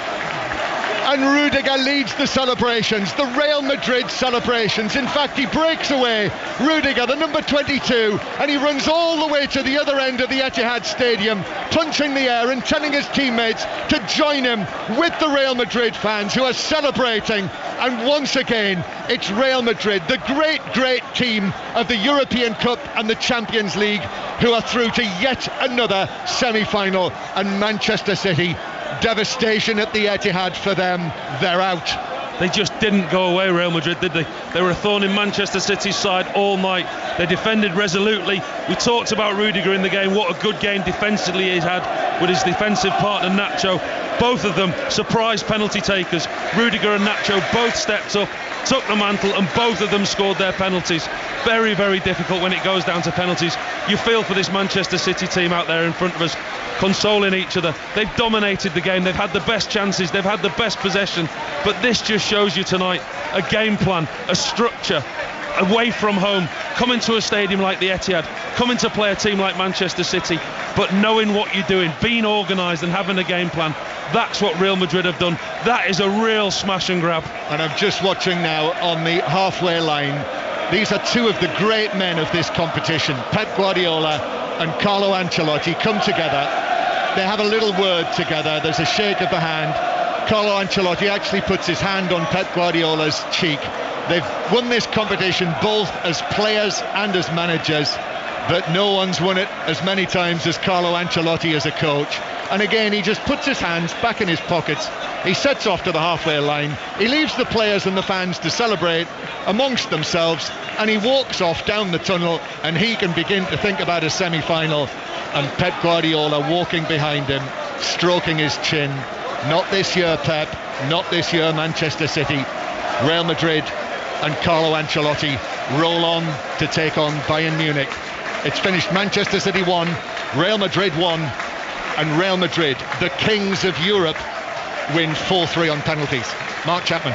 And Rudiger leads the celebrations, the Real Madrid celebrations. In fact, he breaks away, Rudiger, the number 22, and he runs all the way to the other end of the Etihad Stadium, punching the air and telling his teammates to join him with the Real Madrid fans who are celebrating. And once again, it's Real Madrid, the great team of the European Cup and the Champions League, who are through to yet another semi-final. And Manchester City, devastation at the Etihad for them. They're out.
They just didn't go away, Real Madrid, did they? They were a thorn in Manchester City's side all night. They defended resolutely. We talked about Rudiger in the game, what a good game defensively he's had with his defensive partner Nacho. Both of them surprise penalty takers. Rudiger and Nacho both stepped up, took the mantle, and both of them scored their penalties. Very, very difficult when it goes down to penalties. You feel for this Manchester City team out there in front of us, consoling each other. They've dominated the game, they've had the best chances, they've had the best possession, but this just shows you tonight a game plan, a structure, away from home, coming to a stadium like the Etihad, coming to play a team like Manchester City, but knowing what you're doing, being organised and having a game plan. That's what Real Madrid have done. That is a real smash and grab.
And I'm just watching now on the halfway line. These are two of the great men of this competition. Pep Guardiola and Carlo Ancelotti come together. They have a little word together. There's a shake of the hand. Carlo Ancelotti actually puts his hand on Pep Guardiola's cheek. They've won this competition both as players and as managers, but no one's won it as many times as Carlo Ancelotti as a coach. And again, he just puts his hands back in his pockets. He sets off to the halfway line. He leaves the players and the fans to celebrate amongst themselves, and he walks off down the tunnel, and he can begin to think about a semi-final. And Pep Guardiola walking behind him, stroking his chin. Not this year, Pep. Not this year, Manchester City. Real Madrid and Carlo Ancelotti roll on to take on Bayern Munich. It's finished Manchester City 1, Real Madrid 1, and Real Madrid, the kings of Europe, win 4-3 on penalties. Mark Chapman.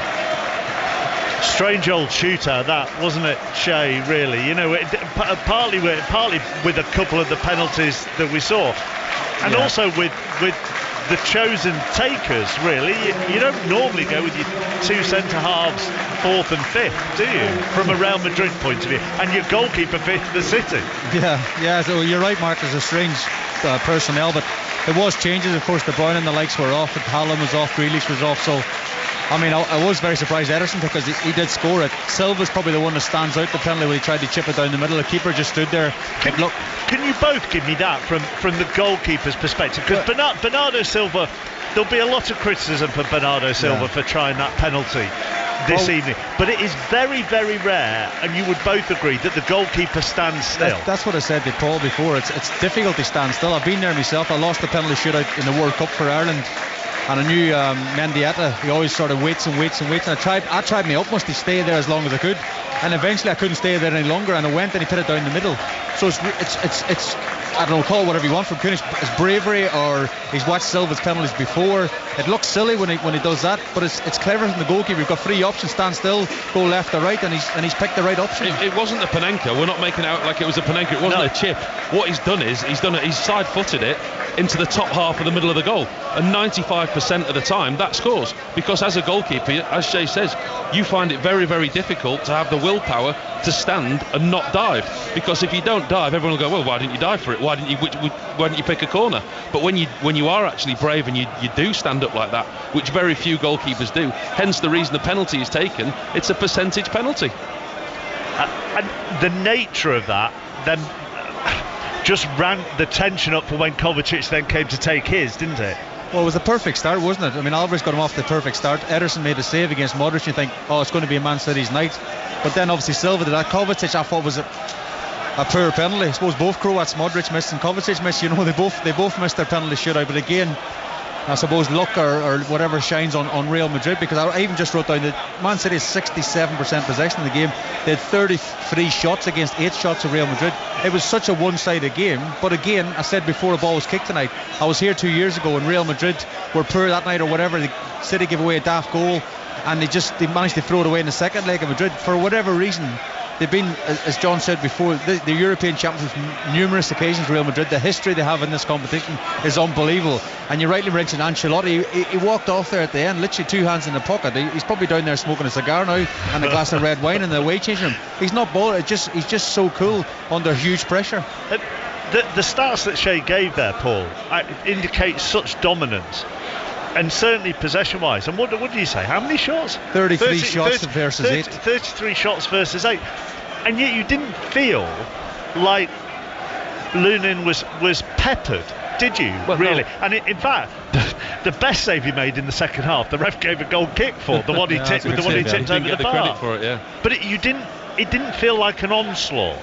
Strange old shootout that, wasn't it, Shay, really? You know, partly with a couple of the penalties that we saw, and also with the chosen takers, really. You don't normally go with your two centre-halves, fourth and fifth, do you? From a Real Madrid point of view. And your goalkeeper fifth for City.
Yeah, so you're right, Mark, there's a strange personnel, but there was changes. Of course, De Bruyne and the likes were off, and Haaland was off, Grealish was off, so I mean, I was very surprised Ederson, because he did score it. Silva's probably the one that stands out, the penalty when he tried to chip it down the middle. The keeper just stood there.
Can you both give me that from the goalkeeper's perspective? Because Bernardo Silva, there'll be a lot of criticism for Bernardo Silva for trying that penalty this evening, but it is very, very rare, and you would both agree that the goalkeeper stands still.
That's what I said to Paul before. It's difficult to stand still. I've been there myself. I lost the penalty shootout in the World Cup for Ireland, and I knew Mendieta, he always sort of waits, and I tried my utmost to stay there as long as I could, and eventually I couldn't stay there any longer, and I went and he put it down the middle. So it's I don't know, call it whatever you want from Koenig. It's bravery, or he's watched Silva's penalties before. It looks silly when he does that, but it's clever from the goalkeeper. You've got three options: stand still, go left or right, and he's picked the right option.
It wasn't a Panenka. We're not making it out like it was a Panenka. It wasn't a chip. What he's done is he's side-footed it into the top half of the middle of the goal, and 95% of the time that scores, because as a goalkeeper, as Shay says, you find it very, very difficult to have the willpower to stand and not dive, because if you don't dive, everyone will go, well, why didn't you dive for it? Why didn't you pick a corner? But when you are actually brave and you do stand up like that, which very few goalkeepers do, hence the reason the penalty is taken, it's a percentage penalty.
And the nature of that then just ramped the tension up for when Kovacic then came to take his, didn't it?
Well, it was the perfect start, wasn't it? I mean, Alvarez got him off the perfect start. Ederson made a save against Modric. You think, oh, it's going to be a Man City's night. But then obviously Silva did that. Kovacic, I thought, was a poor penalty. I suppose both Croats, Modric missed and Kovacic missed. You know, they both missed their penalty shootout. But again, I suppose luck or whatever shines on Real Madrid, because I even just wrote down that Man City has 67% possession in the game. They had 33 shots against 8 shots of Real Madrid. It was such a one-sided game. But again, I said before the ball was kicked tonight, I was here 2 years ago when Real Madrid were poor that night or whatever. The City gave away a daft goal and they managed to throw it away in the second leg of Madrid. For whatever reason, they've been, as John said before, the European champions on numerous occasions. Real Madrid, the history they have in this competition is unbelievable. And you rightly mentioned Ancelotti. He walked off there at the end, literally 2 hands in the pocket. He's probably down there smoking a cigar now and a glass of red wine in the away changing room. He's not bothered. He's just so cool under huge pressure.
The stats that Shay gave there, Paul, indicate such dominance. And certainly possession-wise. And what did you say? How many shots?
33 shots versus 8.
33 shots versus 8. And yet you didn't feel like Lunin was peppered, did you? Well, really? No. And in fact, the best save he made in the second half, the ref gave a goal kick for the one he tipped over the bar.
Credit for it, yeah.
But it didn't feel like an onslaught.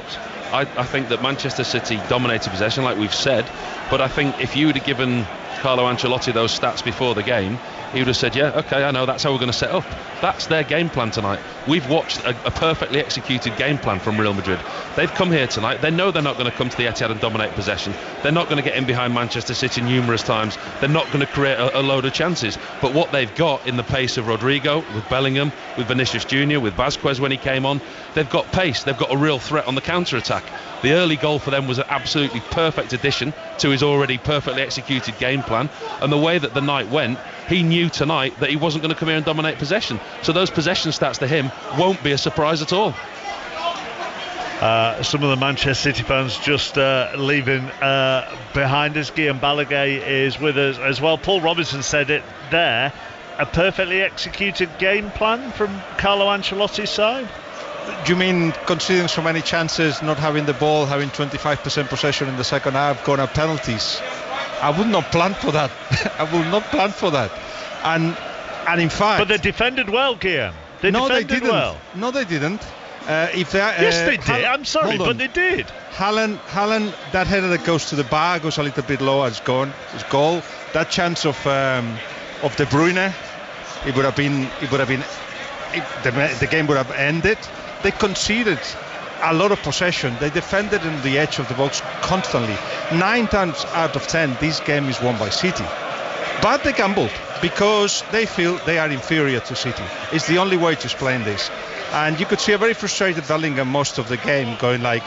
I think that Manchester City dominated possession, like we've said. But I think if you would have given Carlo Ancelotti those stats before the game, he would have said, yeah, okay, I know, that's how we're going to set up. That's their game plan tonight. We've watched a perfectly executed game plan from Real Madrid. They've come here tonight. They know they're not going to come to the Etihad and dominate possession. They're not going to get in behind Manchester City numerous times. They're not going to create a load of chances. But what they've got in the pace of Rodrigo, with Bellingham, with Vinicius Jr., with Vazquez when he came on, they've got pace. They've got a real threat on the counter-attack. The early goal for them was an absolutely perfect addition to his already perfectly executed game plan. And the way that the night went, he knew tonight that he wasn't going to come here and dominate possession. So those possession stats to him won't be a surprise at all.
Some of the Manchester City fans just leaving behind us. Guillaume Balaguer is with us as well. Paul Robinson said it there. A perfectly executed game plan from Carlo Ancelotti's side?
Do you mean conceding so many chances, not having the ball, having 25% possession in the second half, going up penalties? I would not plan for that. I will not plan for that. And in fact...
But they defended well, Guillaume. They didn't.
No, they didn't.
Yes, they did. I'm sorry, but they did.
Haaland, that header that goes to the bar goes a little bit low. It's gone. It's goal. That chance of De Bruyne, it would have been. The game would have ended. They conceded a lot of possession. They defended in the edge of the box constantly. 9 times out of 10, this game is won by City. But they gambled because they feel they are inferior to City. It's the only way to explain this. And you could see a very frustrated Bellingham most of the game, going like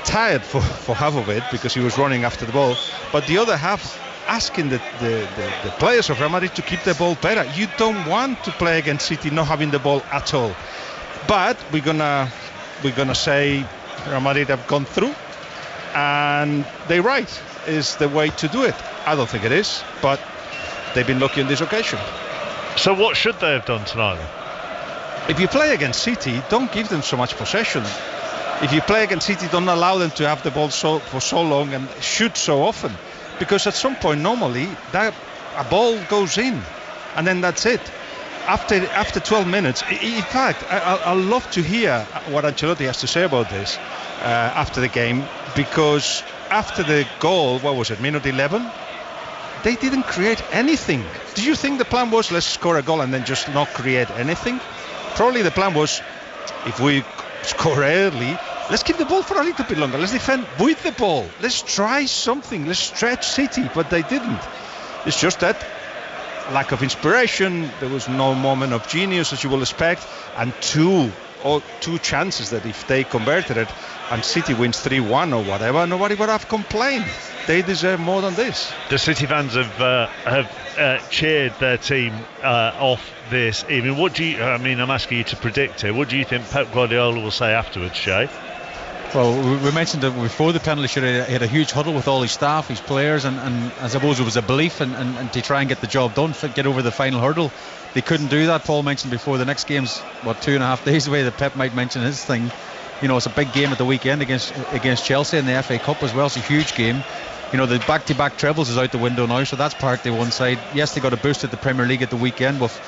tired for half of it because he was running after the ball. But the other half asking the players of Real Madrid to keep the ball better. You don't want to play against City not having the ball at all. But we're gonna say Real Madrid have gone through, and they're right. Is the way to do it. I don't think it is, but they've been lucky on this occasion.
So what should they have done tonight?
If you play against City, don't give them so much possession. If you play against City, don't allow them to have the ball for so long and shoot so often, because at some point normally that a ball goes in, and then that's it. After 12 minutes, in fact, I love to hear what Ancelotti has to say about this after the game, because after the goal, what was it, minute 11? They didn't create anything. Do you think the plan was let's score a goal and then just not create anything? Probably the plan was, if we score early, let's keep the ball for a little bit longer. Let's defend with the ball. Let's try something. Let's stretch City, but they didn't. It's just that lack of inspiration. There was no moment of genius as you will expect, and two chances that if they converted it and City wins 3-1 or whatever, nobody would have complained. They deserve more than this.
The City fans have cheered their team off this evening. I'm asking you to predict here. What do you think Pep Guardiola will say afterwards, Shay?
Well, we mentioned that before the penalty shootout, he had a huge huddle with all his staff, his players, and I suppose it was a belief and to try and get the job done, get over the final hurdle. They couldn't do that. Paul mentioned before the next game's 2.5 days away, that Pep might mention his thing. You know, it's a big game at the weekend against Chelsea in the FA Cup as well. It's a huge game. the back-to-back trebles is out the window now, so that's parked to one side. Yes, they got a boost at the Premier League at the weekend with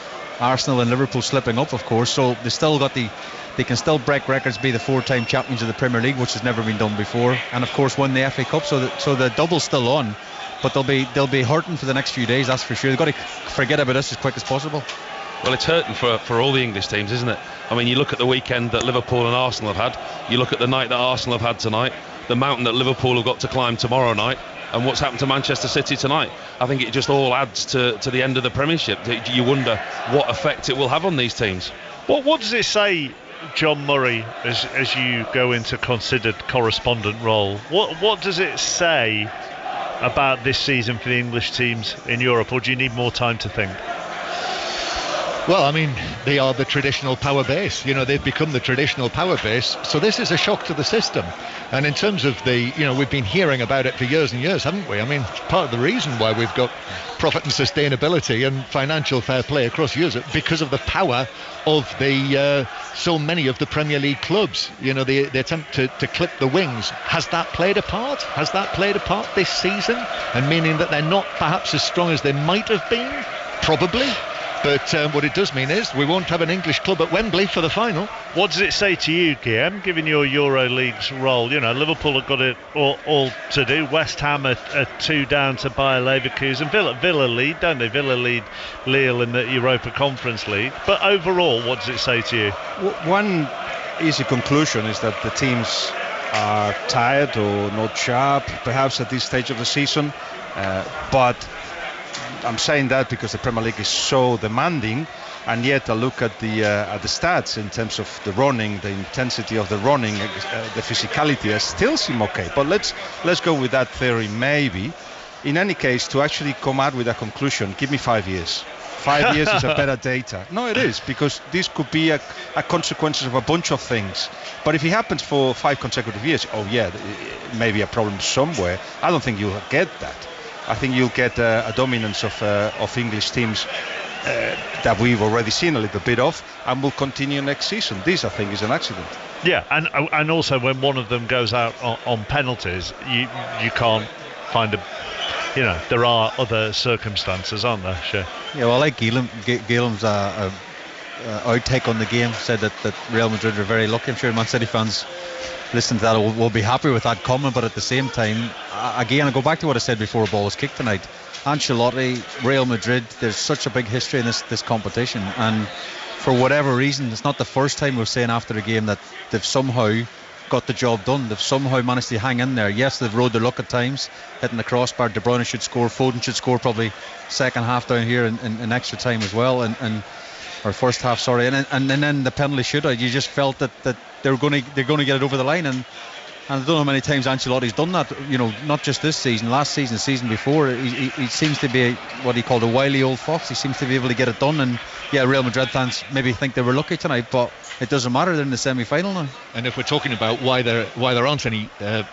Arsenal and Liverpool slipping up, of course, so they still got they can still break records, be the 4-time champions of the Premier League, which has never been done before, and of course win the FA Cup, so the double's still on, but they'll be hurting for the next few days, that's for sure. They've got to forget about this as quick as possible.
Well, it's hurting for all the English teams, isn't it? I mean, you look at the weekend that Liverpool and Arsenal have had, you look at the night that Arsenal have had tonight, the mountain that Liverpool have got to climb tomorrow night, and what's happened to Manchester City tonight. I think it just all adds to the end of the Premiership. You wonder what effect it will have on these teams.
What does it say, John Murray, as you go into considered correspondent role? What does it say about this season for the English teams in Europe, or do you need more time to think?
Well, I mean, they are the traditional power base. They've become the traditional power base. So this is a shock to the system. And in terms of we've been hearing about it for years and years, haven't we? I mean, part of the reason why we've got profit and sustainability and financial fair play across Europe because of the power of the so many of the Premier League clubs. The attempt to clip the wings. Has that played a part? Has that played a part this season? And meaning that they're not perhaps as strong as they might have been? Probably. But what it does mean is we won't have an English club at Wembley for the final.
What does it say to you, Guillaume, given your EuroLeague's role? Liverpool have got it all to do. West Ham are 2 down to Bayer Leverkusen. Villa lead, don't they? Villa lead Lille in the Europa Conference League. But overall, what does it say to you?
One easy conclusion is that the teams are tired or not sharp, perhaps at this stage of the season. But I'm saying that because the Premier League is so demanding, and yet I look at the stats in terms of the running, the intensity of the running, the physicality. I still seem okay. But let's go with that theory. Maybe, in any case, to actually come out with a conclusion, give me 5 years. 5 years is a better data. No, it is, because this could be a consequence of a bunch of things. But if it happens for 5 consecutive years, it may be a problem somewhere. I don't think you'll get that. I think you'll get a dominance of English teams that we've already seen a little bit of, and will continue next season. This, I think, is an accident.
Yeah, and also when one of them goes out on penalties, you can't find there are other circumstances, aren't there, Shay?
Yeah, well, like Guillaume's outtake on the game said that Real Madrid are very lucky. I'm sure Man City fans listening to that will be happy with that comment, but at the same time, again, I go back to what I said before a ball was kicked tonight. Ancelotti, Real Madrid, there's such a big history in this competition, and for whatever reason, it's not the first time we've seen after a game that they've somehow got the job done. They've somehow managed to hang in there. Yes, they've rode their luck at times, hitting the crossbar. De Bruyne should score, Foden should score probably second half down here in extra time as well, or first half, sorry, and then the penalty shootout. You just felt that they're going to get it over the line, and I don't know how many times Ancelotti's done that. Not just this season, last season, season before. He seems to be what he called a wily old fox. He seems to be able to get it done, and yeah, Real Madrid fans maybe think they were lucky tonight, but it doesn't matter. They're in the semi-final now.
And if we're talking about why there aren't any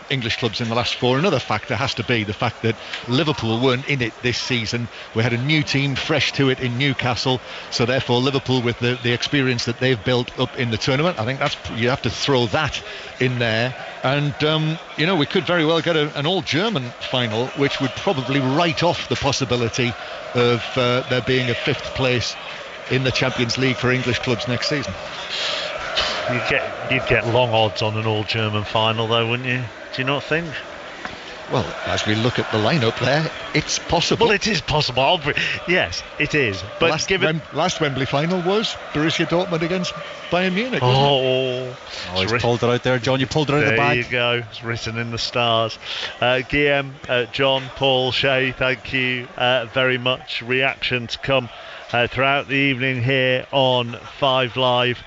English clubs in the last 4, another factor has to be the fact that Liverpool weren't in it this season. We had a new team fresh to it in Newcastle, so therefore Liverpool, with the experience that they've built up in the tournament, I think you have to throw that in there. And we could very well get an all-German final, which would probably write off the possibility of there being a 5th place in the Champions League for English clubs next season.
You'd get long odds on an all-German final, though, wouldn't you? Do you not think?
Well, as we look at the lineup there, it's possible.
Well, it is possible. Yes, it is. But
last Wembley final was Borussia Dortmund against Bayern Munich.
He's pulled it out there, John. You pulled it out of the bag.
There you go. It's written in the stars. Guillaume, John, Paul, Shay, thank you very much. Reaction to come throughout the evening here on 5 Live.